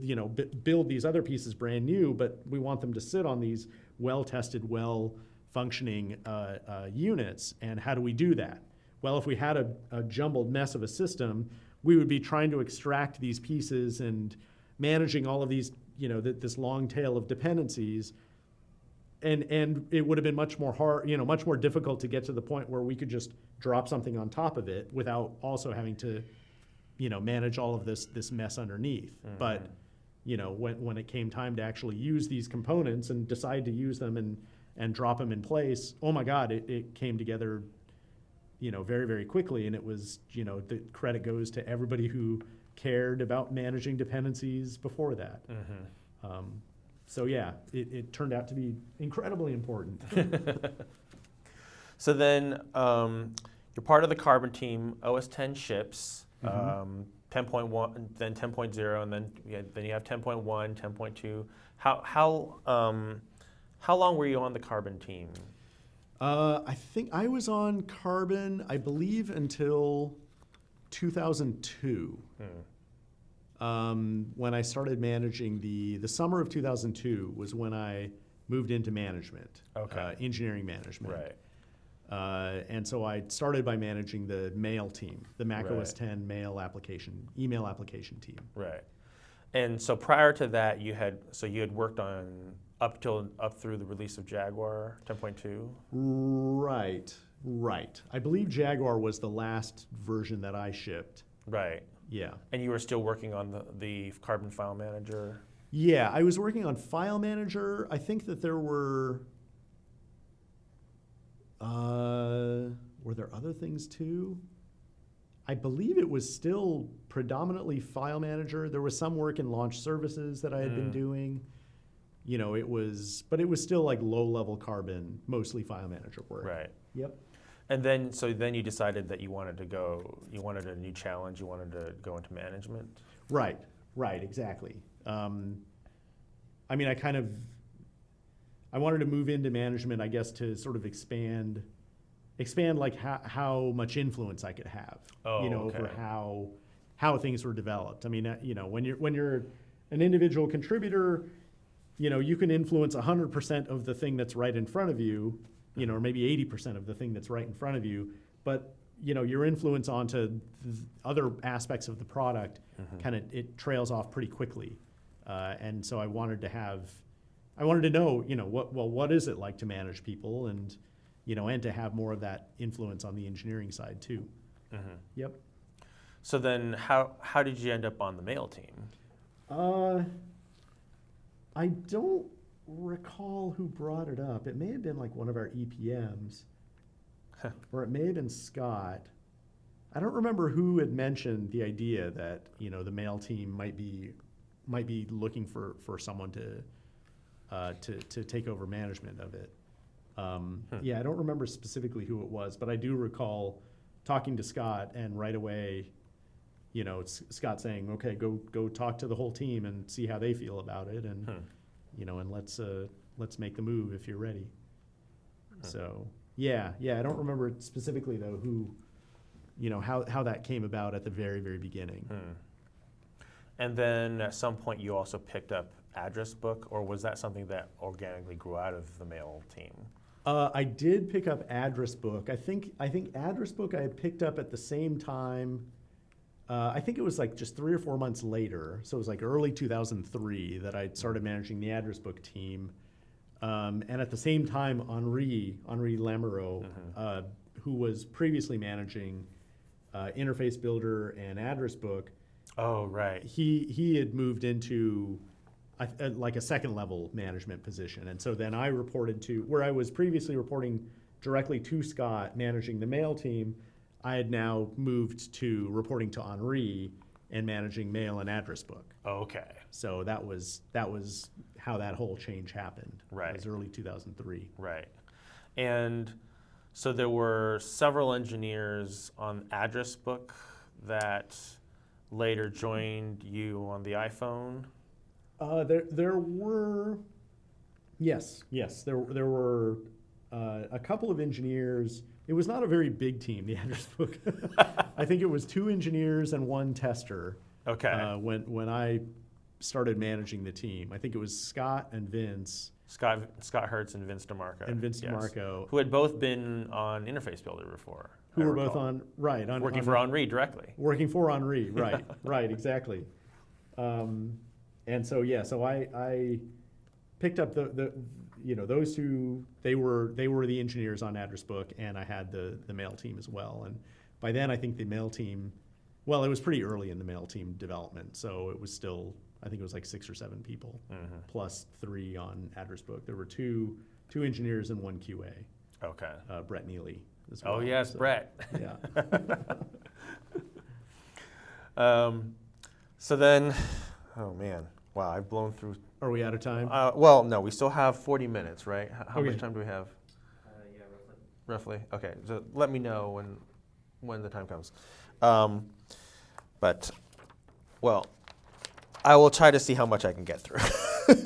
these other pieces brand new, but we want them to sit on these well-tested, well-functioning units. And how do we do that? Well, if we had a jumbled mess of a system, we would be trying to extract these pieces and managing all of these, this long tail of dependencies. And it would have been much more difficult to get to the point where we could just drop something on top of it without also having to, manage all of this mess underneath. But, when it came time to actually use these components and decide to use them and drop them in place, oh my God, it came together, very, very quickly. And it was, the credit goes to everybody who cared about managing dependencies before that. So yeah, it turned out to be incredibly important. So then you're part of the Carbon team. OS X ships, 10.1, then 10.0, and then you have 10.1, 10.2. How long were you on the Carbon team? I think I was on Carbon, I believe, until 2002. When I started managing the summer of 2002 was when I moved into management, engineering management. Right. And so I started by managing the mail team, the Mac OS X email application team. Right. And so prior to that, you had worked on up through the release of Jaguar 10.2. Right. I believe Jaguar was the last version that I shipped. Right. Yeah. And you were still working on the Carbon File Manager? Yeah, I was working on File Manager. I think that there were there other things too? I believe it was still predominantly File Manager. There was some work in launch services that I had been doing. it was still like low-level carbon, mostly file manager work. Right. Yep. And then you decided that you wanted a new challenge, you wanted to go into management? Right, exactly. I wanted to move into management, I guess, to sort of expand like how much influence I could have, okay. over how things were developed. I mean, when you're an individual contributor, you can influence 100% of the thing that's right in front of you, or maybe 80% of the thing that's right in front of you, but your influence onto other aspects of the product it trails off pretty quickly, and so I wanted to know, what is it like to manage people, and and to have more of that influence on the engineering side too. Yep. So then, how did you end up on the mail team? I don't recall who brought it up. It may have been like one of our EPMs, or it may have been Scott. I don't remember who had mentioned the idea that the mail team might be looking for someone to take over management of it. Yeah, I don't remember specifically who it was, but I do recall talking to Scott, and right away, Scott saying, "Okay, go talk to the whole team and see how they feel about it, and and let's make the move if you're ready." So yeah, I don't remember specifically though who, how that came about at the very, very beginning. And then at some point you also picked up Address Book, or was that something that organically grew out of the mail team? I did pick up Address Book. I think Address Book I had picked up at the same time. I think it was like just 3 or 4 months later. So it was like early 2003 that I started managing the Address Book team. And at the same time, Henri Lamoureux, who was previously managing Interface Builder and Address Book. Oh, right. He had moved into like a second level management position. And so then I reported to, where I was previously reporting directly to Scott managing the mail team, I had now moved to reporting to Henri and managing mail and Address Book. Okay. So that was how that whole change happened. Right. It was early 2003. Right. And so there were several engineers on Address Book that later joined you on the iPhone? There were, yes, there were a couple of engineers. It was not a very big team, the Address Book. I think it was 2 engineers and 1 tester. Okay. When I started managing the team, I think it was Scott and Vince. Scott Hertz and Vince DeMarco. DeMarco. Who had both been on Interface Builder before. Who were both on working for Henri directly. Working for Henri, right, right, exactly. And so I picked up those 2. They were the engineers on Address Book, and I had the mail team as well. And by then, I think the mail team, well, it was pretty early in the mail team development, so it was still, I think it was like 6 or 7 people, plus 3 on Address Book. There were two engineers and 1 QA. Okay. Brett Neely as well. Oh yes, so, Brett. Yeah. So then, oh man, wow, I've blown through. Are we out of time? Well, no, we still have 40 minutes, right? How Okay. much time do we have? Yeah, roughly. Roughly. Okay, so let me know when the time comes. But, well, I will try to see how much I can get through.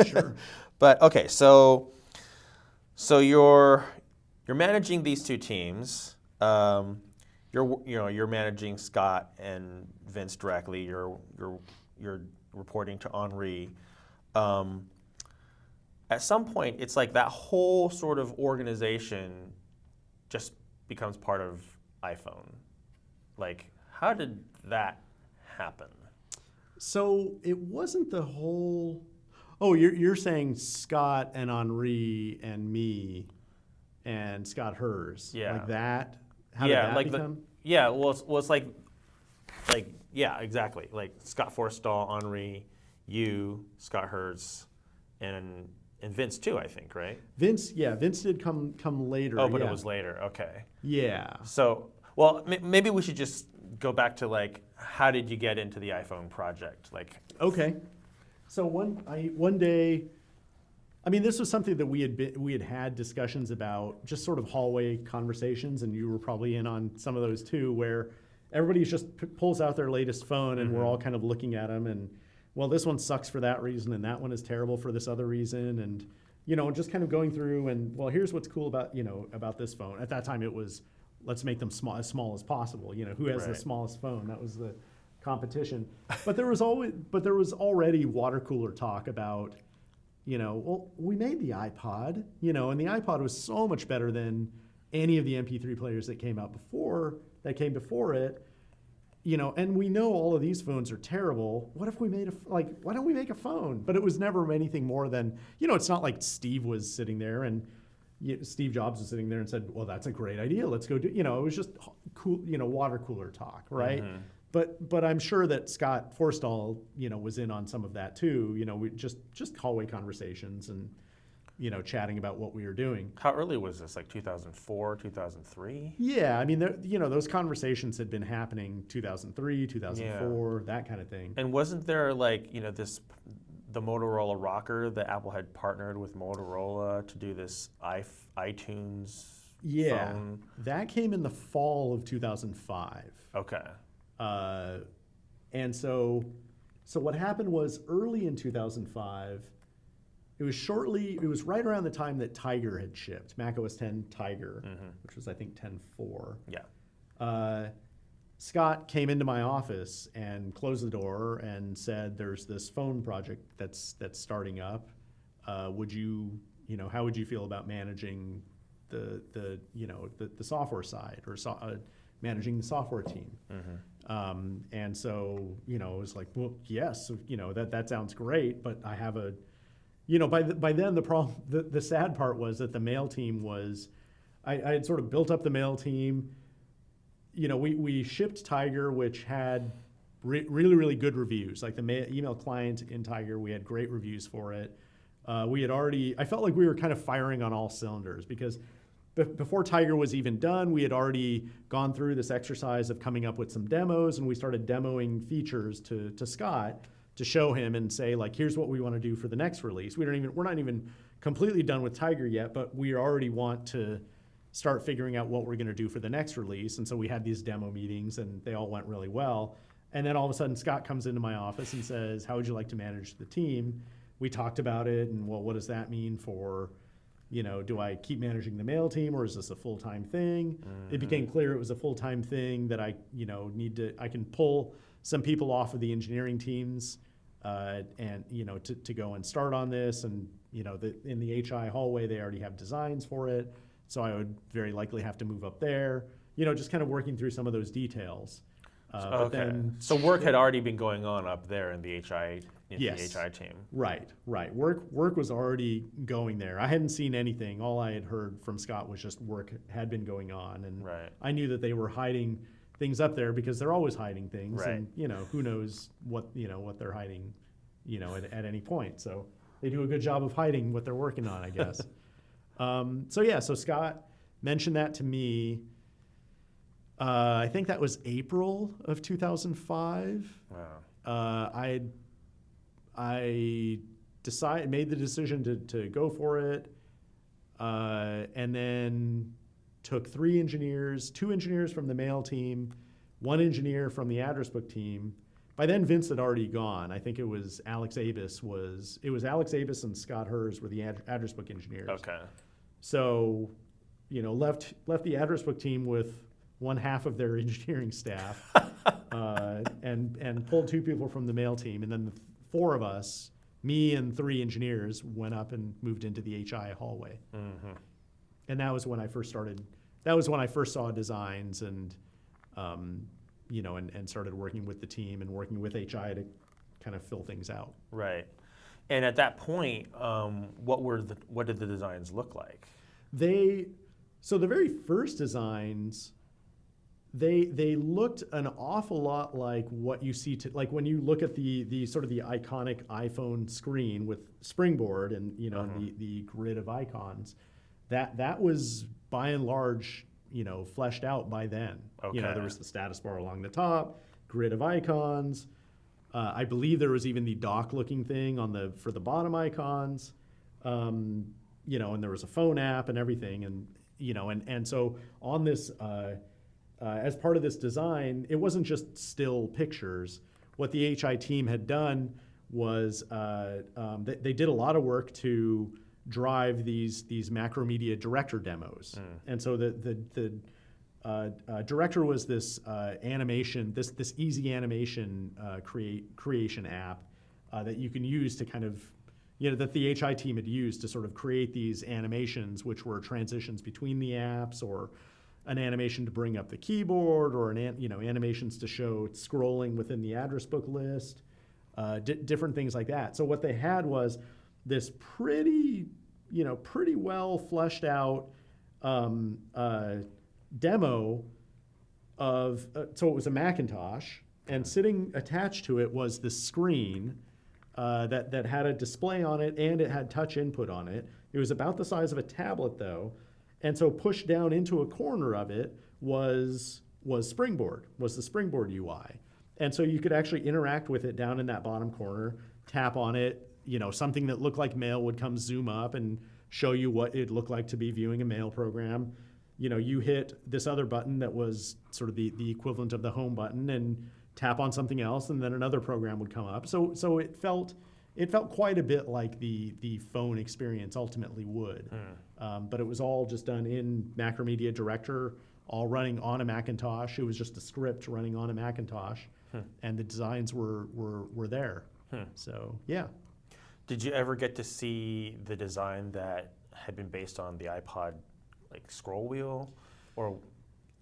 Sure. But okay, so you're managing these 2 teams. You're managing Scott and Vince directly. You're reporting to Henri. At some point, it's like that whole sort of organization just becomes part of iPhone. Like, how did that happen? So it wasn't the whole. Oh, you're saying Scott and Henri and me, and Scott Hertz. Yeah. Like that. How did that like become? it's like yeah, exactly. Like Scott Forstall, Henri, you, Scott Hertz, and Vince too, I think, right? Vince did come later. Oh, but yeah. it was later. Okay. Yeah. So, well, maybe we should just go back to like, how did you get into the iPhone project? Like, okay. So one day, I mean, this was something that we had had discussions about, just sort of hallway conversations, and you were probably in on some of those too, where everybody just pulls out their latest phone, and we're all kind of looking at them, and well, this one sucks for that reason, and that one is terrible for this other reason, and just kind of going through, and well, here's what's cool about about this phone. At that time, it was let's make them as small as possible. Who has the smallest phone? That was the competition. But there was already water cooler talk about. Well, we made the iPod, and the iPod was so much better than any of the MP3 players that came before it, and we know all of these phones are terrible. What if we made why don't we make a phone? But it was never anything more than, it's not like Steve was sitting there and Steve Jobs was sitting there and said, well, that's a great idea. Let's go do, it was just cool, water cooler talk, right? Mm-hmm. But I'm sure that Scott Forstall, was in on some of that too. We just hallway conversations and, chatting about what we were doing. How early was this? Like 2004, 2003? Yeah, I mean, those conversations had been happening 2003, 2004, that kind of thing. And wasn't there the Motorola Rocker that Apple had partnered with Motorola to do this iTunes phone? That came in the fall of 2005. Okay. And so what happened was early in 2005, it was right around the time that Tiger had shipped, Mac OS X Tiger, which was I think 10.4. Yeah. Scott came into my office and closed the door and said, there's this phone project that's starting up. How would you feel about managing the software side or managing the software team? And so, it was like, well, yes, that sounds great, but I have by then the problem, the sad part was that the mail team was, I had sort of built up the mail team. We shipped Tiger, which had really, really good reviews. Like the email client in Tiger, we had great reviews for it. I felt like we were kind of firing on all cylinders because before Tiger was even done, we had already gone through this exercise of coming up with some demos, and we started demoing features to Scott to show him and say, like, here's what we want to do for the next release. We're not even completely done with Tiger yet, but we already want to start figuring out what we're going to do for the next release. And so we had these demo meetings, and they all went really well. And then all of a sudden, Scott comes into my office and says, how would you like to manage the team? We talked about it, and well, what does that mean for, do I keep managing the mail team, or is this a full-time thing? It became clear it was a full-time thing that I can pull some people off of the engineering teams and to go and start on this. And in the HI hallway, they already have designs for it, so I would very likely have to move up there. Just kind of working through some of those details. So work had already been going on up there in the HI. Yes. The HI team. Right. Work was already going there. I hadn't seen anything. All I had heard from Scott was just work had been going on, and I knew that they were hiding things up there because they're always hiding things, and who knows what they're hiding, at any point. So they do a good job of hiding what they're working on, I guess. So Scott mentioned that to me. I think that was April of 2005. Wow. I made the decision to go for it, and then took 3 engineers, 2 engineers from the mail team, 1 engineer from the address book team. By then, Vince had already gone. I think it was Alex Abus and Scott Hers were the address book engineers. Okay. So, left the address book team with 1/2 of their engineering staff, and pulled 2 people from the mail team, and then the 4 of us, me and 3 engineers, went up and moved into the HI hallway. And that was when I first started. That was when I first saw designs and, and started working with the team and working with HI to kind of fill things out. Right. And at that point, what did the designs look like? So the very first designs, they looked an awful lot like what you see like when you look at the sort of the iconic iPhone screen with Springboard and the grid of icons. That was by and large fleshed out by then. Okay. There was the status bar along the top, grid of icons. I believe there was even the dock looking thing for the bottom icons. And there was a phone app and everything, and so on this, as part of this design, it wasn't just still pictures. What the HI team had done was they did a lot of work to drive these Macromedia Director demos, and so the Director was this animation, this easy animation creation app that you can use to kind of, that the HI team had used to sort of create these animations, which were transitions between the apps, or an animation to bring up the keyboard, or animations to show scrolling within the address book list, different things like that. So what they had was this pretty well fleshed out demo of, so it was a Macintosh, and sitting attached to it was this screen that had a display on it, and it had touch input on it. It was about the size of a tablet, though, and so pushed down into a corner of it was Springboard, was the Springboard UI. And so you could actually interact with it down in that bottom corner, tap on it, something that looked like mail would come zoom up and show you what it looked like to be viewing a mail program. You hit this other button that was sort of the equivalent of the home button, and tap on something else, and then another program would come up. So it felt quite a bit like the phone experience ultimately would. But it was all just done in Macromedia Director, all running on a Macintosh. It was just a script running on a Macintosh, and the designs were there. So yeah. Did you ever get to see the design that had been based on the iPod, like scroll wheel, or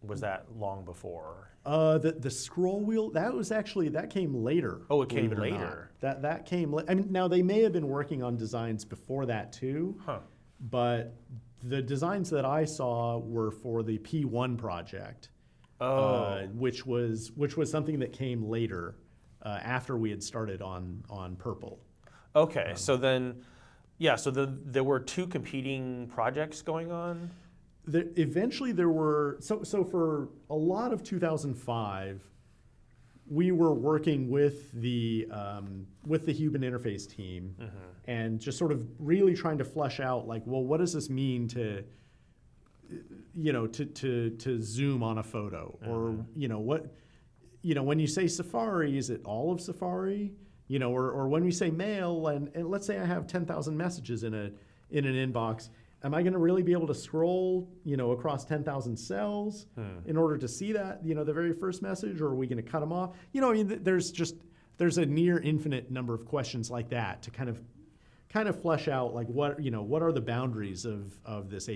was that long before? The scroll wheel, that came later. Oh, it came later. That came. I mean, now they may have been working on designs before that too. But the designs that I saw were for the P1 project. Which was something that came later, after we had started on Purple. Okay, so then, there were two competing projects going on? Eventually there were, so for a lot of 2005, we were working with the human interface team, and just sort of really trying to flesh out, like, well, what does this mean to zoom on a photo, or when you say Safari, is it all of Safari, or when we say mail, and let's say I have 10,000 messages in an inbox. Am I going to really be able to scroll, across 10,000 cells in order to see that, the very first message, or are we going to cut them off? There's a near infinite number of questions like that to kind of flesh out, like, what are the boundaries of this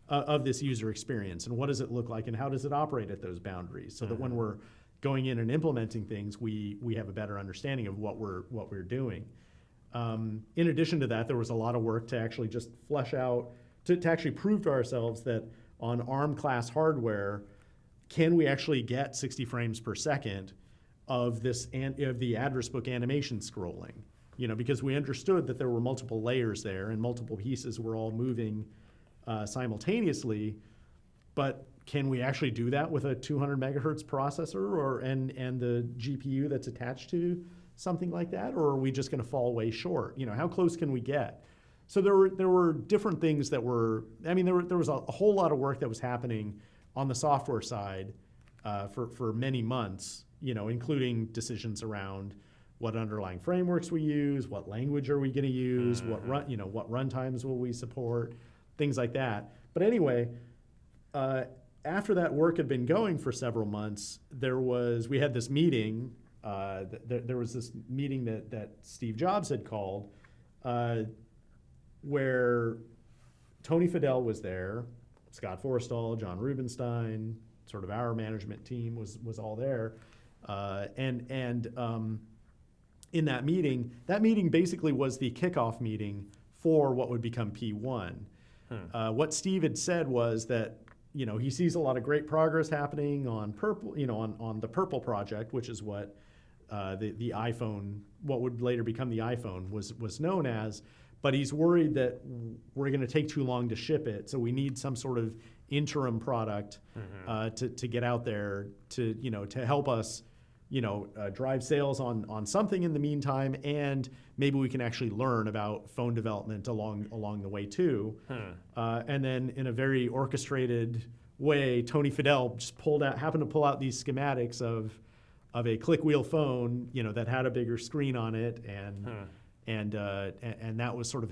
of this user experience, and what does it look like, and how does it operate at those boundaries, so that when we're going in and implementing things, we have a better understanding of what we're doing. In addition to that, there was a lot of work to actually just flesh out, to actually prove to ourselves that on ARM class hardware, can we actually get 60 frames per second of the address book animation scrolling? Because we understood that there were multiple layers there, and multiple pieces were all moving simultaneously, but can we actually do that with a 200 megahertz processor, and the GPU that's attached to something like that, or are we just going to fall way short? How close can we get? So there were different things that were. I mean, there was a whole lot of work that was happening on the software side for many months. Including decisions around what underlying frameworks we use, what language are we going to use, what runtimes will we support, things like that. But anyway, after that work had been going for several months, we had this meeting. There was this meeting that Steve Jobs had called, where Tony Fadell was there, Scott Forstall, John Rubenstein, sort of our management team was all there, and in that meeting basically was the kickoff meeting for what would become P1. What Steve had said was that he sees a lot of great progress happening on Purple, on the Purple project, which is what the iPhone, what would later become the iPhone, was known as. But he's worried that we're going to take too long to ship it, so we need some sort of interim product to get out there to help us drive sales on something in the meantime, and maybe we can actually learn about phone development along the way too. And then in a very orchestrated way, Tony Fadell just happened to pull out these schematics of a click wheel phone, that had a bigger screen on it, and that was sort of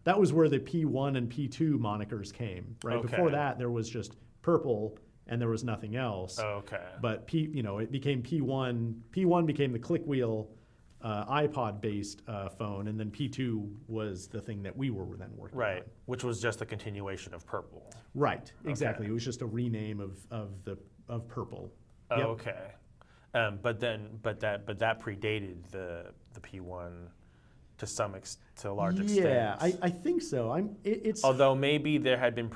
that was where the P1 and P2 monikers came. Right before that, there was just Purple, and there was nothing else. But it became P1. P1 became the click wheel iPod-based phone, and then P2 was the thing that we were then working on. Right, which was just a continuation of Purple. Right, exactly. It was just a rename of Purple. Okay, but that predated the P1 to a large extent. Yeah, I think so. It's although maybe there had been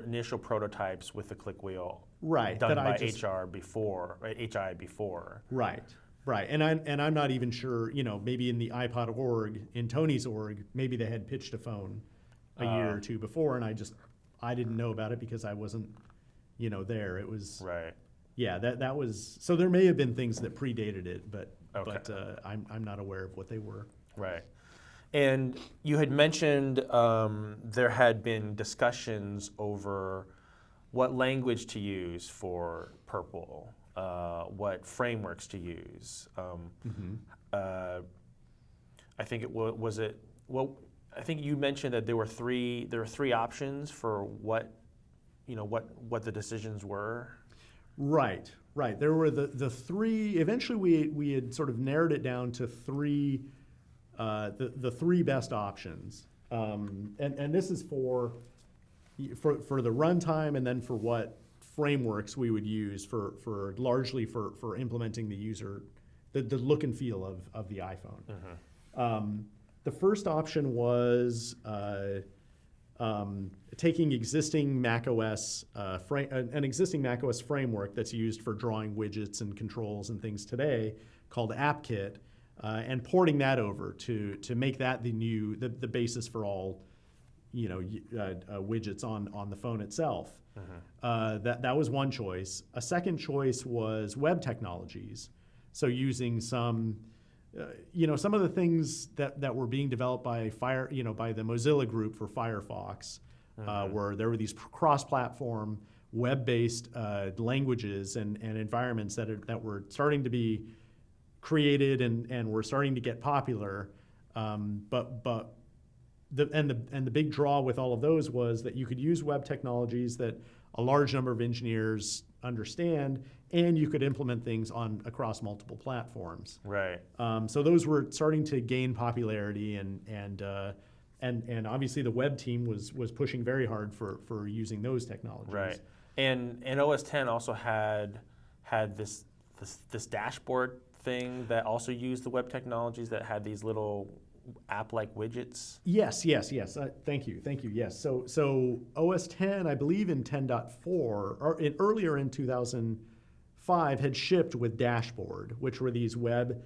initial prototypes with the click wheel, right, done by HI before. Right, and I'm not even sure. Maybe in the iPod org, in Tony's org, maybe they had pitched a phone a year or two before, and I didn't know about it because I wasn't, there. It was right. Yeah, that was so. There may have been things that predated it, but I'm not aware of what they were. Right. And you had mentioned there had been discussions over what language to use for Purple, what frameworks to use. I think I think you mentioned that there were three options for what the decisions were. Right. There were the three. Eventually, we had sort of narrowed it down to three. The three best options, and this is for the runtime, and then for what frameworks we would use for largely for implementing the look and feel of the iPhone. The first option was taking existing Mac OS an existing Mac OS framework that's used for drawing widgets and controls and things today, called AppKit. And porting that over to make that the basis for all widgets on the phone itself. That was one choice. A second choice was web technologies. So using some of the things that were being developed by by the Mozilla group for Firefox, where there were these cross-platform web-based languages and environments that were starting to be created and were starting to get popular, but the big draw with all of those was that you could use web technologies that a large number of engineers understand, and you could implement things across multiple platforms. Right. So those were starting to gain popularity, and obviously the web team was pushing very hard for using those technologies. Right. And OS X also had this dashboard thing that also used the web technologies that had these little app-like widgets. Yes. Thank you. Yes. So OS X, I believe in 10.4 or earlier in 2005 had shipped with Dashboard, which were these web.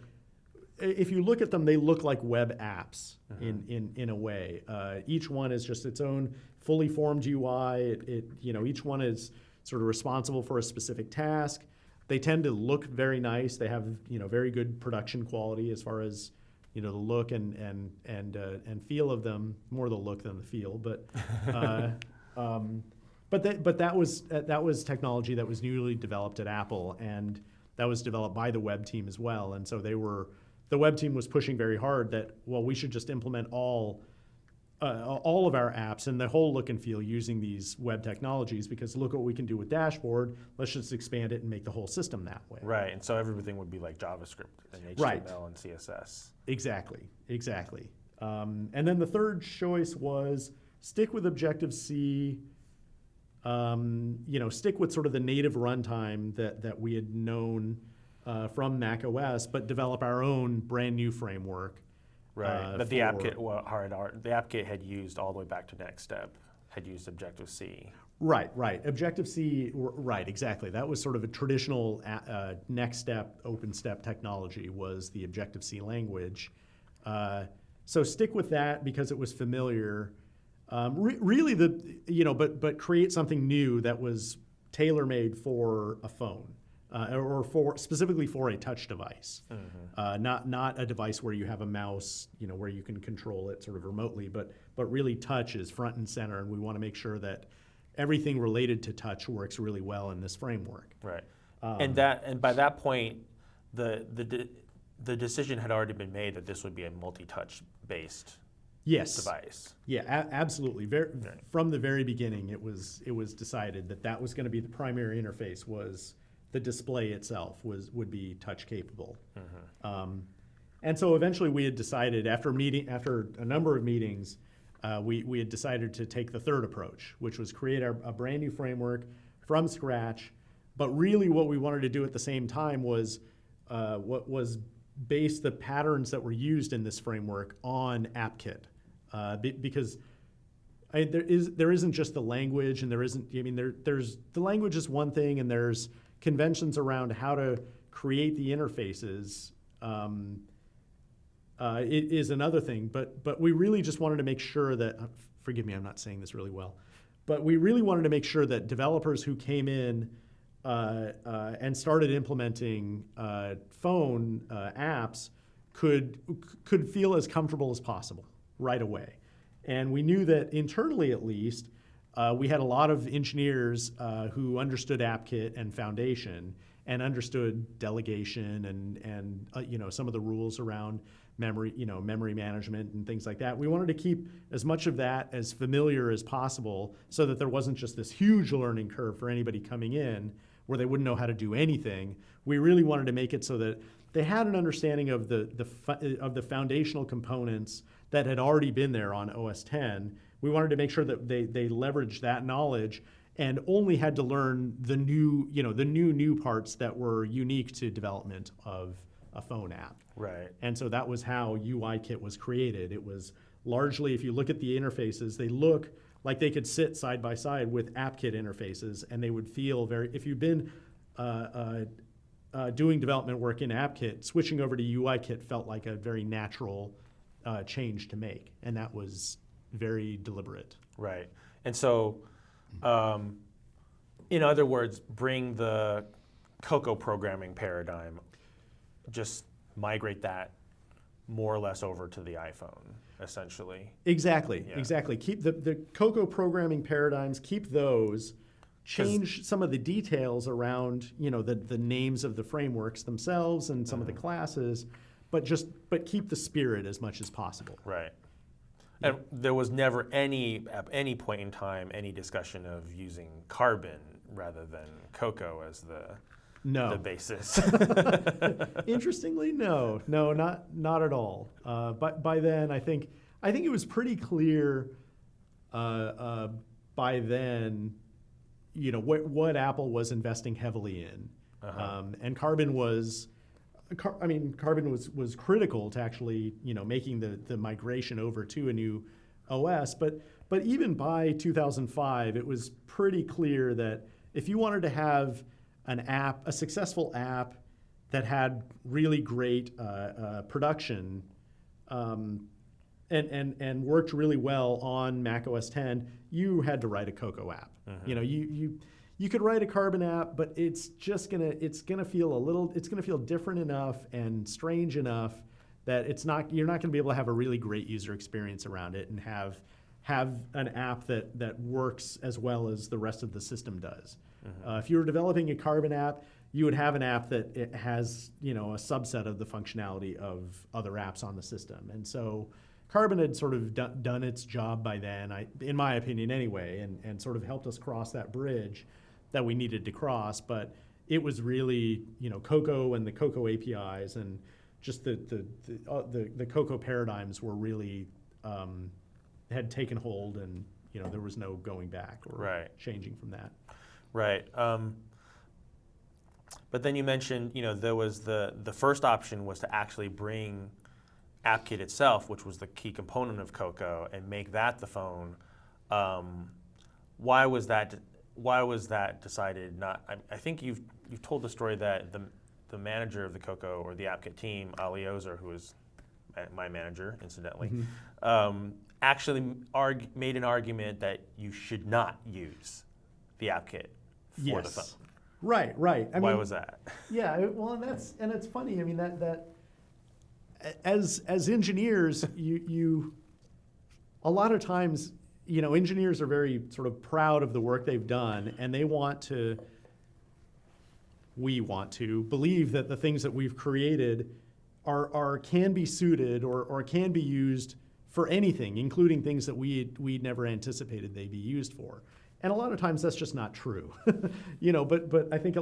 If you look at them, they look like web apps in a way. Each one is just its own fully formed UI. Each one is sort of responsible for a specific task. They tend to look very nice. They have very good production quality as far as the look and feel of them. More the look than the feel, but that was technology that was newly developed at Apple, and that was developed by the web team as well. And so the web team was pushing very hard that we should just implement all of our apps and the whole look and feel using these web technologies, because look what we can do with Dashboard. Let's just expand it and make the whole system that way. Right, and so everything would be like JavaScript and HTML and CSS. Exactly. And then the third choice was stick with Objective-C, stick with sort of the native runtime that we had known from Mac OS, but develop our own brand new framework. Right, that the AppKit had used all the way back to NeXTSTEP, had used Objective-C. Right. Objective-C, right, exactly. That was sort of a traditional NeXTSTEP, OpenStep technology, was the Objective-C language. So stick with that because it was familiar. Really, but create something new that was tailor-made for a phone. or specifically for a touch device, not a device where you have a mouse, where you can control it sort of remotely, but really touch is front and center, and we want to make sure that everything related to touch works really well in this framework. Right. And by that point, the decision had already been made that this would be a multi-touch based device. Yeah, absolutely. From the very beginning, it was decided that was going to be the primary interface. Was the display itself would be touch capable. And so eventually we had decided after a number of meetings, we had decided to take the third approach, which was create a brand new framework from scratch. But really what we wanted to do at the same time was base the patterns that were used in this framework on AppKit. Because there isn't just the language, and there's the language is one thing, and there's conventions around how to create the interfaces it is another thing. But we really just wanted to make sure that, forgive me, I'm not saying this really well, but we really wanted to make sure that developers who came in and started implementing phone apps could feel as comfortable as possible right away. And we knew that internally, at least, we had a lot of engineers who understood AppKit and Foundation and understood delegation and some of the rules around memory management and things like that. We wanted to keep as much of that as familiar as possible so that there wasn't just this huge learning curve for anybody coming in where they wouldn't know how to do anything. We really wanted to make it so that they had an understanding of the foundational components that had already been there on OS X. We wanted to make sure that they leveraged that knowledge and only had to learn the new parts that were unique to development of a phone app. Right. And so that was how UIKit was created. It was largely, if you look at the interfaces, they look like they could sit side by side with AppKit interfaces, and they would feel if you've been doing development work in AppKit, switching over to UIKit felt like a very natural change to make, and that was very deliberate. Right. And so, in other words, bring the Cocoa programming paradigm, just migrate that more or less over to the iPhone, essentially. Exactly, Yeah. exactly. Keep the Cocoa programming paradigms, keep those, change some of the details around, the names of the frameworks themselves and some of the classes, but keep the spirit as much as possible. Right. And there was never at any point in time, any discussion of using Carbon rather than Cocoa as the basis. Interestingly, no, not at all. But by then, I think it was pretty clear by then, what Apple was investing heavily in, and Carbon was critical to actually making the migration over to a new OS. But even by 2005, it was pretty clear that if you wanted to have a successful app that had really great production and worked really well on Mac OS X, you had to write a Cocoa app. You could write a Carbon app, but it's gonna feel different enough and strange enough that you're not gonna be able to have a really great user experience around it and have an app that works as well as the rest of the system does. If you were developing a Carbon app, you would have an app that it has a subset of the functionality of other apps on the system. And so Carbon had sort of done its job by then, in my opinion anyway, and sort of helped us cross that bridge that we needed to cross. But it was really Cocoa and the Cocoa APIs and just the Cocoa paradigms were really had taken hold, and there was no going back or changing from that. Right. But then you mentioned, there was the first option was to actually bring AppKit itself, which was the key component of Cocoa, and make that the phone. Why was that decided? I think you've told the story that the manager of the Cocoa or the AppKit team, Ali Ozer, who is my manager, incidentally, actually made an argument that you should not use the AppKit for the phone. Right. Why was that? Yeah, well, and it's funny. I mean, that as engineers, you a lot of times, engineers are very sort of proud of the work they've done, and we want to believe that the things that we've created can be suited or can be used for anything, including things that we never anticipated they'd be used for. And a lot of times that's just not true, But I think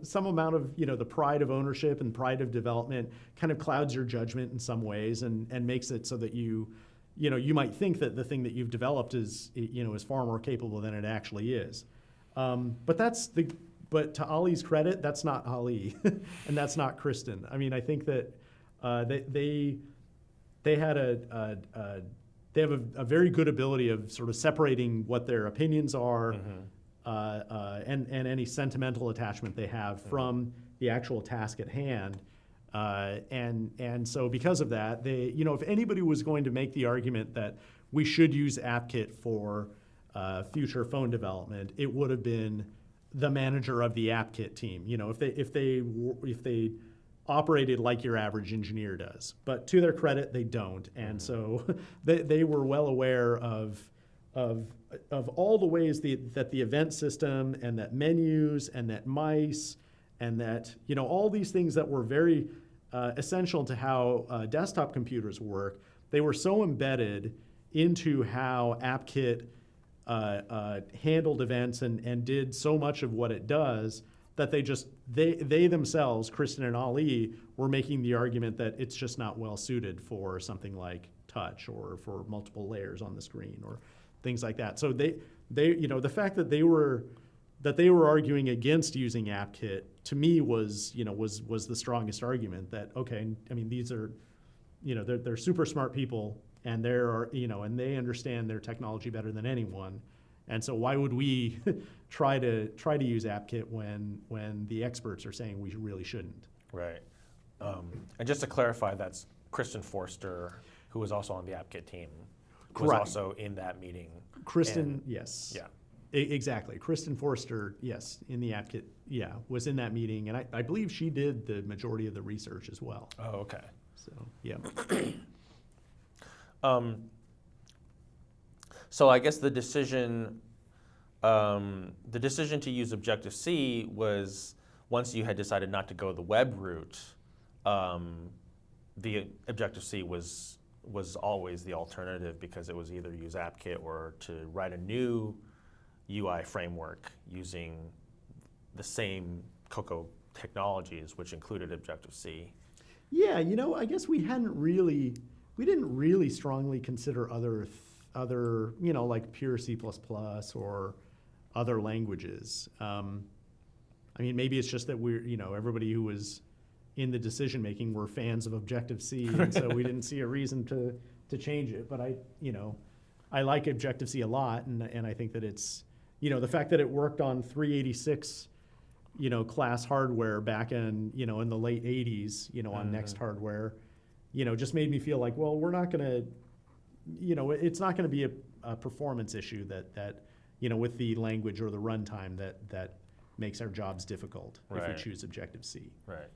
some amount of the pride of ownership and pride of development kind of clouds your judgment in some ways, and makes it so that you might think that the thing that you've developed is far more capable than it actually is. But to Ali's credit, that's not Ali, and that's not Kristen. I mean, I think that they have a very good ability of sort of separating what their opinions are and any sentimental attachment they have from the actual task at hand. And so because of that, if anybody was going to make the argument that we should use AppKit for future phone development, it would have been the manager of the AppKit team. If they operated like your average engineer does. But to their credit, they don't. And so they were well aware of all the ways that the event system and that menus and that mice and that, all these things that were very essential to how desktop computers work, they were so embedded into how AppKit handled events and did so much of what it does that they themselves, Kristen and Ali, were making the argument that it's just not well suited for something like touch or for multiple layers on the screen or things like that. So they the fact that they were arguing against using AppKit, to me was the strongest argument that, okay, I mean, these are, they're super smart people, and and they understand their technology better than anyone. And so why would we try to use AppKit when the experts are saying we really shouldn't? Right. And just to clarify, that's Kristen Forster, who was also on the AppKit team, was also in that meeting. Kristen, yes. Yeah. Exactly. Kristen Forster, yes, in the AppKit, was in that meeting. And I believe she did the majority of the research as well. Oh, okay. So, yeah. So I guess the decision to use Objective-C was, once you had decided not to go the web route, the Objective-C was always the alternative, because it was either use AppKit or to write a new UI framework using the same Cocoa technologies, which included Objective-C. Yeah, I guess we didn't really strongly consider other like pure C++ or other languages. I mean, maybe it's just that everybody who was in the decision making were fans of Objective-C, and so we didn't see a reason to change it. But I like Objective-C a lot, and I think that it's, the fact that it worked on 386, class hardware back in the late 80s, on Next hardware, just made me feel like, well, we're not going to, it's not going to be a performance issue that with the language or the runtime that makes our jobs difficult if we choose Objective-C. Right.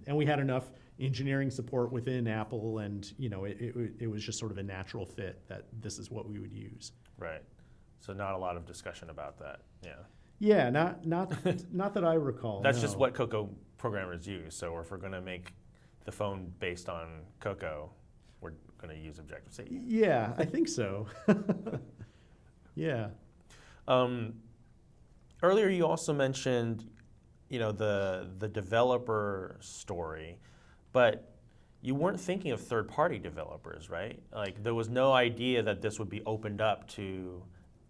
And we had enough engineering support within Apple, and it was just sort of a natural fit that this is what we would use. Right. So not a lot of discussion about that. Yeah. Yeah, not that I recall. That's just what Cocoa programmers use. So if we're going to make the phone based on Cocoa, we're going to use Objective-C. Yeah, I think so. Yeah. Earlier, you also mentioned, the developer story, but you weren't thinking of third-party developers, right? Like, there was no idea that this would be opened up to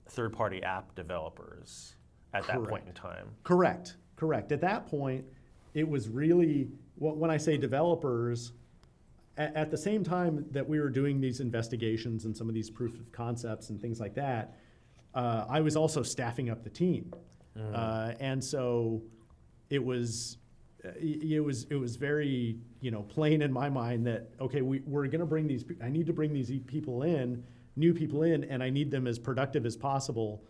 third-party app developers at that point in time. Correct. At that point, it was really, when I say developers, at the same time that we were doing these investigations and some of these proof of concepts and things like that, I was also staffing up the team. And so it was very, plain in my mind that, okay, we're going to bring these, I need to bring these new people in, and I need them as productive as possible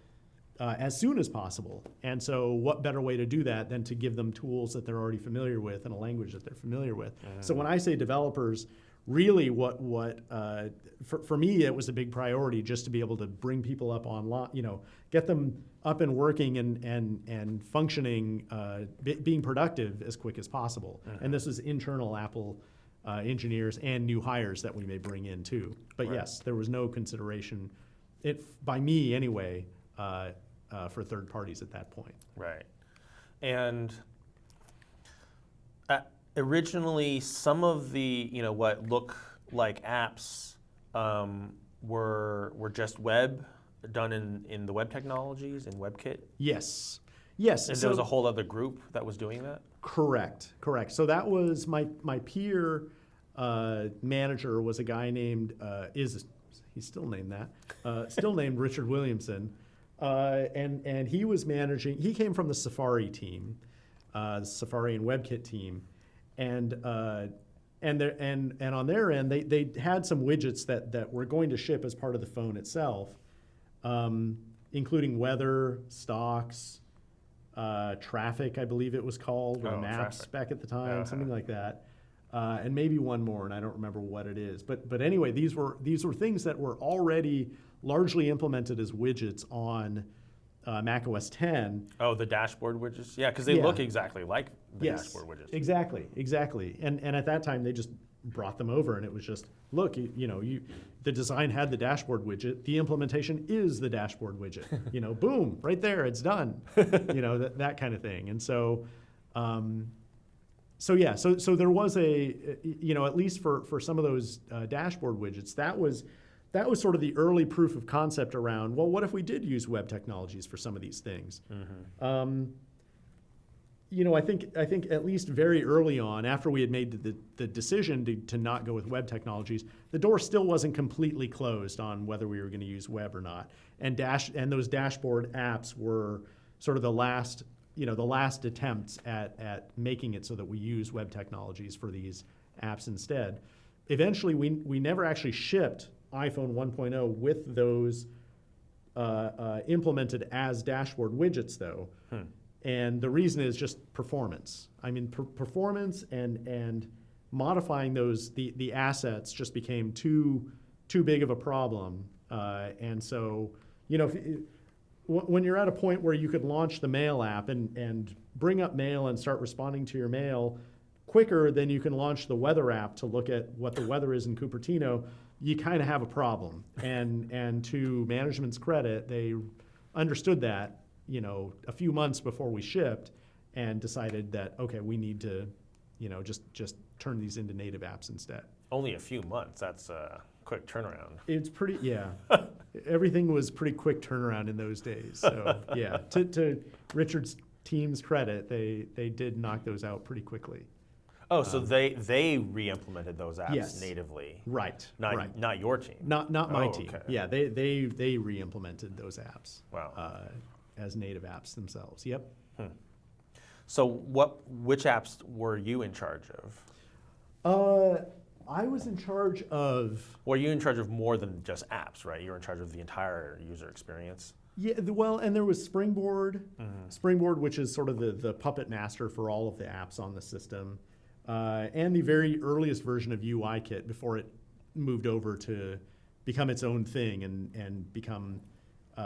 as soon as possible. And so what better way to do that than to give them tools that they're already familiar with and a language that they're familiar with. So when I say developers, really for me, it was a big priority just to be able to bring people up online, get them up and working and functioning, being productive as quick as possible. And this is internal Apple engineers and new hires that we may bring in too. But Right. yes, there was no consideration, by me anyway, for third parties at that point. Right. And originally, some of the what look like apps were just web done in the web technologies in WebKit. Yes. And there was a whole other group that was doing that. Correct. So that was my peer manager was a guy named he's still named that still named Richard Williamson, and he was managing. He came from the Safari team, the Safari and WebKit team, and on their end they had some widgets that were going to ship as part of the phone itself, including weather, stocks. Traffic, I believe it was called, or maps traffic. back at the time, something like that, and maybe one more, and I don't remember what it is. But anyway, these were things that were already largely implemented as widgets on Mac OS X. Oh, the dashboard widgets? Yeah, because they look exactly like the dashboard widgets. Exactly. And at that time, they just brought them over, and it was just, look, the design had the dashboard widget. The implementation is the dashboard widget. Boom, right there, it's done. That kind of thing. And so, so there was at least for some of those dashboard widgets, that was sort of the early proof of concept around, well, what if we did use web technologies for some of these things? I think at least very early on, after we had made the decision to not go with web technologies, the door still wasn't completely closed on whether we were going to use web or not. And those dashboard apps were sort of the last attempts at making it so that we use web technologies for these apps instead. Eventually, we never actually shipped iPhone 1.0 with those implemented as dashboard widgets, though. And the reason is just performance. I mean, performance and modifying the assets just became too big of a problem. And so, when you're at a point where you could launch the Mail app and bring up Mail and start responding to your mail quicker than you can launch the Weather app to look at what the weather is in Cupertino, you kind of have a problem. And to management's credit, they understood that, a few months before we shipped, and decided that, okay, we need to, just turn these into native apps instead. Only a few months. That's a quick turnaround. It's pretty, yeah. Everything was pretty quick turnaround in those days. So yeah, to Richard's team's credit, they did knock those out pretty quickly. Oh, so they re-implemented those apps natively. Right. Not your team. Not my team. Okay. Yeah, they re-implemented those apps. Wow. As native apps themselves. Yep. So which apps were you in charge of? I was in charge of... Were you in charge of more than just apps, right? You were in charge of the entire user experience. Yeah, well, and there was Springboard. Springboard, which is sort of the puppet master for all of the apps on the system. And the very earliest version of UIKit before it moved over to become its own thing and become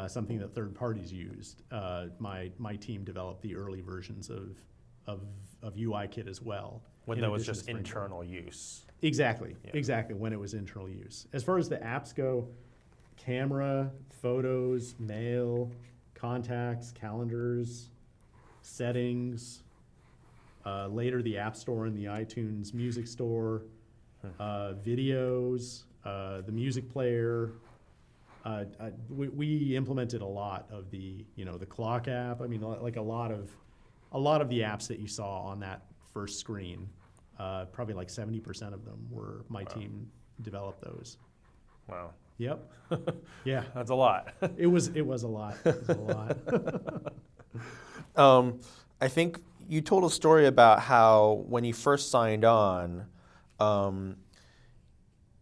something that third parties used. My team developed the early versions of UIKit as well. When that was just internal use. Exactly, when it was internal use. As far as the apps go, camera, photos, mail, contacts, calendars, settings, later the App Store and the iTunes Music Store, videos, the music player. We implemented a lot of the clock app. I mean, like a lot of the apps that you saw on that first screen. Probably like 70% of them were my team developed those. Wow. Yep. Yeah. That's a lot. It was a lot. It was a lot. I think you told a story about how when you first signed on,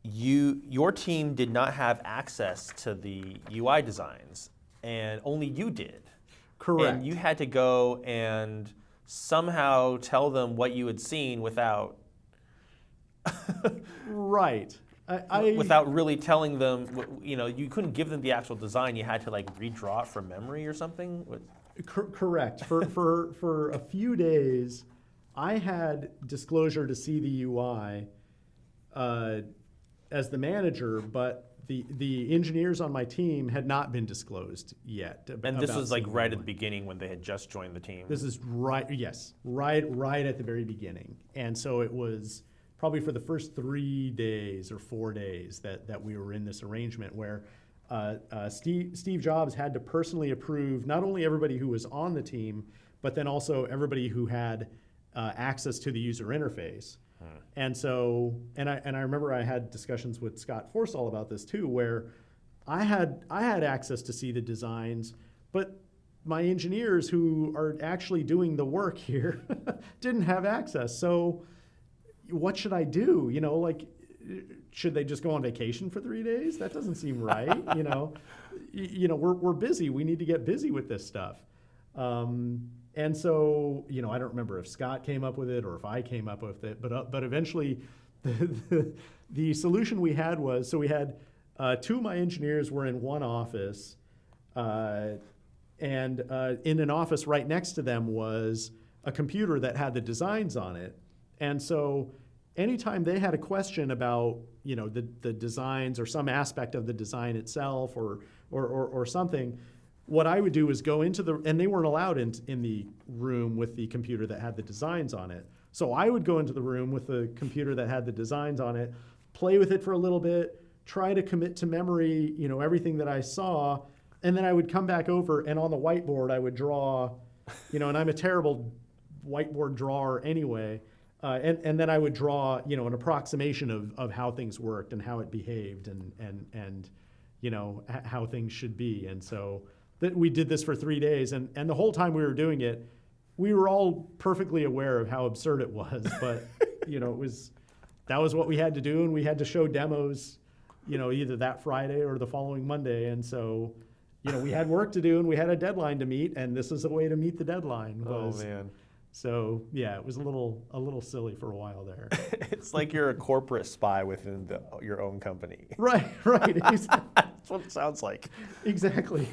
your team did not have access to the UI designs and only you did. Correct. And you had to go and somehow tell them what you had seen without Right. without really telling them, you couldn't give them the actual design. You had to like redraw it from memory or something. Correct. For a few days, I had disclosure to see the UI as the manager, but the engineers on my team had not been disclosed yet. And this was like right at the beginning when they had just joined the team. This is right at the very beginning. And so it was probably for the first 3 days or 4 days that we were in this arrangement where Steve Jobs had to personally approve not only everybody who was on the team, but then also everybody who had access to the user interface. And so, and I remember I had discussions with Scott Forstall about this too, where I had access to see the designs, but my engineers who are actually doing the work here didn't have access. So what should I do? Should they just go on vacation for 3 days? That doesn't seem right. We're busy. We need to get busy with this stuff. And so, I don't remember if Scott came up with it or if I came up with it, but eventually the solution we had was, so we had 2 of my engineers were in one office, and in an office right next to them was a computer that had the designs on it. And so anytime they had a question about, the designs or some aspect of the design itself or something, what I would do is go into and they weren't allowed in the room with the computer that had the designs on it. So I would go into the room with the computer that had the designs on it, play with it for a little bit, try to commit to memory, everything that I saw, and then I would come back over and on the whiteboard I would draw, and I'm a terrible whiteboard drawer anyway, and then I would draw, an approximation of how things worked and how it behaved and how things should be. And so we did this for 3 days, and the whole time we were doing it, we were all perfectly aware of how absurd it was, but that was what we had to do, and we had to show demos, either that Friday or the following Monday, and so we had work to do and we had a deadline to meet, and this is a way to meet the deadline. Oh man. So yeah, it was a little silly for a while there. It's like you're a corporate spy within your own company. Right. That's what it sounds like. Exactly.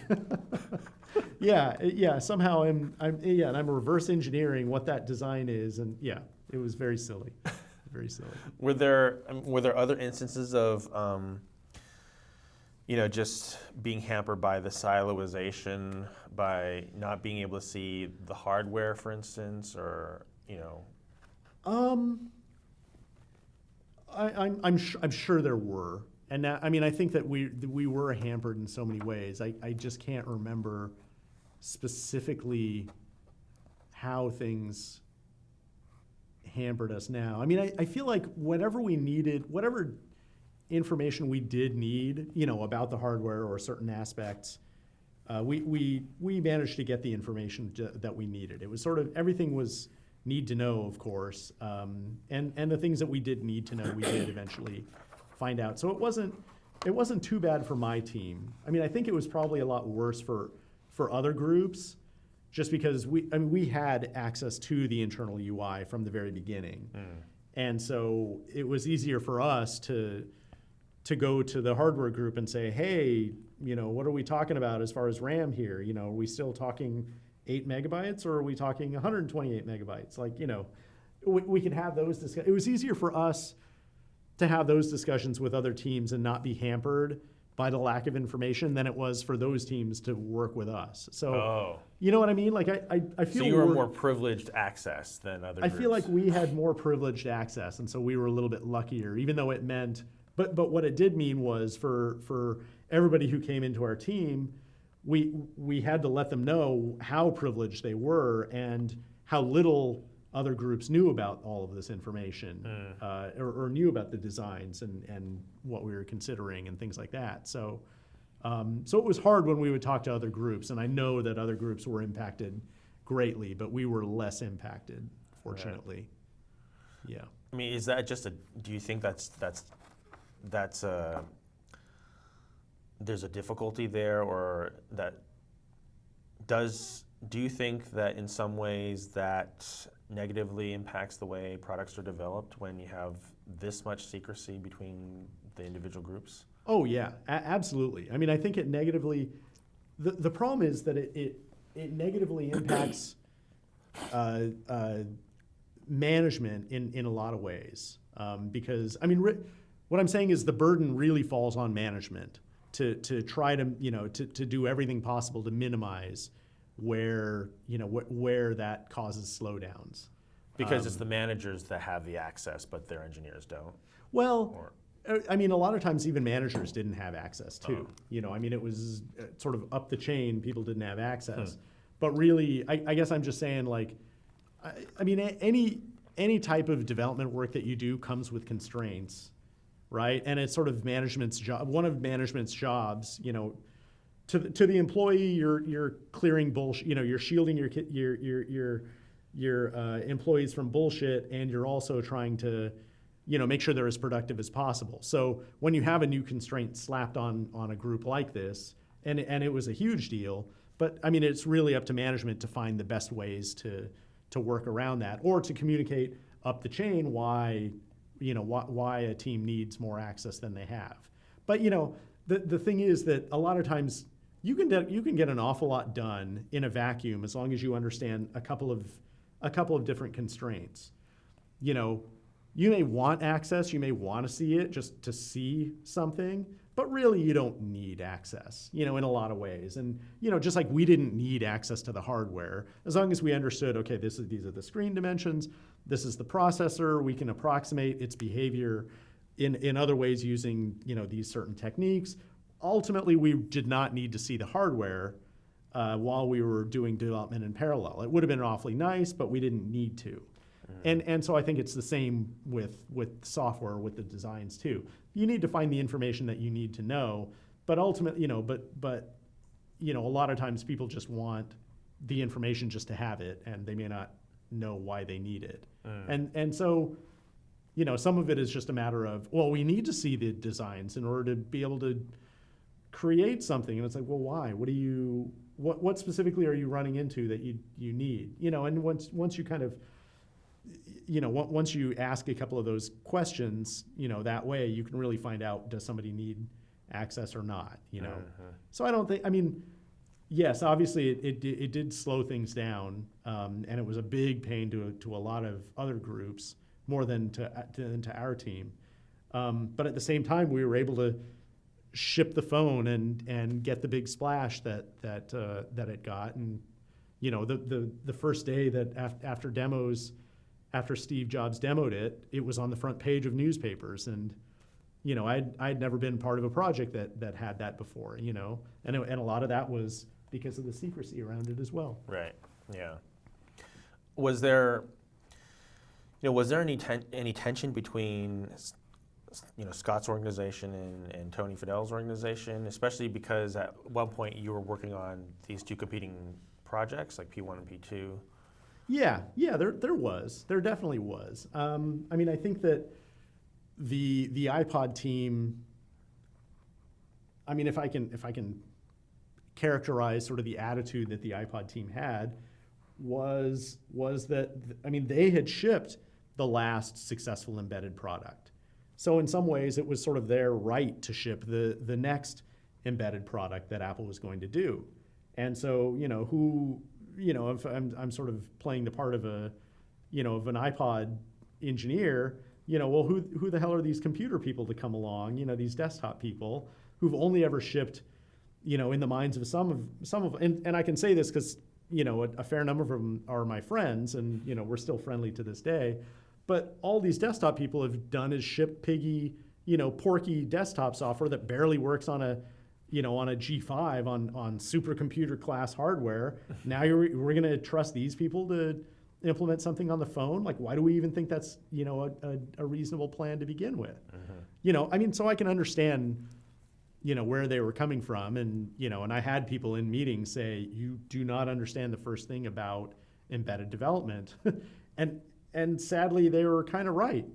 Yeah. Somehow and I'm reverse engineering what that design is, and yeah, it was very silly. Very silly. Were there other instances of just being hampered by the siloization, by not being able to see the hardware, for instance, or I'm sure there were, and I think that we were hampered in so many ways. I just can't remember specifically how things hampered us now. I feel like whatever we needed, whatever information we did need, about the hardware or certain aspects, we managed to get the information that we needed. It was sort of, everything was need to know, of course, and the things that we did need to know, we did eventually find out. So it wasn't too bad for my team. I think it was probably a lot worse for other groups, just because we had access to the internal UI from the very beginning. And so it was easier for us to go to the hardware group and say, hey, what are we talking about as far as RAM here? Are we still talking 8 megabytes or are we talking 128 megabytes? We can have those discussions. It was easier for us to have those discussions with other teams and not be hampered by the lack of information than it was for those teams to work with us. So, you know what I mean? I feel so you were more privileged access than other groups. I feel like we had more privileged access, and so we were a little bit luckier, even though it meant, but what it did mean was for everybody who came into our team, we had to let them know how privileged they were and how little other groups knew about all of this information, or knew about the designs and what we were considering and things like that. So it was hard when we would talk to other groups, and I know that other groups were impacted greatly, but we were less impacted, fortunately. Yeah. Is that just do you think that's there's a difficulty there, or that do you think that in some ways that negatively impacts the way products are developed when you have this much secrecy between the individual groups? Oh yeah, absolutely. I mean, I think it negatively, the problem is that it negatively impacts management in a lot of ways. Because, I mean, what I'm saying is the burden really falls on management to try to, to do everything possible to minimize where that causes slowdowns. Because it's the managers that have the access, but their engineers don't. Well, I mean, a lot of times even managers didn't have access too. I mean, it was sort of up the chain, people didn't have access. But really, I guess I'm just saying, like, I mean, any type of development work that you do comes with constraints, right? And it's sort of management's job. One of management's jobs, to the employee, you're clearing bullshit. You're shielding your employees from bullshit, and you're also trying to, make sure they're as productive as possible. So when you have a new constraint slapped on a group like this, and it was a huge deal, but I mean, it's really up to management to find the best ways to work around that, or to communicate up the chain why a team needs more access than they have. But the thing is that a lot of times you can get an awful lot done in a vacuum as long as you understand a couple of different constraints. You may want access, you may want to see it just to see something, but really you don't need access, in a lot of ways. And, just like we didn't need access to the hardware, as long as we understood, okay, these are the screen dimensions, this is the processor, we can approximate its behavior in other ways using, these certain techniques. Ultimately, we did not need to see the hardware while we were doing development in parallel. It would have been awfully nice, but we didn't need to. And so I think it's the same with software, with the designs too. You need to find the information that you need to know, but ultimately, but a lot of times people just want the information just to have it, and they may not know why they need it. And so, some of it is just a matter of, well, we need to see the designs in order to be able to create something. And it's like, well, why? What specifically are you running into that you need? And once you kind of, once you ask a couple of those questions, that way you can really find out, does somebody need access or not, So I don't think, I mean, yes, obviously it did slow things down, and it was a big pain to a lot of other groups, more than to our team. But at the same time, we were able to ship the phone and get the big splash that it got. And, the first day that after demos, after Steve Jobs demoed it, it was on the front page of newspapers. And, I'd never been part of a project that had that before, and a lot of that was because of the secrecy around it as well. Right. Yeah. Was there any tension between, Scott's organization and Tony Fidel's organization, especially because at one point you were working on these two competing projects, like P1 and P2? Yeah, there definitely was. I mean, I think that the iPod team, I mean, if I can characterize sort of the attitude that the iPod team had, was that, I mean, they had shipped the last successful embedded product. So in some ways, it was sort of their right to ship the next embedded product that Apple was going to do. And so, if I'm sort of playing the part of of an iPod engineer, well, who the hell are these computer people to come along? These desktop people who've only ever shipped, in the minds of some of, and I can say this because a fair number of them are my friends, and we're still friendly to this day. But all these desktop people have done is ship piggy, porky desktop software that barely works on a G5 on supercomputer class hardware. Now we're going to trust these people to implement something on the phone? Like, why do we even think that's a reasonable plan to begin with? I mean, so I can understand where they were coming from, and and I had people in meetings say, you do not understand the first thing about embedded development, and sadly they were kind of right,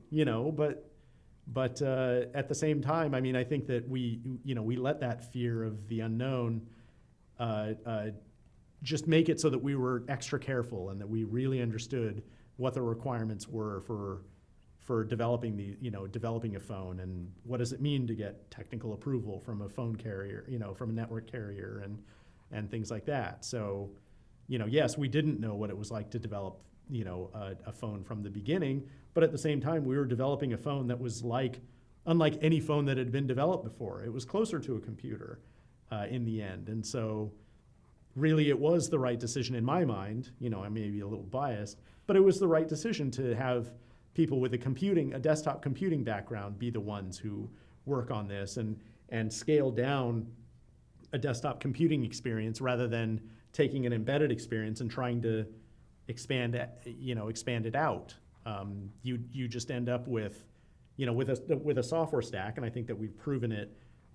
but at the same time, I mean, I think that we let that fear of the unknown just make it so that we were extra careful and that we really understood what the requirements were for developing developing a phone, and what does it mean to get technical approval from a phone carrier, from a network carrier, and things like that. So, yes, we didn't know what it was like to develop, a phone from the beginning, but at the same time, we were developing a phone that was unlike any phone that had been developed before. It was closer to a computer in the end. And so really it was the right decision in my mind. I may be a little biased, but it was the right decision to have people with a desktop computing background be the ones who work on this and scale down a desktop computing experience rather than taking an embedded experience and trying to expand it out. You just end up with a software stack, and I think that we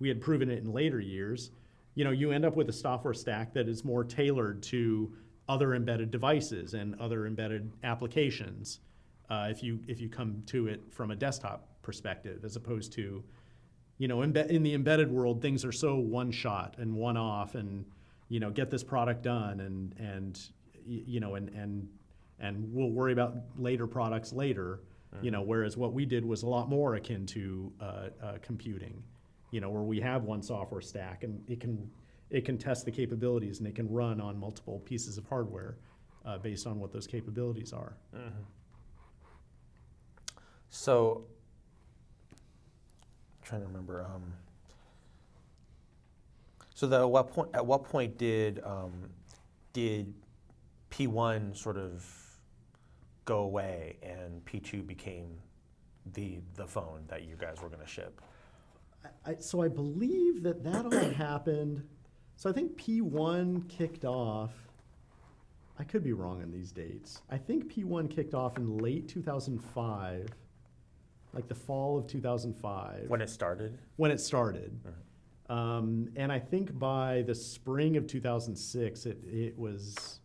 had proven it in later years. You end up with a software stack that is more tailored to other embedded devices and other embedded applications. If you come to it from a desktop perspective, as opposed to, in the embedded world, things are so one shot and one off, and get this product done, and we'll worry about later products later. Whereas what we did was a lot more akin to computing, where we have one software stack and it can test the capabilities and it can run on multiple pieces of hardware based on what those capabilities are. Mm-hmm. So, I'm trying to remember. At what point did P1 sort of go away and P2 became the phone that you guys were going to ship? So I believe that all happened. So I think P1 kicked off. I could be wrong on these dates. I think P1 kicked off in late 2005, like the fall of 2005. When it started? When it started. Mm-hmm. And I think by the spring of 2006, it was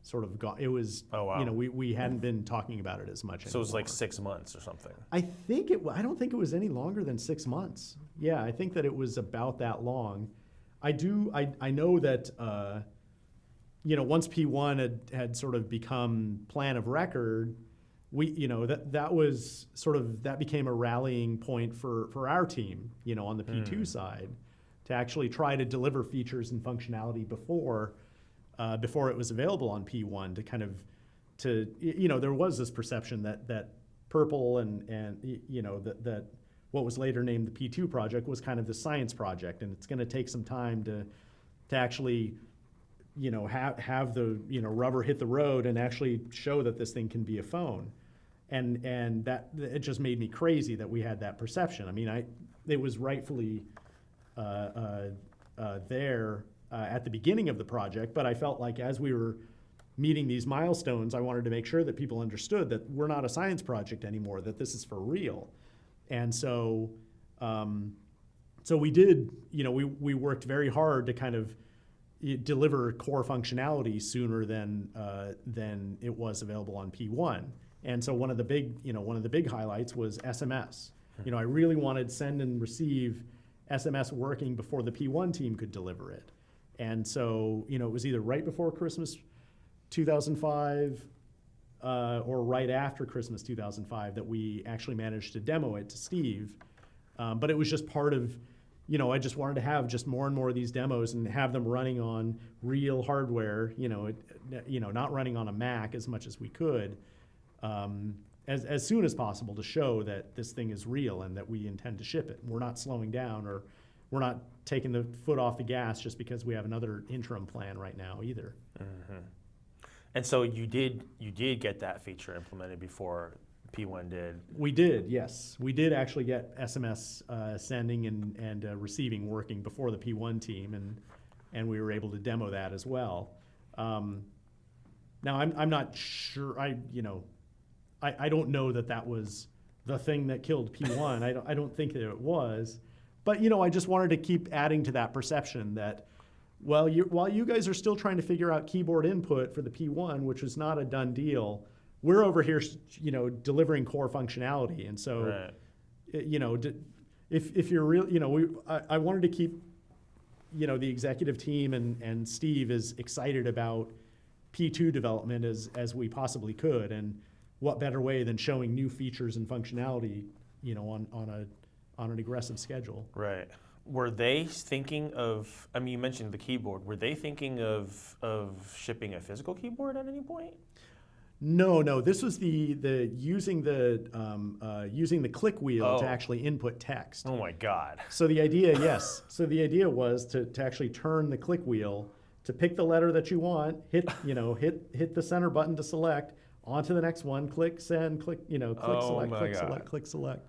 sort of gone. It was, oh, wow. We hadn't been talking about it as much anymore. So it was like 6 months or something? I don't think it was any longer than 6 months. Yeah, I think that it was about that long. I know that, once P1 had sort of become plan of record, that became a rallying point for our team, on the P2 side, to actually try to deliver features and functionality before it was available on P1 there was this perception that Purple and that what was later named the P2 project was kind of the science project, and it's going to take some time to actually have the rubber hit the road and actually show that this thing can be a phone. And that it just made me crazy that we had that perception. I mean, it was rightfully there at the beginning of the project, but I felt like as we were meeting these milestones, I wanted to make sure that people understood that we're not a science project anymore, that this is for real. And so we did, we worked very hard to kind of deliver core functionality sooner than it was available on P1. And so one of the big highlights was SMS. I really wanted send and receive SMS working before the P1 team could deliver it. And so, it was either right before Christmas 2005 or right after Christmas 2005 that we actually managed to demo it to Steve. But it was just part of, I just wanted to have just more and more of these demos and have them running on real hardware, not running on a Mac as much as we could, as soon as possible, to show that this thing is real and that we intend to ship it. We're not slowing down, or we're not taking the foot off the gas just because we have another interim plan right now either. Mm-hmm. And so you did get that feature implemented before P1 did? We did, yes. We did actually get SMS sending and receiving working before the P1 team, and we were able to demo that as well. Now I'm not sure. I don't know that was the thing that killed P1. I don't think that it was, but I just wanted to keep adding to that perception that, while you guys are still trying to figure out keyboard input for the P1, which was not a done deal, we're over here, delivering core functionality. And so, right. If you're real, I wanted to keep, the executive team and Steve is excited about P2 development as we possibly could, and what better way than showing new features and functionality, on an aggressive schedule. Right. Were they thinking of, I mean, you mentioned the keyboard, were they thinking of shipping a physical keyboard at any point? No. This was the using the click wheel to actually input text. Oh my God. So the idea, yes. So the idea was to actually turn the click wheel to pick the letter that you want, hit the center button to select, on to the next one, click send, click select,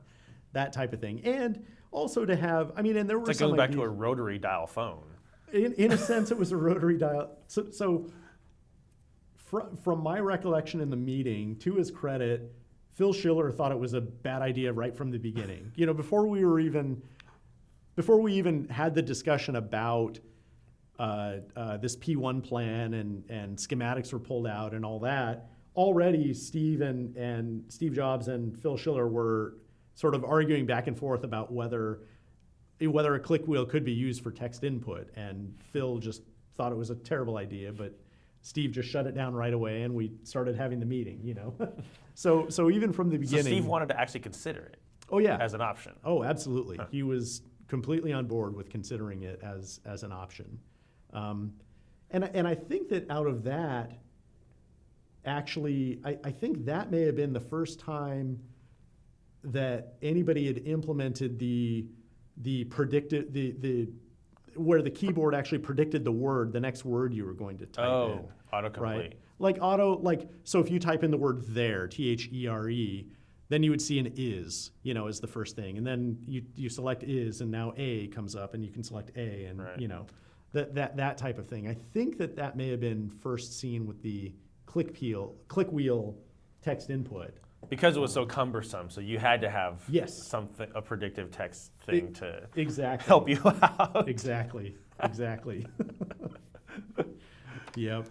that type of thing. And also to have, I mean, and there were it's like going back to a rotary dial phone. In a sense, it was a rotary dial. So from my recollection in the meeting, to his credit, Phil Schiller thought it was a bad idea right from the beginning. Before we even had the discussion about this P1 plan and schematics were pulled out and all that, already Steve and Steve Jobs and Phil Schiller were sort of arguing back and forth about whether a click wheel could be used for text input, and Phil just thought it was a terrible idea, but Steve just shut it down right away, and we started having the meeting. So even from the beginning, so Steve wanted to actually consider it. Oh yeah, as an option. Oh, absolutely. Huh. He was completely on board with considering it as an option, and I think that out of that, actually, I think that may have been the first time that anybody had implemented the where the keyboard actually predicted the next word you were going to type in. Autocomplete. Right? So if you type in the word there, THERE, then you would see an is, as the first thing. And then you select is, and now A comes up, and you can select A, and right. that type of thing. I think that may have been first seen with the click wheel text input. Because it was so cumbersome, so you had to have a predictive text thing to help you out. Exactly. Yep.